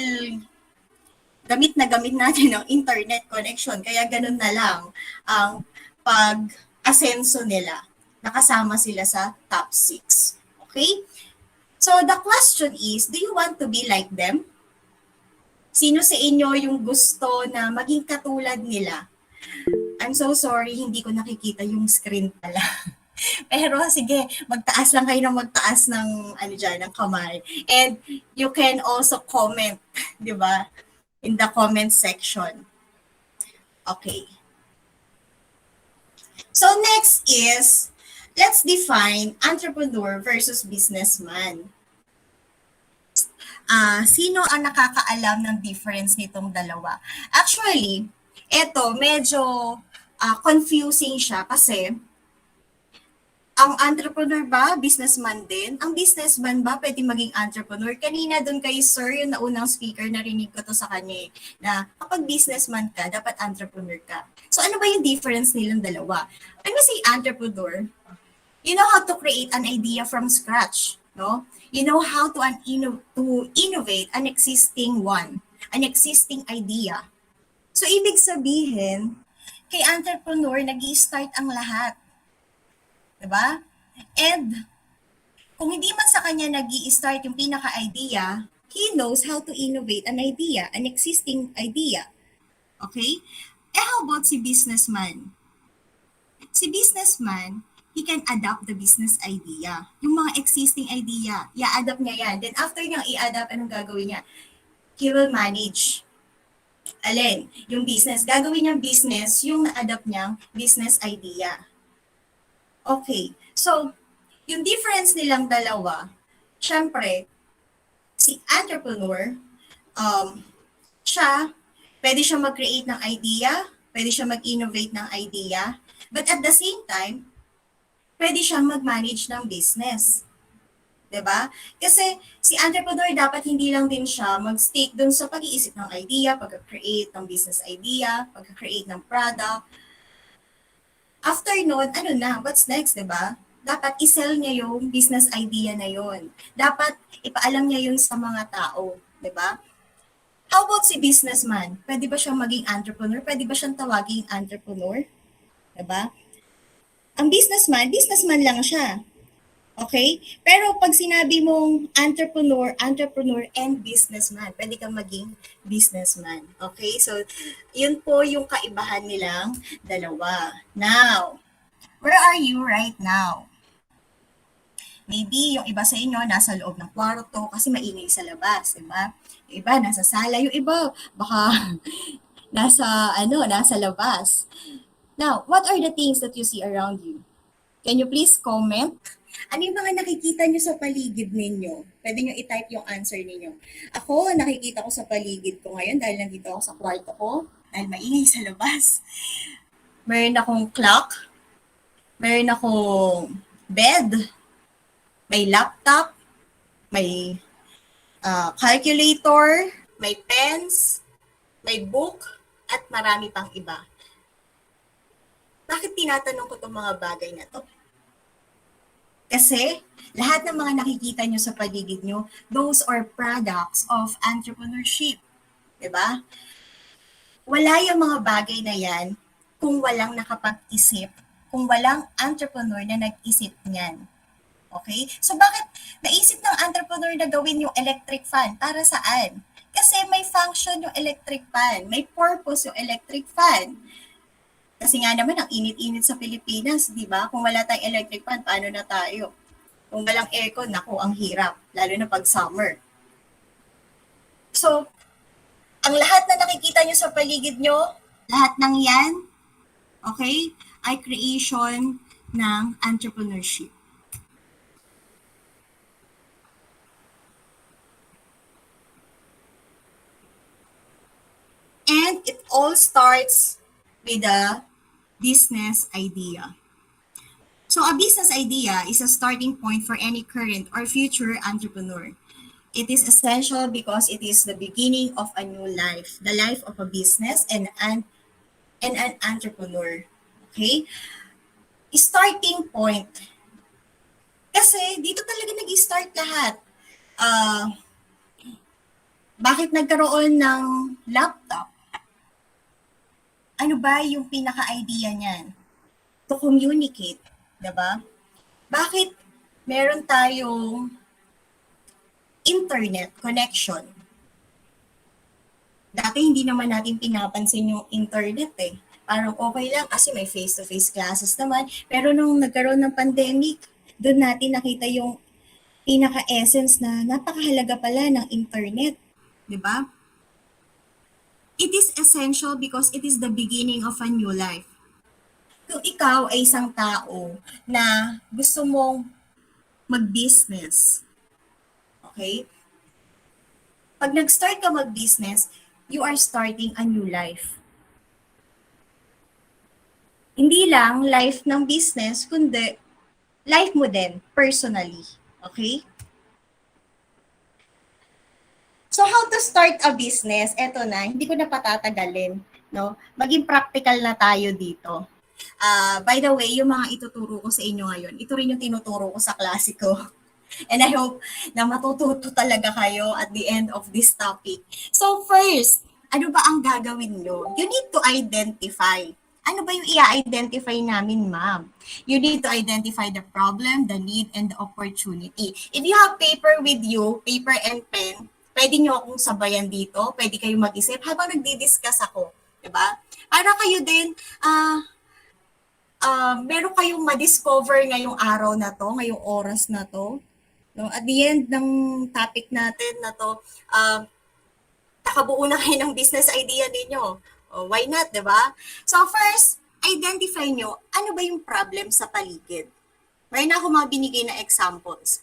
gamit na gamit natin ang internet connection, kaya ganun na lang ang pag-asenso nila. Nakasama sila sa top 6. Okay? So, the question is, do you want to be like them? Sino sa inyo yung gusto na maging katulad nila? I'm so sorry, hindi ko nakikita yung screen pala. Pero sige, magtaas lang kayo ng magtaas ng, ng kamay. And you can also comment, di ba? In the comment section. Okay. So next is, let's define entrepreneur versus businessman. Sino ang nakakaalam ng difference nitong dalawa? Actually, eto medyo confusing siya kasi ang entrepreneur ba, businessman din? Ang businessman ba pwede maging entrepreneur? Kanina dun kay Sir, yung naunang speaker, narinig ko to sa kanya na kapag businessman ka, dapat entrepreneur ka. So ano ba yung difference nilang dalawa? When we say entrepreneur, you know how to create an idea from scratch, no? You know how to innovate an existing idea. So ibig sabihin, kay entrepreneur, nag-i-start ang lahat. Diba? And kung hindi man sa kanya nag-i-start yung pinaka-idea, he knows how to innovate an idea, an existing idea. Okay? How about si businessman? Si businessman, he can adapt the business idea. Yung mga existing idea, i-adapt niya yan. Then after niyang i-adapt, anong gagawin niya? He will manage. Alin? Yung business. Gagawin niyang business, yung na-adapt niyang business idea. Okay. So, yung difference nilang dalawa, syempre, si entrepreneur, pwede siya mag-create ng idea, pwede siya mag-innovate ng idea, but at the same time, pwede siyang mag-manage ng business. 'Di ba? Kasi si entrepreneur dapat hindi lang din siya mag-stick dun sa pag-iisip ng idea, pag-create ng business idea, pag-create ng product. After nun, ano na, what's next, 'di ba? Dapat i-sell niya yung business idea na yon. Dapat ipaalam niya yun sa mga tao, 'di ba? How about si businessman? Pwede ba siyang maging entrepreneur? Pwede ba siyang tawaging entrepreneur? 'Di ba? Ang businessman, businessman lang siya. Okay? Pero pag sinabi mong entrepreneur and businessman, pwede kang maging businessman. Okay? So, yun po yung kaibahan nilang dalawa. Now, where are you right now? Maybe yung iba sa inyo nasa loob ng kwarto kasi maingay sa labas, di ba? Yung iba nasa sala, yung iba baka nasa labas. Now, what are the things that you see around you? Can you please comment? Ano yung mga nakikita nyo sa paligid ninyo? Pwede nyo i-type yung answer ninyo. Ako, nakikita ko sa paligid ko ngayon dahil nandito ako sa kwarto ko, dahil maingay sa labas. Meron akong clock, meron akong bed, may laptop, may calculator, may pens, may book, at marami pang iba. Bakit tinatanong ko itong mga bagay na to? Kasi lahat ng mga nakikita nyo sa paligid nyo, those are products of entrepreneurship. Diba? Wala yung mga bagay na yan kung walang nakapag-isip, kung walang entrepreneur na nag-isip niyan. Okay? So bakit naisip ng entrepreneur na gawin yung electric fan? Para saan? Kasi may function yung electric fan, may purpose yung electric fan. Kasi nga naman, ang init-init sa Pilipinas, di ba? Kung wala tayong electric fan, paano na tayo? Kung walang aircon, naku, ang hirap. Lalo na pag summer. So, ang lahat na nakikita nyo sa paligid nyo, lahat ng yan, okay, ay creation ng entrepreneurship. And it all starts with a business idea. So a business idea is a starting point for any current or future entrepreneur. It is essential because it is the beginning of a new life, the life of a business and an entrepreneur. Okay? Starting point. Kasi dito talaga nag-start lahat. Bakit nagkaroon ng laptop? Ano ba yung pinaka-idea niyan? To communicate, diba? Bakit meron tayong internet connection? Dati hindi naman natin pinapansin yung internet eh. Parang okay lang kasi may face-to-face classes naman. Pero nung nagkaroon ng pandemic, doon natin nakita yung pinaka-essence na napakahalaga pala ng internet. Diba? It is essential because it is the beginning of a new life. Kung ikaw ay isang tao na gusto mong mag-business, okay? Pag nag-start ka mag-business, you are starting a new life. Hindi lang life ng business, kundi life mo din, personally. Okay? So how to start a business? Eto na, hindi ko na patatagalin. No? Maging practical na tayo dito. By the way, yung mga ituturo ko sa inyo ngayon, ito rin yung tinuturo ko sa klase ko. And I hope na matututo talaga kayo at the end of this topic. So first, ano ba ang gagawin nyo? You need to identify. Ano ba yung i-identify namin, ma'am? You need to identify the problem, the need, and the opportunity. If you have paper with you, paper and pen, pwede nyo akong sabayan dito, pwede kayong mag-isip habang nagdi-discuss ako. Diba? Para kayo din, meron kayong ma-discover ngayong araw na to, ngayong oras na to. No? At the end ng topic natin na to, nakabuo na kayo ng business idea ninyo. Why not, diba? So first, identify nyo, ano ba yung problem sa paligid? Mayroon ako mga binigay na examples.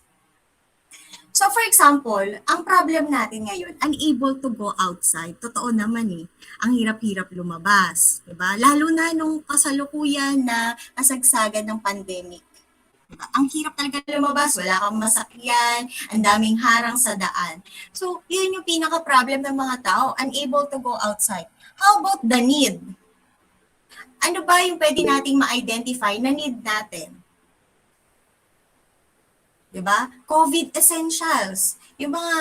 So for example, ang problem natin ngayon, unable to go outside. Totoo naman eh, ang hirap-hirap lumabas. Diba? Lalo na nung kasalukuyan na kasagsagan ng pandemic. Diba? Ang hirap talaga lumabas, wala kang masakyan, ang daming harang sa daan. So, yun yung pinaka-problem ng mga tao, unable to go outside. How about the need? Ano ba yung pwede nating ma-identify na need natin? Diba? COVID essentials. Yung mga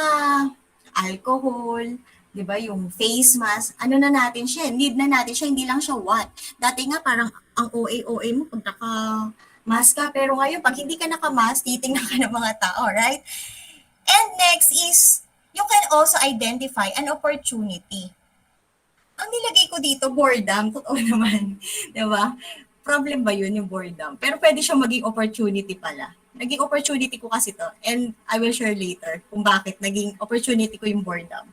alcohol, 'di ba, yung face mask, ano na natin siya, need na natin siya, hindi lang siya want. Dati nga parang ang OA mo pag naka-mask ka, pero ngayon pag hindi ka naka-mask, titingnan ka ng mga tao, right? And next is, you can also identify an opportunity. Ang nilagay ko dito, boredom, totoo naman, 'di ba? Problem ba yun, yung boredom? Pero pwede siyang maging opportunity pala. Naging opportunity ko kasi to, and I will share later kung bakit naging opportunity ko yung boredom.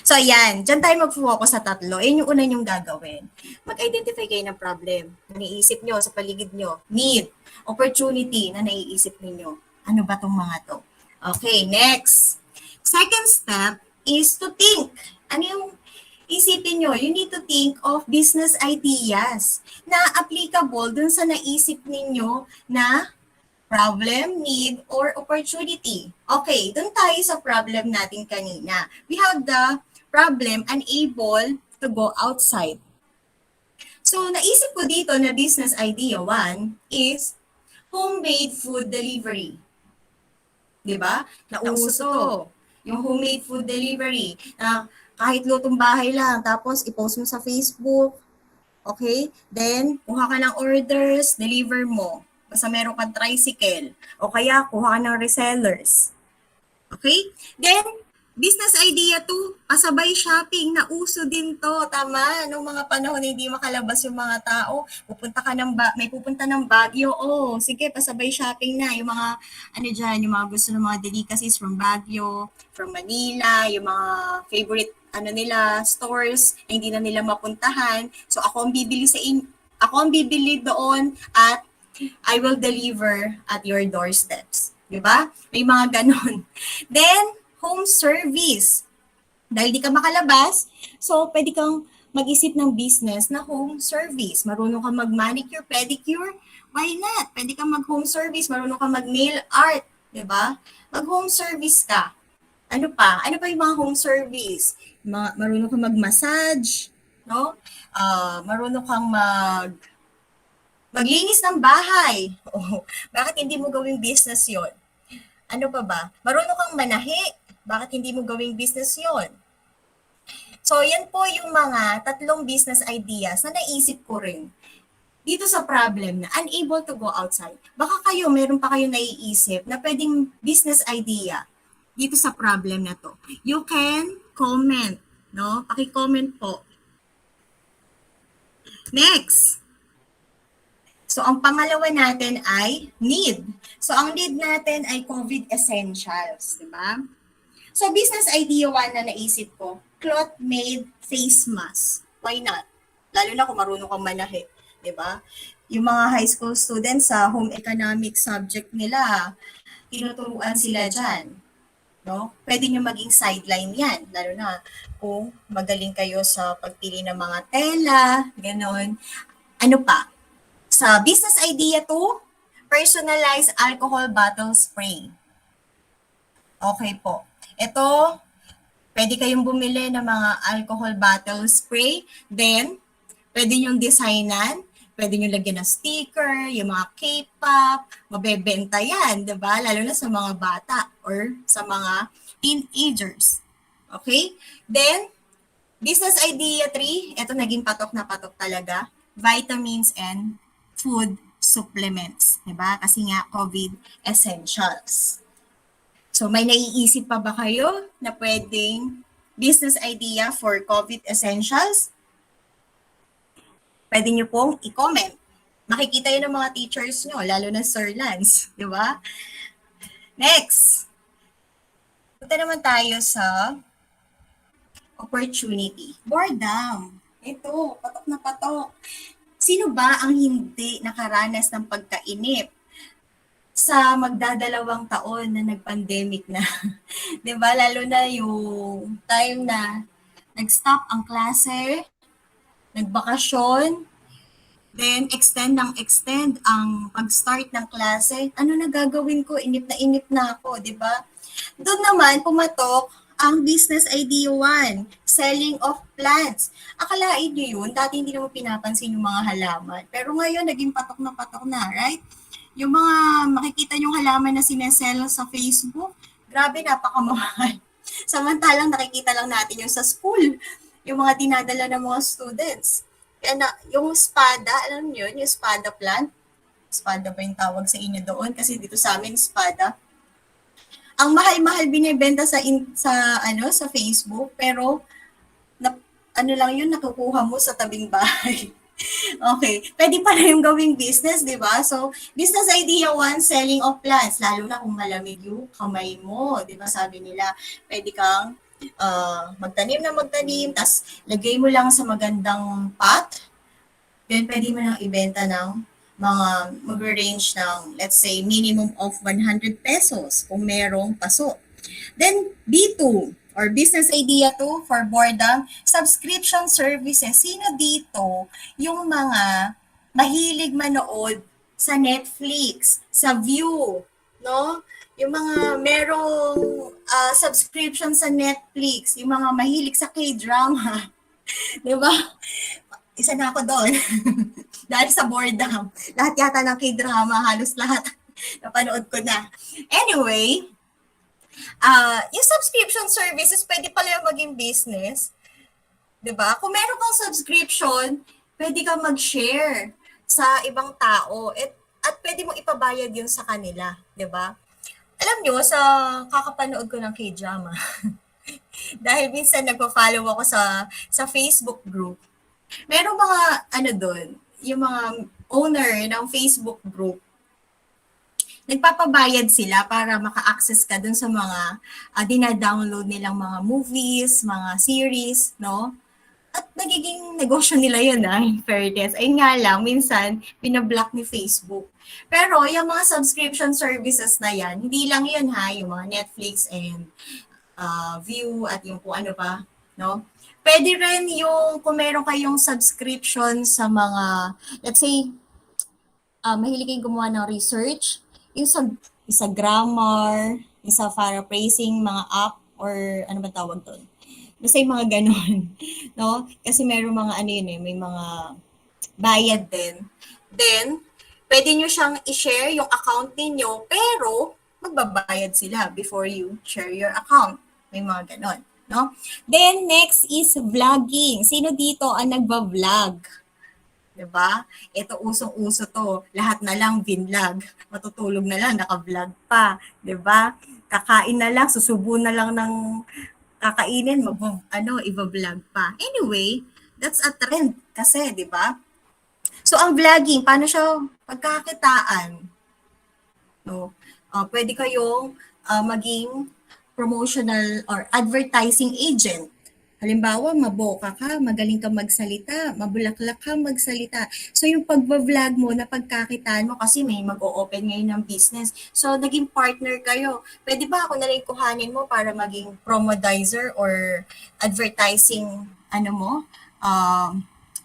So, yan. Diyan tayo mag-focus sa tatlo. Yan yung una nyong gagawin. Mag-identify kayo ng problem na naiisip nyo sa paligid nyo. Need. Opportunity na naiisip ninyo. Ano ba tong mga to? Okay, next. Second step is to think. Ano yung isipin nyo? You need to think of business ideas na applicable dun sa naisip ninyo na problem, need, or opportunity. Okay, dun tayo sa problem natin kanina. We have the problem unable to go outside. So, naisip ko dito na business idea 1 is homemade food delivery. Diba? Nauso to. Yung homemade food delivery. Na kahit lutong bahay lang, tapos i-post mo sa Facebook. Okay? Then, kuha ka ng orders, deliver mo. Basta meron kang tricycle. O kaya, kuha ka ng resellers. Okay? Then, business idea 2, pasabay shopping. Nauso din to. Tama. Nung mga panahon na hindi makalabas yung mga tao, may pupunta ng Baguio. Oh, sige, pasabay shopping na. Yung mga, ano dyan, yung mga gusto ng mga delicacies from Baguio, from Manila, yung mga favorite nila, stores na hindi na nila mapuntahan. So, ako ang bibili doon at I will deliver at your doorsteps. Diba? May mga ganon. Then, home service. Dahil di ka makalabas, so pwede kang mag-isip ng business na home service. Marunong ka mag-manicure, pedicure, why not? Pwede kang mag-home service, marunong ka mag-nail art, diba? Mag-home service ka. Ano pa? Ano pa yung mga home service? Marunong kang mag-massage, no? Marunong kang maglinis ng bahay. Oh, bakit hindi mo gawing business yon? Ano pa ba? Marunong kang manahi. Bakit hindi mo gawing business yon? So, yan po yung mga 3 business ideas na naisip ko rin dito sa problem na unable to go outside. Baka meron pa kayo naiisip na pwedeng business idea dito sa problem na to. You can comment, no? Paki-comment po. Next. So, ang pangalawa natin ay need. So, ang need natin ay COVID essentials, di ba? So, business idea 1 na naisip ko, cloth-made face mask. Why not? Lalo na kung marunong kang manahi, di ba? Yung mga high school students sa home economics subject nila, tinuturuan sila dyan. No? Pwede nyo maging sideline yan, lalo na kung magaling kayo sa pagpili ng mga tela, ganon. Ano pa? Sa business idea 2, personalized alcohol bottle spray. Okay po. Ito, pwede kayong bumili ng mga alcohol bottle spray. Then, pwede nyong designan. Pwede nyong lagyan ng sticker, yung mga K-pop, mabebenta yan, diba? Lalo na sa mga bata or sa mga teenagers. Okay? Then, business idea 3, ito naging patok na patok talaga, vitamins and food supplements, diba? Kasi nga, COVID essentials. So, may naiisip pa ba kayo na pwedeng business idea for COVID essentials? Pwede nyo pong i-comment. Makikita yun ng mga teachers nyo, lalo na Sir Lance, di ba? Next. Punta naman tayo sa opportunity. Boredom. Ito, patok na patok. Sino ba ang hindi nakaranas ng pagkainip sa magdadalawang taon na nag-pandemic na? Diba? Lalo na yung time na nag-stop ang klase, nagbakasyon, Then, extend ang pag-start ng klase. Ano na gagawin ko? Inip na ako, di ba? Doon naman, pumatok ang business idea 1, selling of plants. Akalain nyo yun, dati hindi naman pinapansin yung mga halaman. Pero ngayon, naging patok na, right? Yung mga makikita yung halaman na sinesell sa Facebook, grabe, napakamahal. Samantalang nakikita lang natin yung sa school, yung mga dinadala ng mga students. Kaya na, yung espada, alam niyo yun, yung espada plant, espada ba yung tawag sa inyo doon? Kasi dito sa amin, espada. Ang mahal-mahal binebenta sa Facebook, pero ano lang yun, nakukuha mo sa tabing bahay. Okay. Pwede pala yung gawing business, di ba? So, business idea 1, selling of plants. Lalo na kung malamig yung kamay mo. Di ba? Sabi nila, pwede kang magtanim, tas lagay mo lang sa magandang pot. Then, pwede mo lang ibenta ng mga mag-range ng, let's say, minimum of 100 pesos kung merong paso. Then, B2, or business idea 2 for boredom, subscription services. Sino dito yung mga mahilig manood sa Netflix, sa View, no? Yung mga merong subscription sa Netflix, yung mga mahilig sa K-drama. Di ba? Isa na ako doon. Dahil sa boredom. Lahat yata ng K-drama, halos lahat napanood ko na. Anyway, yung subscription services, pwede pala yung maging business. 'Di ba? Kung meron kang subscription, pwede kang mag-share sa ibang tao at pwede mo ipabayad yun sa kanila. 'Di ba? Alam nyo, sa kakapanood ko ng K-drama, dahil minsan nagpa-follow ako sa Facebook group, meron mga doon, yung mga owner ng Facebook group, nagpapabayad sila para maka-access ka dun sa mga dina-download nilang mga movies, mga series, no? At nagiging negosyo nila yun, in fairness. Ay nga lang, minsan, pinablock ni Facebook. Pero yung mga subscription services na yan, hindi lang yun yung mga Netflix and View at yung kung ano pa, no? Pwede rin yung kung meron kayong subscription sa mga, let's say, mahilig kayong gumawa ng research, yung sa grammar, yung sa paraphrasing, mga app, or ano ba tawag doon? Basta yung mga ganon, no? Kasi meron mga may mga bayad din. Then, pwede nyo siyang i-share yung account ninyo, pero magbabayad sila before you share your account. May mga ganon, no? Then, next is vlogging. Sino dito ang nagba-vlog? 'Di ba? Ito usong-uso to. Lahat na lang vinlog. Matutulog na lang naka-vlog pa, 'di ba? Kakain na lang, susubo na lang ng kakainin, iba-vlog pa. Anyway, that's a trend kasi, 'di ba? So ang vlogging, paano siya pagkakitaan? No. Pwede kayong maging promotional or advertising agent. Halimbawa, maboka ka, magaling ka magsalita, mabulaklak ka magsalita. So, yung pagbablog mo, na pagkakitaan mo, kasi may mag-o-open ngayon ng business. So, naging partner kayo. Pwede ba ako nalang kuhanin mo para maging promodizer or advertising,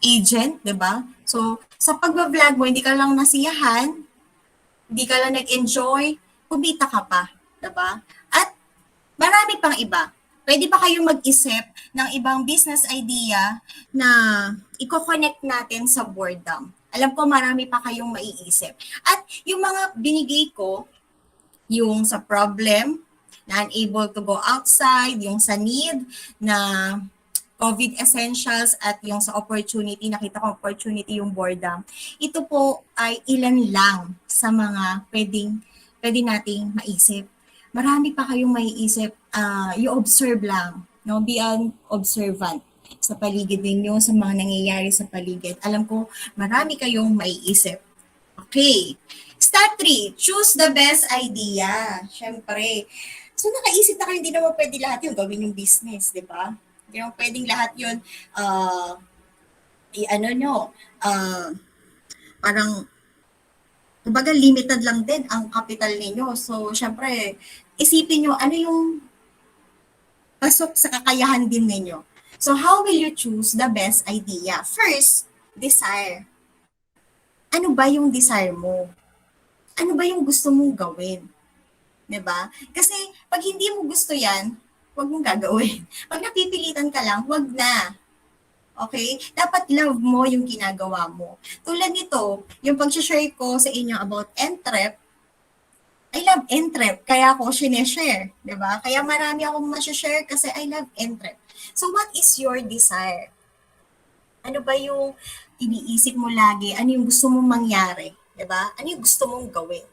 agent, di ba? So, sa pagbablog mo, hindi ka lang nasiyahan, hindi ka lang nag-enjoy, kumita ka pa, di ba? At marami pang iba. Pwede ba kayong mag-isip ng ibang business idea na i-connect natin sa boredom? Alam ko marami pa kayong maiisip. At yung mga binigay ko, yung sa problem, na unable to go outside, yung sa need, na COVID essentials, at yung sa opportunity, nakita ko opportunity yung boredom. Ito po ay ilan lang sa mga pwede nating maisip. Marami pa kayong maiisip, you observe lang, no? Be an observant sa paligid ninyo, sa mga nangyayari sa paligid. Alam ko, marami kayong maiisip. Okay. Step 3, choose the best idea. Siyempre. So, nakaisip na kayo, hindi naman pwede lahat yun gawin yung business, di ba? Hindi naman pwedeng lahat yun, parang, kumbaga, limited lang din ang capital ninyo. So, syempre, isipin nyo, ano yung pasok sa kakayahan din ninyo. So, how will you choose the best idea? First, desire. ano ba yung desire mo? Ano ba yung gusto mong gawin? 'Di ba? Kasi pag hindi mo gusto yan, huwag mong gagawin. Pag napipilitan ka lang, huwag na. Okay? Dapat love mo yung ginagawa mo. Tulad nito, yung pag-share ko sa inyo about Entrep, I love Entrep, kaya ako sineshare, di ba? Kaya marami akong share kasi I love Entrep. So what is your desire? Ano ba yung iniisip mo lagi? Ano yung gusto mong mangyari? Di ba? Ano yung gusto mong gawin?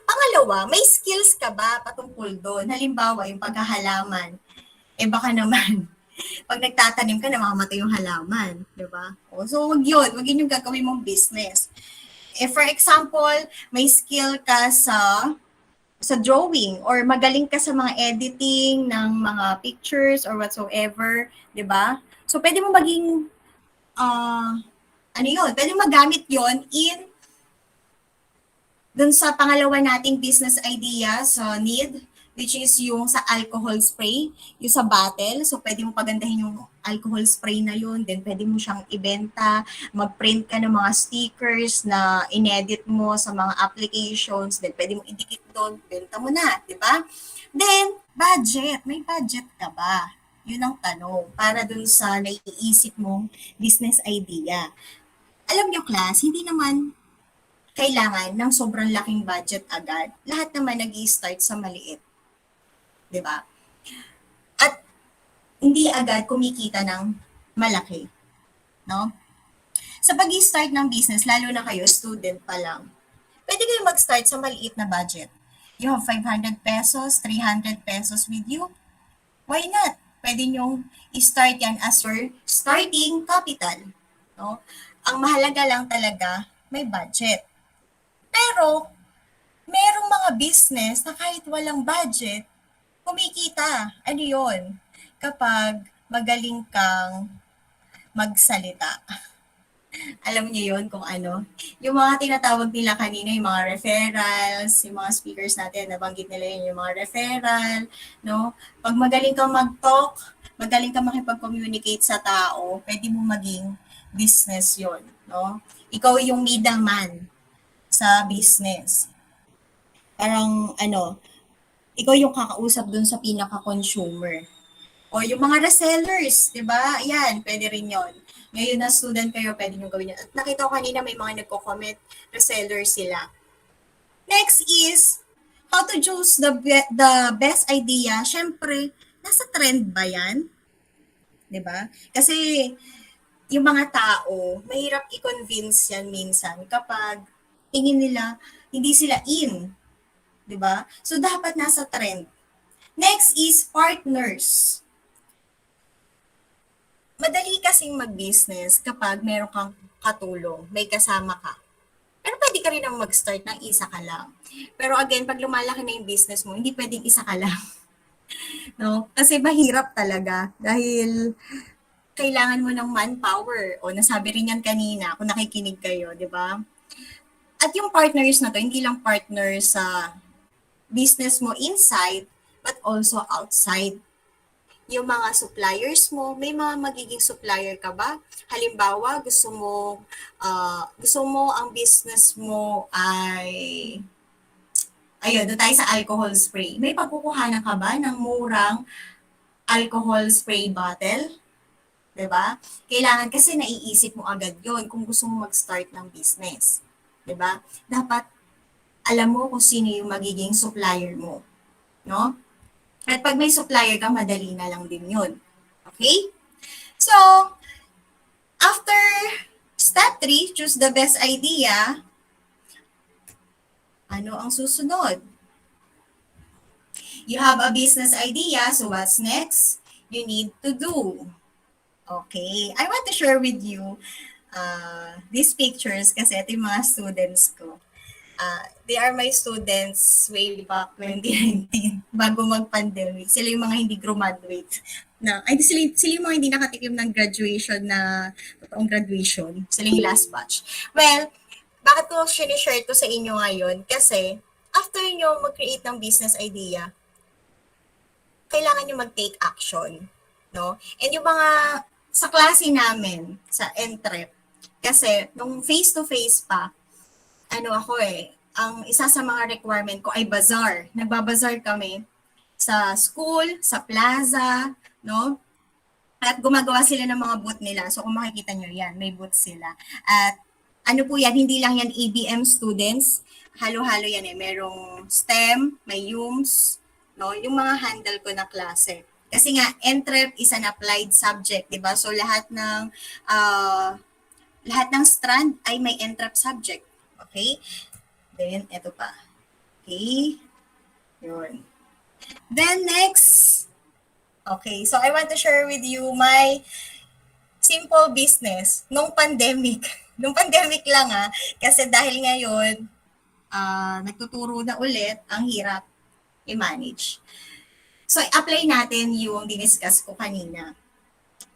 Pangalawa, may skills ka ba patungkol doon? Halimbawa, yung paghahalaman. Eh baka naman, pag nagtatanim ka, namamatay yung halaman. Di ba? So, wag yun yung gagawin mong business. Eh, for example, may skill ka sa drawing or magaling ka sa mga editing ng mga pictures or whatsoever, 'di ba? So pwede mo maging ano 'yun, pwede magamit 'yon dun sa pangalawa nating business idea sa need, which is yung sa alcohol spray, yung sa bottle. So, pwede mo pagandahin yung alcohol spray na yun. Then, pwede mo siyang ibenta. Mag-print ka ng mga stickers na inedit mo sa mga applications. Then, pwede mo idikit doon. Benta mo na, di ba? Then, budget. May budget ka ba? Yun ang tanong. Para dun sa naiisip mong business idea. Alam nyo, class, hindi naman kailangan ng sobrang laking budget agad. Lahat naman nag-i-start sa maliit. 'Di ba? At hindi agad kumikita ng malaki. No? Sa pag-i-start ng business, lalo na kayo, student pa lang, pwede kayo mag-start sa maliit na budget. You have 500 pesos, 300 pesos with you. Why not? Pwede nyong i-start yan as your starting capital. No? Ang mahalaga lang talaga, may budget. Pero, merong mga business na kahit walang budget, kumikita. Ano yun? Kapag magaling kang magsalita. Alam niyo yun kung ano? Yung mga tinatawag nila kanina, yung mga referrals, yung mga speakers natin, nabanggit nila yun, yung mga referral, no? Pag magaling kang mag-talk, magaling kang makipag-communicate sa tao, pwede mo maging business yon, no? Ikaw yung middleman sa business. Parang ikaw yung kakausap dun sa pinaka-consumer. O yung mga resellers, di ba? Yan, pwede rin yon. Ngayon na student kayo, pwede nyo gawin yun. At nakita ko kanina may mga nagko-comment, resellers sila. Next is, how to choose the best idea. Siyempre, nasa trend ba yan? Di ba? Kasi, yung mga tao, mahirap i-convince yan minsan kapag tingin nila, hindi sila in. 'Di ba? So, dapat nasa trend. Next is partners. Madali kasing mag-business kapag meron kang katulong, may kasama ka. Pero pwede ka rin naman mag-start ng isa ka lang. Pero again, pag lumalaki na yung business mo, hindi pwedeng isa ka lang. No? Kasi mahirap talaga. Dahil kailangan mo ng manpower. O nasabi rin yan kanina, kung nakikinig kayo, di ba? At yung partners na to, hindi lang partners sa business mo inside, but also outside. Yung mga suppliers mo, may mga magiging supplier ka ba? Halimbawa, gusto mo ang business mo ay, ayun, doon tayo sa alcohol spray. May pagkukuhanan ka ba ng murang alcohol spray bottle? 'Di ba? Kailangan kasi naiisip mo agad yon kung gusto mo mag-start ng business. 'Di ba? Dapat alam mo kung sino yung magiging supplier mo. No? At pag may supplier ka, madali na lang din yun. Okay? So, after step 3, choose the best idea, ano ang susunod? You have a business idea, so what's next? You need to do. Okay, I want to share with you these pictures kasi ito yung mga students ko. They are my students way back 2019, bago mag-pandemic. Sila yung mga hindi graduate. Sila yung mga hindi nakatikim ng graduation na totoong graduation. Sila yung last batch. Well, bakit ko sinishare to sa inyo ngayon? Kasi after nyo mag-create ng business idea, kailangan nyo mag-take action. No? And yung mga sa klase namin, sa Entrep, kasi nung face-to-face pa, ano ako ang isa sa mga requirement ko ay bazaar. Nagbabazar kami sa school, sa plaza, no? At gumagawa sila ng mga booth nila. So kung makikita nyo yan, may booth sila. At ano po yan, hindi lang yan ABM students. Halo-halo yan Merong STEM, may UMS, no? Yung mga handle ko na klase. Kasi nga, Entrep is an applied subject, di ba? So lahat ng strand ay may Entrep subject. Okay? Then, eto pa. Okay? Yun. Then, next. Okay, so I want to share with you my simple business nung pandemic. Nung pandemic lang kasi dahil ngayon, nagtuturo na ulit, ang hirap i-manage. So, apply natin yung diniscuss ko kanina.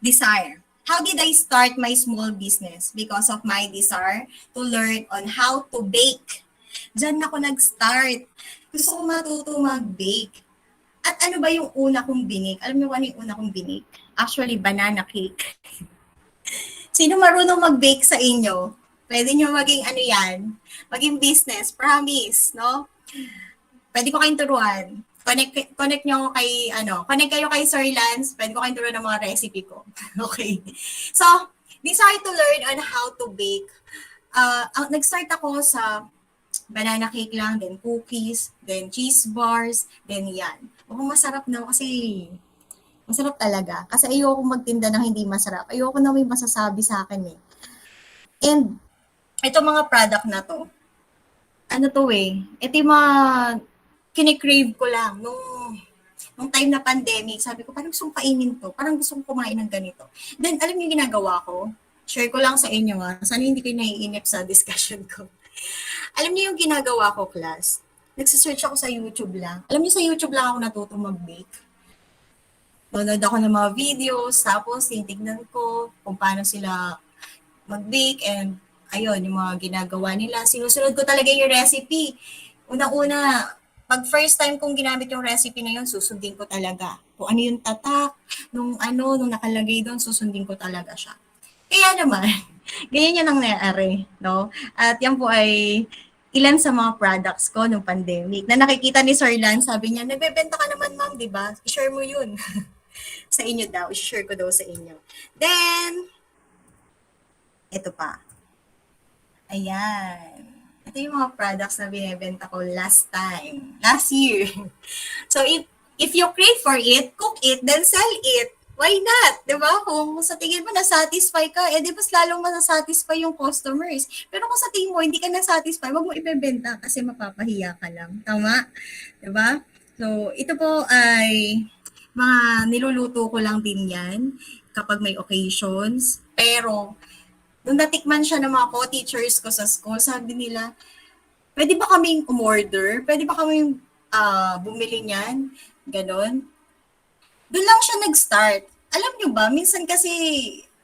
Desire. How did I start my small business? Because of my desire to learn on how to bake. Diyan ako nag-start. Gusto ko matuto mag-bake. At ano ba yung una kong binik? Alam niyo kung ano yung una kong binik? Actually, banana cake. Sino marunong mag-bake sa inyo? Pwede nyo maging maging business, promise, no? Pwede ko kayong turuan. Connect nyo ako connect kayo kay Sir Lance, pwede ko kayong turuan ng mga recipe ko. Okay. So, decide to learn on how to bake. Nag-start ako sa banana cake lang, then cookies, then cheese bars, then yan. Masarap na kasi masarap talaga. Kasi ayoko magtinda ng hindi masarap. Ayoko na may masasabi sa akin And, ito mga product na to, ito yung mga kinikrave ko lang nung time na pandemic. Sabi ko, parang gusto kong kainin to. Parang gusto kong kumain ng ganito. Then, alam niyo yung ginagawa ko? Share ko lang sa inyo Sana hindi kayo naiinip sa discussion ko. Alam niyo yung ginagawa ko, class? Nagsisearch ako sa YouTube lang. Alam niyo, sa YouTube lang ako natutong mag-bake. Nanonood ako ng mga videos, tapos titignan ko kung paano sila mag-bake, and ayun, yung mga ginagawa nila. Sinusunod ko talaga yung recipe. Unang-una, pag first time kong ginamit yung recipe na yun, susundin ko talaga. Kung ano yung tatak, nung nakalagay doon, susundin ko talaga siya. Kaya naman, ganyan yan ang nangyari, no? At yan po ay ilan sa mga products ko nung pandemic. Na nakikita ni Sir Lan, sabi niya, nagbebenta ka naman ma'am, di ba? I-share mo yun. Sa inyo daw, i-share ko daw sa inyo. Then, ito pa. Ayan. Ito yung mga products na binibenta ko last year. So, if you crave for it, cook it, then sell it. Why not? Diba? Kung sa tingin mo na-satisfy ka, di mas lalong masasatisfy yung customers. Pero kung sa tingin mo hindi ka na-satisfy, wag mo ibebenta kasi mapapahiya ka lang. Tama? Diba? So, ito po ay mga niluluto ko lang din yan kapag may occasions. Pero, nung natikman siya ng mga co-teachers ko sa school, sabi nila, pwede ba kaming umorder? Pwede ba kaming bumili niyan? Ganon. Doon lang siya nag-start. Alam nyo ba, minsan kasi,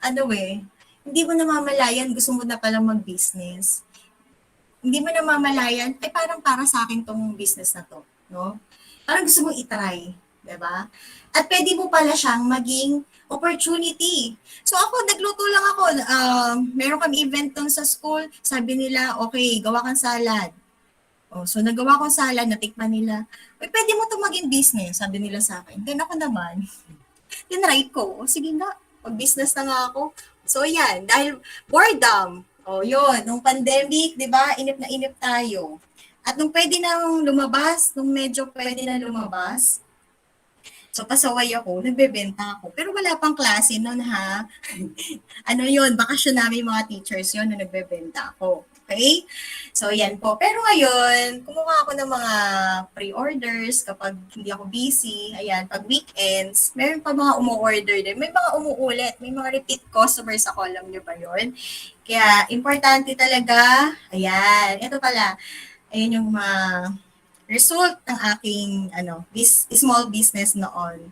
hindi mo namamalayan, gusto mo na palang mag-business. Hindi mo namamalayan, parang para sa akin tong business na to, no? Parang gusto mong itry, diba? At pwede mo pala siyang maging opportunity. So ako, nagluto lang ako. Meron kami event doon sa school. Sabi nila, okay, gawa kang salad. So nagawa ko salad, natikman nila. Pwede mo ito maging business, sabi nila sa akin. Then ako naman, tinry ko. Sige nga, mag-business na nga ako. So yan, dahil boredom. Yun, nung pandemic, di ba, inip na inip tayo. At nung pwede nang lumabas, nung medyo pwede na lumabas, so pasaway ako, nagbebenta ako. Pero wala pang klase nun ha. Yun, bakasyon namin mga teachers yun na nagbebenta ako. Okay? So, yan po. Pero ngayon, kumuha ako ng mga pre-orders kapag hindi ako busy. Ayan, pag weekends, meron pa mga umu-order din. May mga umuulit. May mga repeat customers ako. Alam nyo ba yun? Kaya, importante talaga. Ayan, ito pala. Ayan yung mga result ng aking small business noon.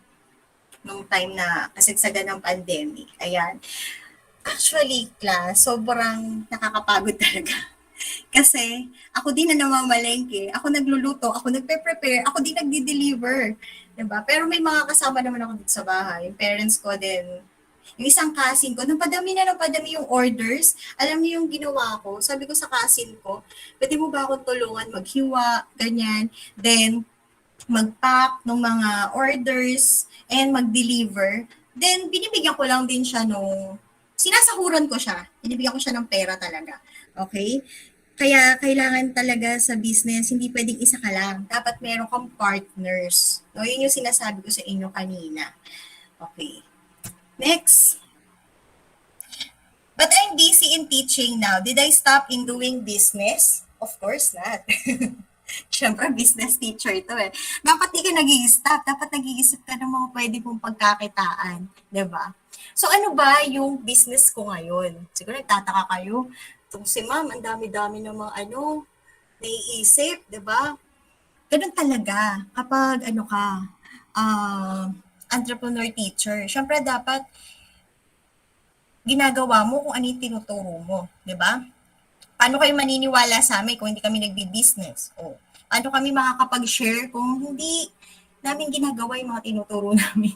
Nung time na kasagsagan ng pandemic. Ayan. Actually, class, sobrang nakakapagod talaga. Kasi ako din na namamalengke, ako nagluluto, ako nagpe-prepare, ako din nagdi-deliver. Diba? Pero may mga kasama naman ako dito sa bahay. Yung parents ko din, Yung isang cousin ko, napadami yung orders. Alam niyo yung ginawa ko? Sabi ko sa cousin ko, pwede mo ba akong tulungan maghiwa, ganyan. Then, mag-pack ng mga orders and mag-deliver. Then, binibigyan ko lang din siya sinasahuran ko siya. Binibigyan ko siya ng pera talaga. Okay? Kaya kailangan talaga sa business, hindi pwedeng isa ka lang. Dapat meron kang partners. No, yun yung sinasabi ko sa inyo kanina. Okay. Next. But I'm busy in teaching now. Did I stop in doing business? Of course not. Siyempre, business teacher ito eh. Dapat di ka nag-i-stop. Dapat nag-iisip ka ng mga pwede mong pagkakitaan. Diba? So, ano ba yung business ko ngayon? Siguro nagtataka kayo. Itong si ma'am, ang dami-dami ng mga naiisip, diba? Ganun talaga. Kapag entrepreneur teacher, syempre dapat ginagawa mo kung ano yung tinuturo mo, di ba? Paano kayo maniniwala sa amin kung hindi kami nagbi-business? O, paano kami makakapag-share kung hindi namin ginagawa yung mga tinuturo namin?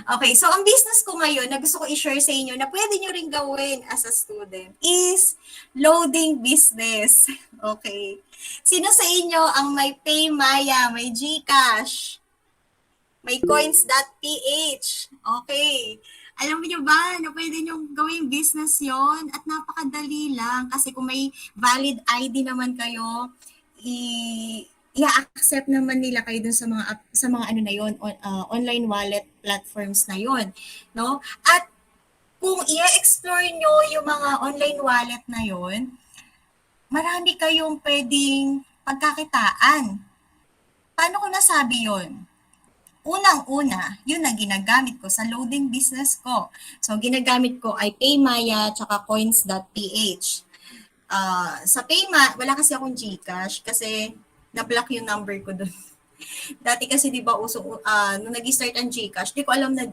Okay, so ang business ko ngayon na gusto ko i-share sa inyo na pwede nyo rin gawin as a student is loading business. Okay. Sino sa inyo ang may PayMaya, may GCash, may coins.ph? Okay. Alam niyo ba na pwede nyo gawing business yon at napakadali lang kasi kung may valid ID naman kayo, i-accept naman nila kayo dun sa mga online wallet platforms na yon, no? At kung i-explore nyo yung mga online wallet na yon, marami kayong pwedeng pagkakitaan. Paano ko nasabi yon? Unang-una, yun na ginagamit ko sa loading business ko. So, ginagamit ko ay PayMaya tsaka coins.ph. Sa PayMaya, wala kasi akong GCash kasi na-block yung number ko doon. Dati kasi di ba nung nag-start ang GCash, di ko alam na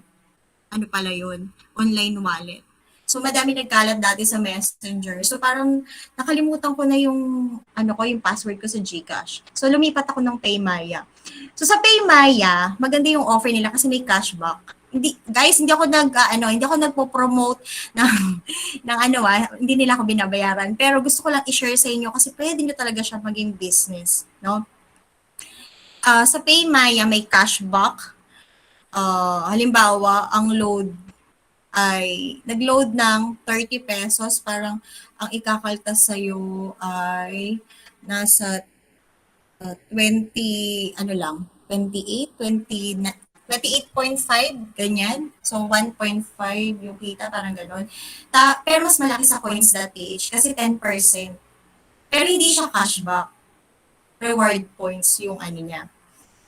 ano pala yun, online wallet. So madami nagkalat dati sa Messenger. So parang nakalimutan ko na yung yung password ko sa GCash. So lumipat ako ng PayMaya. So sa PayMaya, maganda yung offer nila kasi may cashback. Hindi ako nagpo-promote hindi nila ako binabayaran. Pero gusto ko lang i-share sa inyo kasi pwede nyo talaga siya maging business, no? Sa PayMaya may cashback. Halimbawa, ang load ay nag-load ng 30 pesos, parang ang ikakaltas sa'yo ay nasa 28.5, ganyan. So, 1.5 yung kita, parang gano'n. Pero mas malaki sa coins.ph kasi 10%. Pero hindi siya cashback. Reward points yung niya.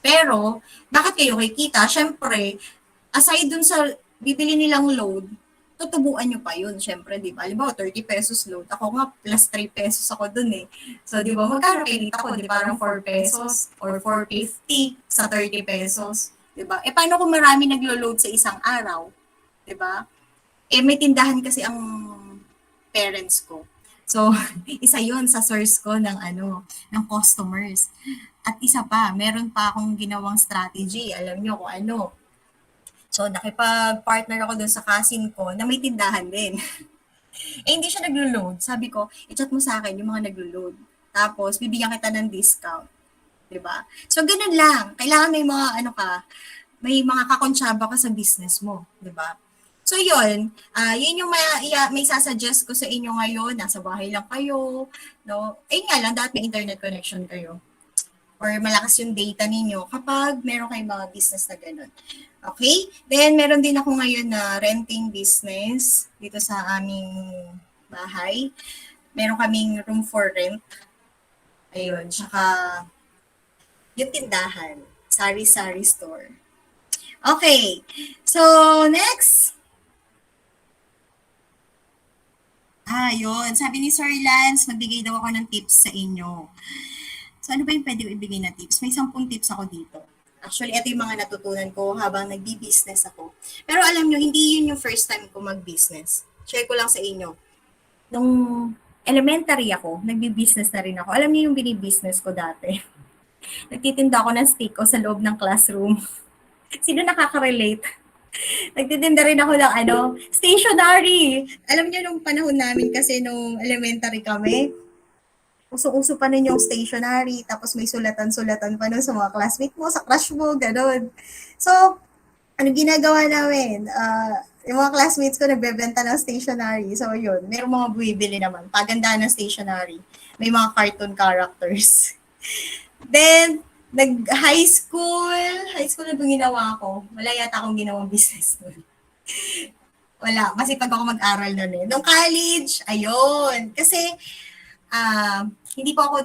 Pero, bakit kayo kikita? Siyempre, aside dun sa bibili nilang load, tutubuan nyo pa yun, syempre, di ba? Halimbawa, 30 pesos load. Ako nga, plus 3 pesos ako dun eh. So, di ba, magkano kinita ko? Di ba, parang 4 pesos or 4.50 sa 30 pesos. Di ba? Paano kung marami naglo-load sa isang araw? Di ba? May tindahan kasi ang parents ko. So, isa yun sa source ko ng customers. At isa pa, meron pa akong ginawang strategy. Alam nyo kung ano. So, nakipag-partner ako dun sa cousin ko na may tindahan din. Hindi siya naglo-load. Sabi ko, i-chat mo sa akin yung mga naglo-load. Tapos, bibigyan kita ng discount. Diba? So, ganun lang. Kailangan may mga may mga kakonsyaba ka sa business mo. Diba? So, yun. Yun yung may sasuggest ko sa inyo ngayon. Nasa bahay lang kayo. No? Nga lang, dapat may internet connection kayo. Or malakas yung data ninyo kapag meron kayong mga business na ganun. Okay? Then, meron din ako ngayon na renting business dito sa aming bahay. Meron kaming room for rent. Ayun. Tsaka, yung tindahan. Sari-sari store. Okay. So, next. Yun. Sabi ni Sir Lance, magbigay daw ako ng tips sa inyo. So, ano ba yung pwede ko ibigay na tips? May 10 tips ako dito. Actually, ito yung mga natutunan ko habang nagbi-business ako. Pero alam nyo, hindi yun yung first time ko mag-business. Share ko lang sa inyo. Nung elementary ako, nagbi-business na rin ako. Alam niyo yung bini-business ko dati? Nagtitinda ako ng stick o sa loob ng classroom. Sino nakaka-relate? Nagtitinda rin ako ng stationery. Alam niyo nung panahon namin kasi nung elementary kami, uso-uso pa nun yung stationery, tapos may sulatan-sulatan pa nun sa mga classmate mo, sa crush mo, ganun. So, ano ginagawa namin? Yung mga classmates ko nagbebenta ng stationery. So, yun. Merong mga buwibili naman. Paganda ng stationery. May mga cartoon characters. Then, high school na itong ginawa ko. Wala yata akong ginawang business nun. Wala. Masipag ako mag-aral nun eh. Nung college, ayun. Kasi, hindi po ako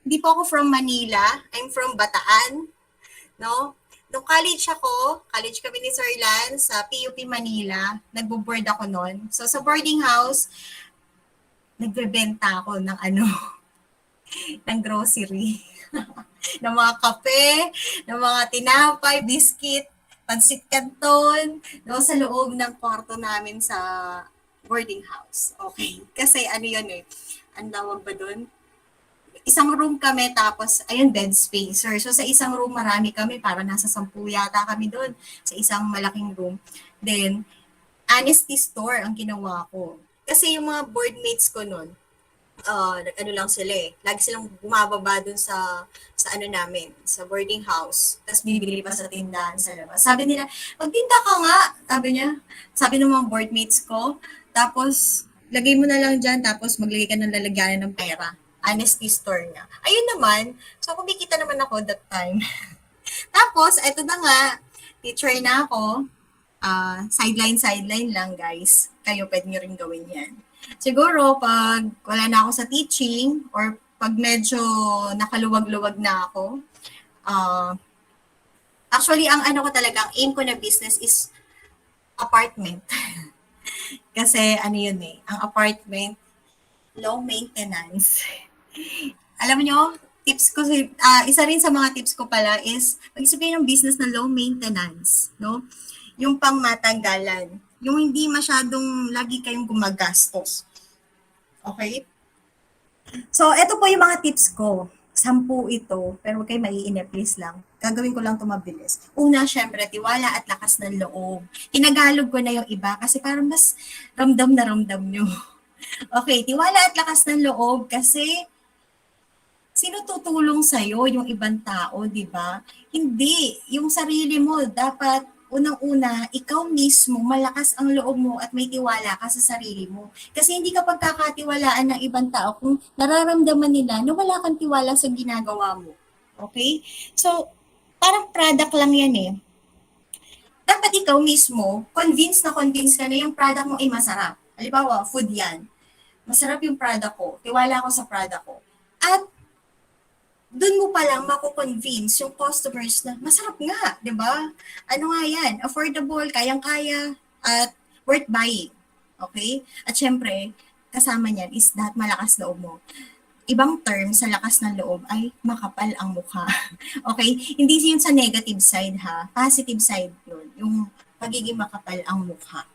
hindi po ako from Manila. I'm from Bataan. No? Nung college kami ni Sir Lan sa PUP Manila. Nagbo-board ako noon. So, sa boarding house, nagbebenta ako ng ng grocery. ng mga kape, ng mga tinapay, biscuit, pansit canton, no, sa loob ng kwarto namin sa boarding house. Okay. Kasi yun eh, ang tawag ba doon? Isang room kami tapos, ayun, bed spacer. So, sa isang room, marami kami. Para nasa 10 yata kami doon sa isang malaking room. Then, honesty store ang ginawa ko. Kasi yung mga boardmates ko noon, lang sila eh. Lagi silang bumababa dun sa namin, sa boarding house. Tapos bibili pa sa tindahan sa labas. Sabi nila, magtinda ka nga, sabi ng mga boardmates ko. Tapos, lagay mo na lang dyan, tapos maglagay ka ng lalagyanan ng pera. Honesty store nga. Ayun naman, so kumikita naman ako that time. Tapos, eto na nga, teacher na ako. Sideline lang, guys. Kayo pwede nyo rin gawin yan. Siguro, pag wala na ako sa teaching, or pag medyo nakaluwag-luwag na ako, actually, ang talagang aim ko na business is apartment. Kasi, yun eh, ang apartment, low maintenance. Alam nyo, tips ko, isa rin sa mga tips ko pala is, mag-isipin ng business na low maintenance, no? Yung pangmatagalan. Yung hindi masyadong lagi kayong gumagastos. Okay? So, ito po yung mga tips ko. 10 ito, pero huwag kayo maiinip, please lang. Gagawin ko lang ito mabilis. Una, syempre, tiwala at lakas ng loob. Tinagalog ko na yung iba kasi parang mas ramdam na ramdam nyo. Okay, tiwala at lakas ng loob kasi sino tutulong sa'yo? Yung ibang tao, di ba? Hindi. Yung sarili mo, dapat unang-una, ikaw mismo, malakas ang loob mo at may tiwala ka sa sarili mo. Kasi hindi ka pagkakatiwalaan ng ibang tao kung nararamdaman nila na wala kang tiwala sa ginagawa mo. Okay? So, parang product lang yan eh. Dapat ikaw mismo, convinced ka na yung product mo ay masarap. Halimbawa, food yan. Masarap yung product ko. Tiwala ako sa product ko. At doon mo palang mako-convince yung customers na masarap nga, di ba? Ano nga yan? Affordable, kayang-kaya, at worth buying. Okay? At syempre, kasama niyan is that malakas loob mo. Ibang term sa lakas ng loob ay makapal ang mukha. Okay? Hindi yun sa negative side ha. Positive side yun. Yung pagiging makapal ang mukha.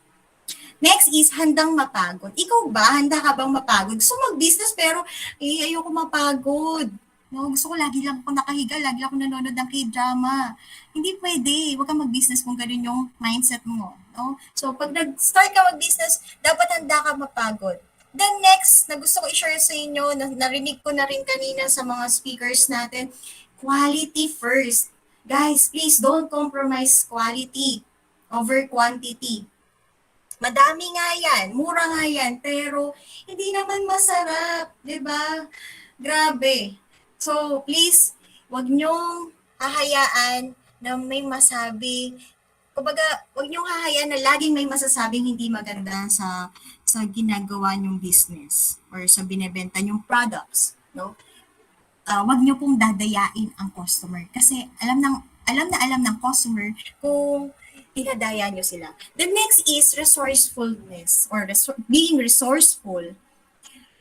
Next is handang mapagod. Ikaw ba? Handa ka bang mapagod? Gusto mag-business pero ayoko mapagod. No, gusto ko lagi lang ako nakahiga, lagi lang ako nanonood ng K-drama. Hindi pwede. Huwag kang mag-business kung ganun yung mindset mo. No? So, pag nag-start ka mag-business, dapat handa ka mapagod. Then next, na gusto ko i-share sa inyo, narinig ko na rin kanina sa mga speakers natin, quality first. Guys, please don't compromise quality over quantity. Madami nga yan, mura nga yan, pero hindi naman masarap, di ba? Grabe. So, please, wag niyong hahayaan na may masabi. Kumbaga, wag niyong hahayaan na laging may masasabing hindi maganda sa ginagawa niyong business or sa binebenta niyong products, no? Wag niyo pong dadayain ang customer kasi alam ng customer kung dinadaya niyo sila. The next is resourcefulness or being resourceful.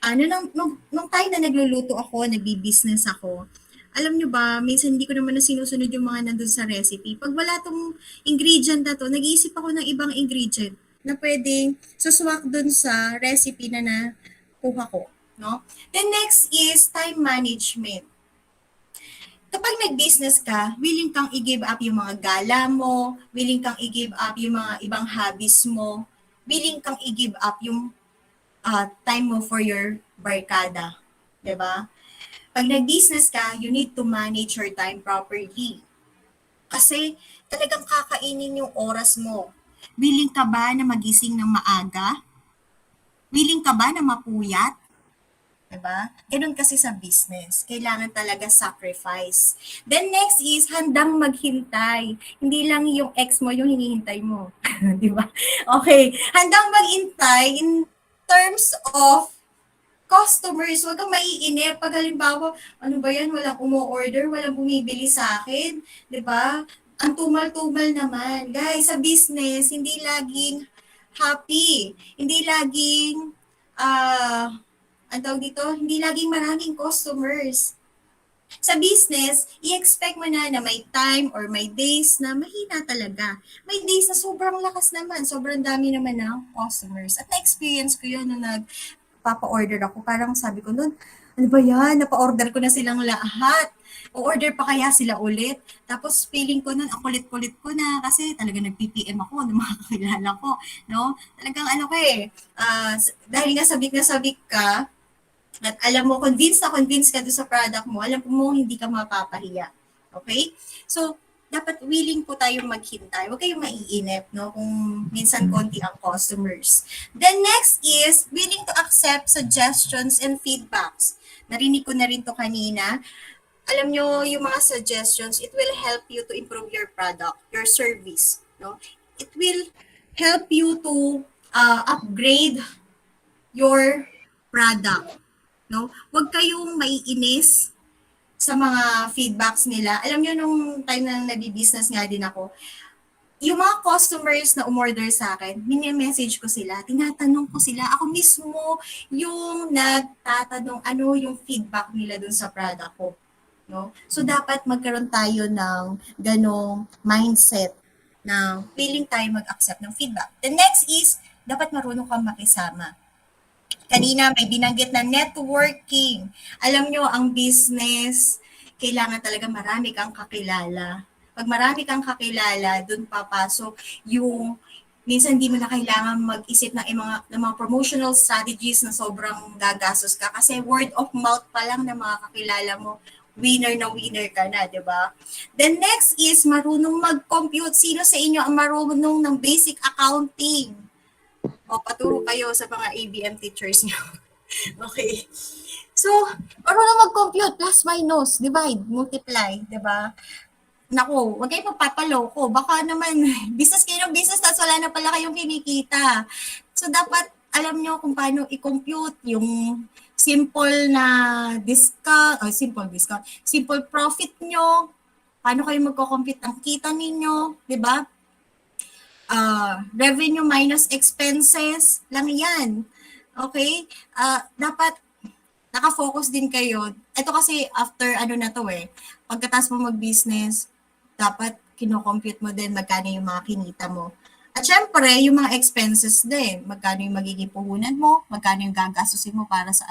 Nung time na nagluluto ako, nagbi-business ako, alam nyo ba, minsan hindi ko naman na sinusunod yung mga nandun sa recipe. Pag wala tong ingredient na to, nag-iisip ako ng ibang ingredient na pwedeng suswak dun sa recipe na nakuha ko. No? Then next is time management. kapag nag-business ka, willing kang i-give up yung mga gala mo, willing kang i-give up yung mga ibang hobbies mo, willing kang i-give up yung time mo for your barkada. 'Di ba? Pag nag-business ka, you need to manage your time properly. Kasi talagang kakainin yung oras mo. Willing ka ba na magising ng maaga? Willing ka ba na mapuyat? Diba? Ganun kasi sa business. Kailangan talaga sacrifice. Then next is handang maghintay. Hindi lang yung ex mo yung hinihintay mo. Diba? Okay. Handang maghintay in terms of customers. Huwag kang maiinip. Pag halimbawa, ano ba yan? Walang umu-order, walang bumibili sa akin. Diba? Ang tumal-tumal naman. Guys, sa business, hindi laging happy. Hindi laging ang tawag dito, hindi laging maraming customers. Sa business, i-expect mo na may time or may days na mahina talaga. May days na sobrang lakas naman, sobrang dami naman ng customers. At na-experience ko yun nung nagpapa-order ako. Parang sabi ko nun, ano ba yan? Napa-order ko na silang lahat. O-order pa kaya sila ulit? Tapos feeling ko nun, ang kulit-kulit ko na kasi talaga nag-PPM ako ng mga kakilala ko. No? Talagang ano ko dahil nga sabik ka, at alam mo, convinced ka doon sa product mo, alam mo hindi ka mapapahiya. Okay? So, dapat willing po tayong maghintay. Huwag kayong maiinip, no? Kung minsan konti ang customers. Then next is, willing to accept suggestions and feedbacks. Narinig ko na rin to kanina. Alam nyo, yung mga suggestions, it will help you to improve your product, your service. No? It will help you to upgrade your product. No? Huwag kayong maiinis sa mga feedbacks nila. Alam niyo nung time na nagbi-business nga din ako, yung mga customers na umorder sa akin, mini-message ko sila, tinatanong ko sila, ako mismo yung nagtatanong ano yung feedback nila dun sa product ko. No? So dapat magkaroon tayo ng ganong mindset na willing tayo mag-accept ng feedback. The next is, dapat marunong kang makisama. Kanina may binanggit na networking. Alam nyo, ang business, kailangan talaga marami kang kakilala. Pag marami kang kakilala, dun papasok yung minsan hindi mo na kailangan mag-isip ng mga promotional strategies na sobrang gagastos ka kasi word of mouth pa lang ng mga kakilala mo, winner na winner ka na, di ba? Then next is marunong mag-compute. Sino sa inyo ang marunong ng basic accounting? O paturo kayo sa mga ABM teachers nyo. Okay. So, marunong mag-compute, plus minus, divide, multiply, di ba? Naku, huwag kayo magpapaloko. Baka naman, business kayo ng business, tapos wala na pala kayong kinikita. So, dapat alam nyo kung paano i-compute yung simple profit nyo, paano kayo magko-compute ang kita ninyo, di ba? Revenue minus expenses lang yan. Okay? Dapat nakafocus din kayo. Ito kasi after pagkatapos mo mag-business, dapat kino-compute mo din magkano yung mga kinita mo. At syempre, yung mga expenses din, magkano yung magiging puhunan mo, magkano yung gagastusin mo para sa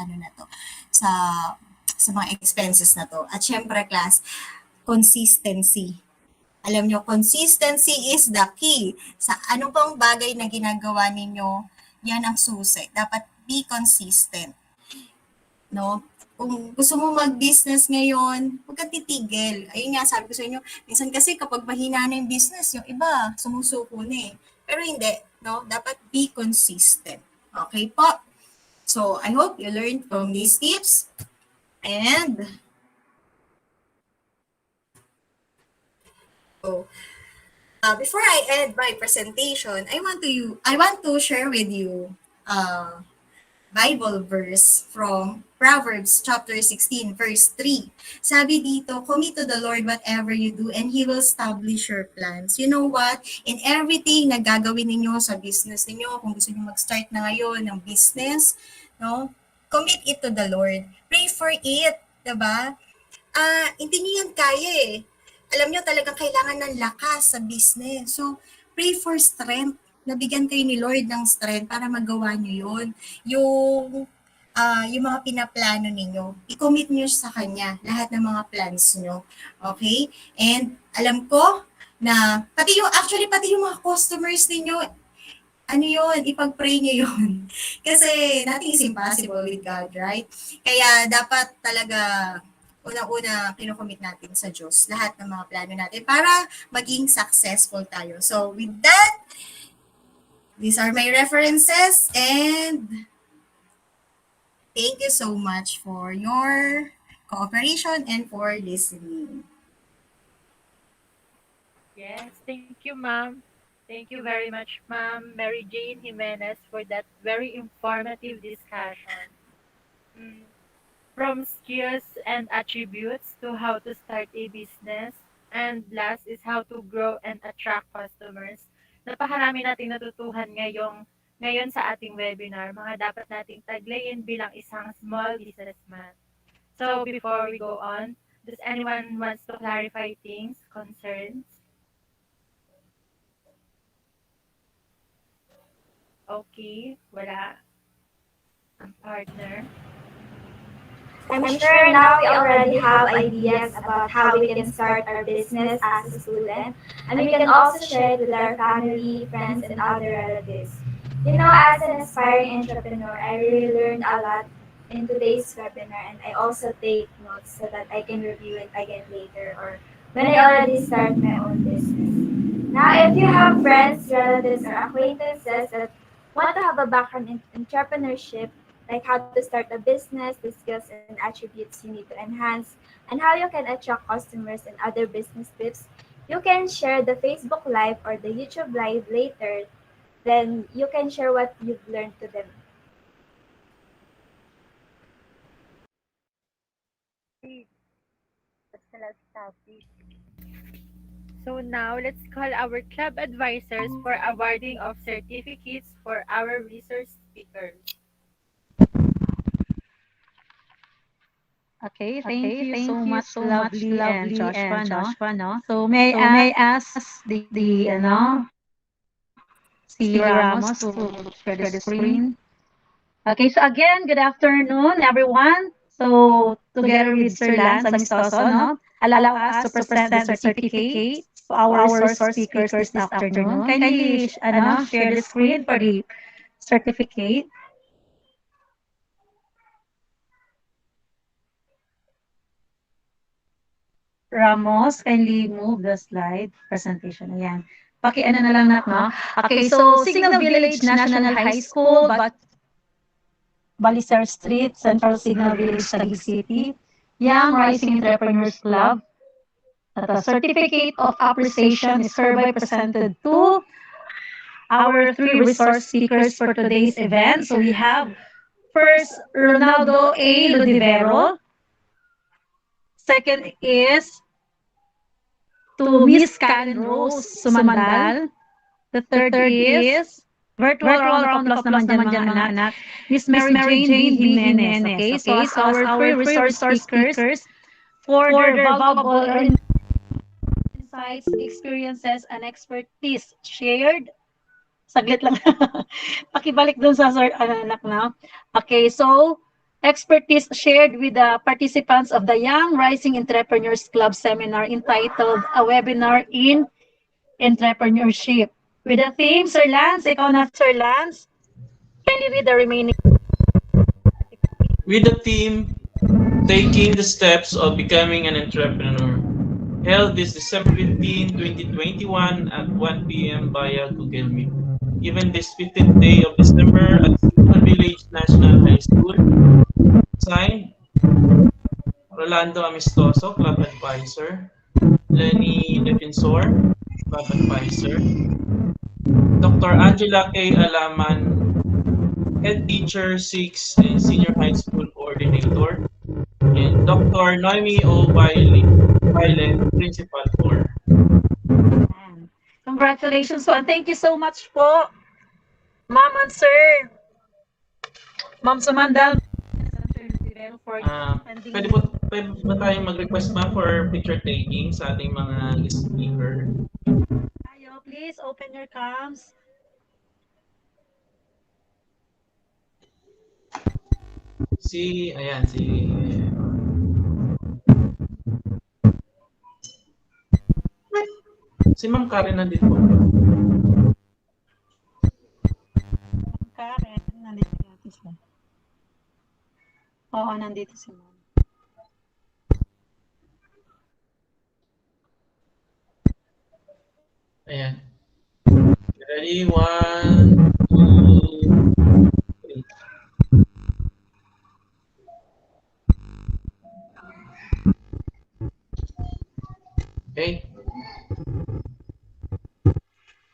sa mga expenses na to. At syempre, class, consistency. Alam nyo, consistency is the key. Sa anong pang bagay na ginagawa ninyo, yan ang susi. Dapat be consistent. No? Kung gusto mo mag-business ngayon, huwag kang titigil. Ayun nga, sabi ko sa inyo, minsan kasi kapag mahina na yung business, yung iba, sumusuko na eh. Pero hindi, no? Dapat be consistent. Okay po? So, I hope you learned from these tips. And before I end my presentation, I want to share with you Bible verse from Proverbs chapter 16 verse 3. Sabi dito, commit to the Lord whatever you do and He will establish your plans. You know what? In everything na gagawin ninyo sa business ninyo, kung gusto niyo mag-start na ngayon ng business, no? Commit it to the Lord. Pray for it, diba? Hindi niyo yan kaya eh. Alam niyo talagang kailangan ng lakas sa business. So, pray for strength. Nabigyan kayo ni Lord ng strength para magawa niyo yun. Yung yung mga pinaplano ninyo, i-commit nyo sa kanya lahat ng mga plans nyo. Okay? And alam ko na pati yung mga customers ninyo, ano yun, ipag-pray nyo yun. Kasi nothing is impossible with God, right? Kaya dapat talaga unang-una kinocommit natin sa Diyos lahat ng mga plano natin para maging successful tayo. So with that, these are my references and thank you so much for your cooperation and for listening. Yes, thank you, ma'am. Thank you very much, ma'am Mary Jane Jimenez, for that very informative discussion. Mm, from skills and attributes to how to start a business, and last is how to grow and attract customers. Napakarami nating natutuhan ngayon sa ating webinar, mga dapat nating taglayin bilang isang small businessman. So before we go on, does anyone wants to clarify things, concerns? Okay, wala. Ang partner. I'm sure now we already have ideas about how we can start our business as a student, and we can also share it with our family, friends, and other relatives. As an aspiring entrepreneur, I really learned a lot in today's webinar, and I also take notes so that I can review it again later or when I already start my own business. Now, if you have friends, relatives, or acquaintances that want to have a background in entrepreneurship, like how to start a business, the skills and attributes you need to enhance, and how you can attract customers and other business tips, you can share the Facebook Live or the YouTube Live later. Then you can share what you've learned to them. That's the last topic. So now let's call our club advisors for awarding of certificates for our resource speakers. Okay, thank you so much, Lovely and Joshua, no? So may I ask si Ramos to share the screen? Okay, so again, good afternoon, everyone. So together with Sir Lance Amistoso, no, allow us to present the certificate to our resource speakers this afternoon. Kindly, share the screen for the certificate. Ramos, kindly move the slide presentation. Ayan. Paki-ano na lang no? Okay, so Signal Village National High School, Balicer Street, Central Signal Village, Taguig City, Young Rising Entrepreneurs Club. That a certificate of appreciation is hereby presented to our three resource speakers for today's event. So we have first Ronaldo A. Ludivero. Second is to Miss Karen Rose Sumandal. The third is virtual round of applause naman dyan mga anak. Miss Mary Jane V. Jimenez. Okay, so as our three resource speakers for their valuable insights, experiences, and expertise shared. Saglit lang. Pakibalik dun sa anak na. Okay, so expertise shared with the participants of the Young Rising Entrepreneurs Club seminar entitled A Webinar in Entrepreneurship. With the theme, Sir Lance, ikaw na, Sir Lance. Can you read the remaining? With the theme, Taking the Steps of Becoming an Entrepreneur, held this December 15, 2021 at 1 p.m. via Google Meet. Given this 15th day of December at Signal Village National High School, signed Rolando Amistoso, Club Advisor, Lenny Defensor, Club Advisor, Dr. Angela K. Alaman, Head Teacher 6 and Senior High School Coordinator, and Dr. Noemi O. Violet, Principal 4. Congratulations po and thank you so much po, Ma'am and Sir. Ma'am Sumandal. Pwede ba tayong mag-request ba for picture taking sa ating mga guest speaker? Ayo, please open your cams. Ayan, si Ma'am Karen nandito po ba? Karen, nandito natin siya. Oo, nandito si Ma'am. Ayan. Ready? 1, 2, 3. Okay.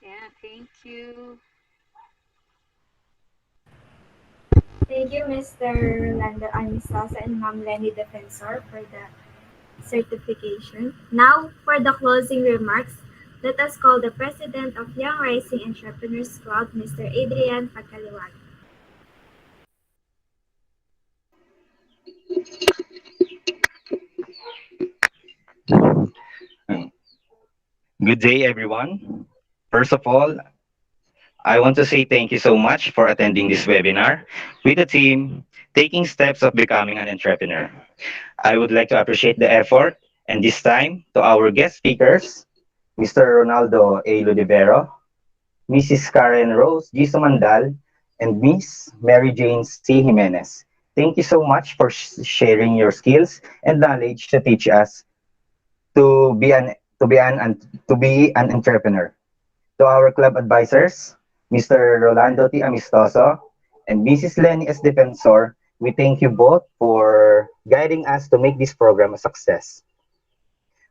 Yeah, thank you. Thank you, Mr. Rolando Anistosa and Ma'am Lenny Defensor for the certification. Now, for the closing remarks, let us call the President of Young Rising Entrepreneurs Club, Mr. Adrian Pagkaliwag. Good day, everyone. First of all, I want to say thank you so much for attending this webinar with the team taking steps of becoming an entrepreneur. I would like to appreciate the effort and this time to our guest speakers, Mr. Ronaldo A. Ludivero, Mrs. Karen Rose G. Sumandal, and Miss Mary Jane C. Jimenez. Thank you so much for sharing your skills and knowledge to teach us to be an to be an entrepreneur. To our club advisors, Mr. Rolando T. Amistoso and Mrs. Lenny S. Defensor, we thank you both for guiding us to make this program a success.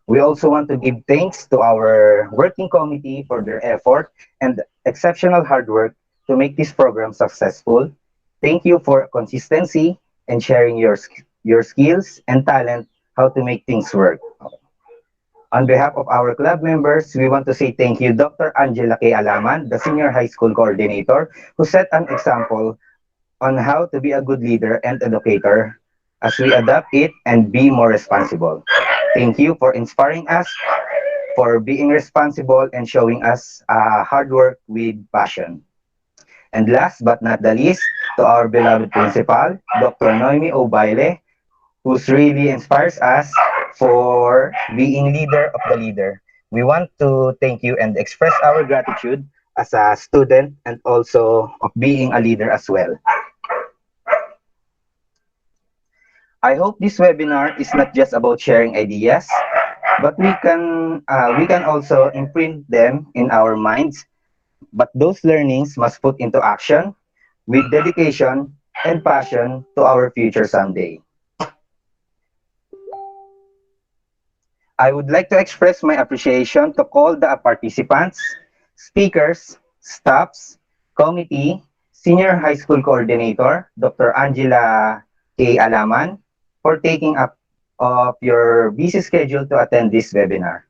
We also want to give thanks to our working committee for their effort and exceptional hard work to make this program successful. Thank you for consistency and sharing your skills and talent how to make things work. On behalf of our club members, we want to say thank you, Dr. Angela K. Alaman, the Senior High School Coordinator, who set an example on how to be a good leader and educator as we adapt it and be more responsible. Thank you for inspiring us, for being responsible and showing us hard work with passion. And last but not the least, to our beloved principal, Dr. Noemi Obaile, who's really inspires us for being leader of the leader. We want to thank you and express our gratitude as a student and also of being a leader as well. I hope this webinar is not just about sharing ideas, but we can also imprint them in our minds. But those learnings must put into action with dedication and passion to our future someday. I would like to express my appreciation to all the participants, speakers, staffs, committee, senior high school coordinator, Dr. Angela K. Alaman, for taking up of your busy schedule to attend this webinar.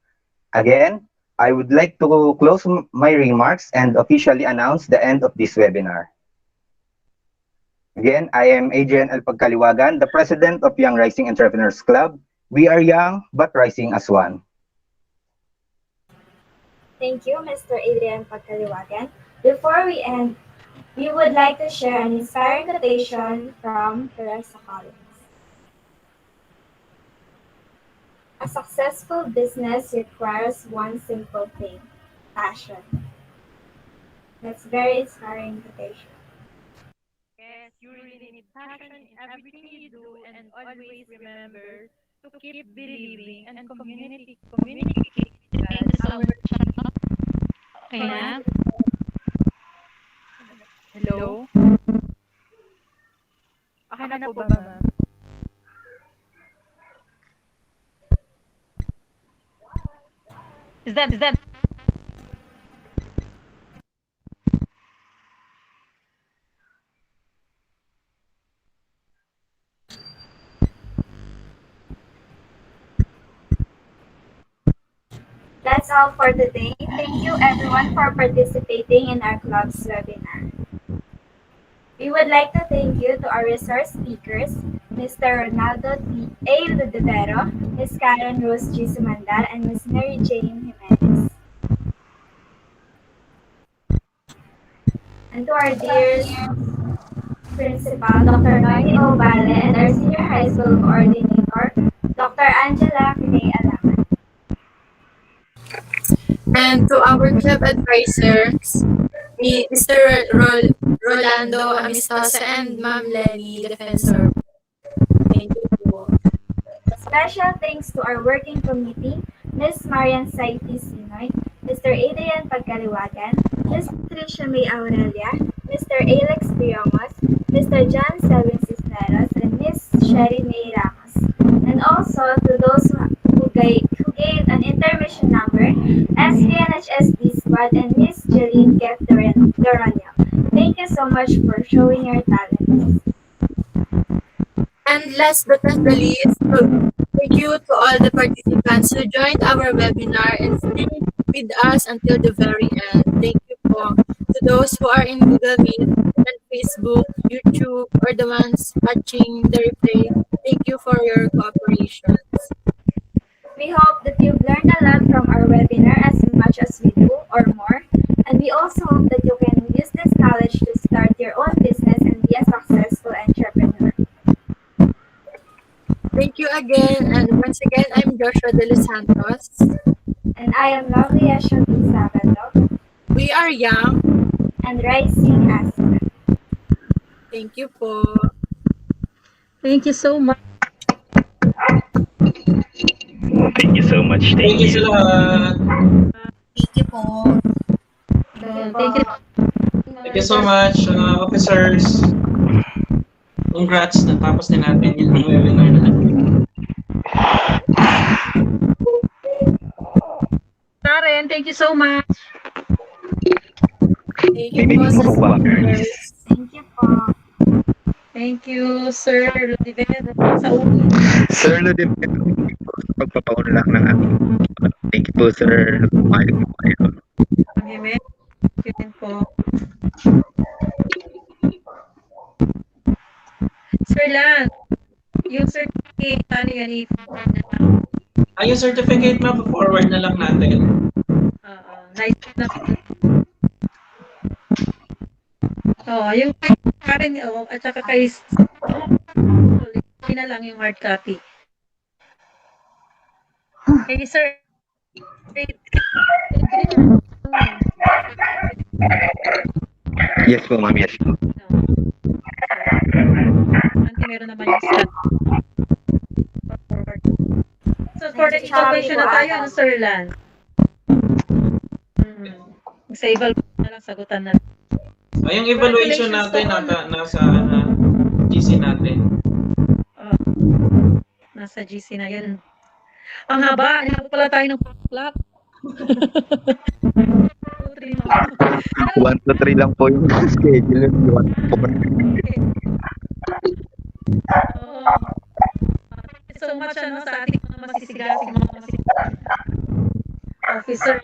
Again, I would like to close my remarks and officially announce the end of this webinar. Again, I am Adrian L. Pagkaliwagan, the President of Young Rising Entrepreneurs Club. We are young but rising as one. Thank you, Mr. Adrian Pagkaliwagan. Before we end, we would like to share an inspiring quotation from Teresa Collins. A successful business requires one simple thing, passion. That's very inspiring quotation. Yes, you really need passion in everything you do and always remember to keep believing and communicate. That's our channel. Okay na? Hello? Okay na po ba, ma'am? Is that That's all for today. Thank you everyone for participating in our club's webinar. We would like to thank you to our resource speakers, Mr. Ronaldo A. Ludivero, Ms. Karen Rose G. Sumandal, and Ms. Mary Jane Jimenez. And to our dear Principal, Dr. Noemi Ovale, and our Senior High School Coordinator, Dr. Angela Pinay Alaman. And to our club advisors, Mr. Rolando Amistosa and Ma'am Lenny Defensor. Thank you po. Special thanks to our working committee, Ms. Marian Saiti Sinoy, Mr. Adrian Pagkaliwagan, Ms. Tricia May Aurelia, Mr. Alex Briomos, Mr. John Selvin Cisneros, and Ms. Sherry May Ramos. And also to those who gave an intermission number, SPNHSD Squad and Ms. Jeline Kev Doranio. Thank you so much for showing your talents. And last but not the least, thank you to all the participants who joined our webinar and stayed with us until the very end. Thank you po to those who are in Google Meet and Facebook, YouTube, or the ones watching the replay. Thank you for your cooperation. We hope that you've learned a lot from our webinar as much as we do or more. And we also hope that you can use this knowledge to start your own business and be a successful entrepreneur. Thank you again. And once again, I'm Joshua De Los Santos. And I am Lovely Ashotin Sabado. We are young and rising as well. Thank you po. Thank you so much. Thank you so much. Thank you sa lahat. Thank you po. Thank you. Thank you so much, officers. Congrats, natapos din natin yung webinar na Karen, thank you so much. Thank you po sa speakers. Thank you po. Thank you, Sir Ludiven. Sa ulo. Sir Ludiven, pagpapaunlak ng ating. Thank you po, Sir. Malik po kayo. Amen. Thank you din po. Sir Lan, yung certificate, paano yan i-forward na lang? yung certificate forward na lang natin. Nice na. Yung Karen, at saka kay na lang yung hard copy. Okay, sir. Yes po, ma'am. Yes po. Meron naman yung slot. So, for the evaluation na tayo, ano, Sir Lan? Sa evaluation na lang, sagutan na. Yung evaluation natin, nasa GC natin. Nasa GC na yun. Ang haba, pala tayo ng clock. 1 to 3 lang po yung schedule. So much sa ating mga masisigasing mga officer.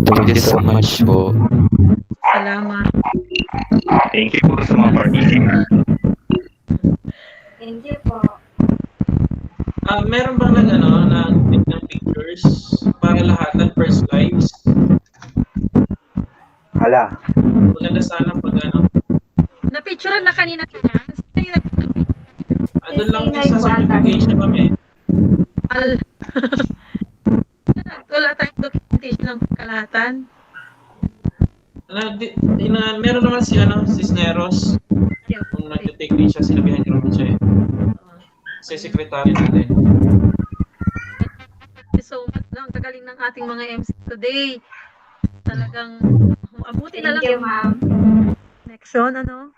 Thank you so much po. Salamat. Thank you po sa mga participants. Thank you po. Meron bang nag-take ng pictures para lahat ng first lives? Hala. Maganda sana pag Na-picturean na kanina. Doon lang din sa certification kami. Wala tayong documentation ng kalahatan. Meron naman si Cisneros. Kung nag-take din siya, sinabihan ko naman siya eh. Si secretary natin. Thank you so much. Ang tagaling ng ating mga MC today. Talagang abuti na lang. Thank you, ma'am. Next on, ano?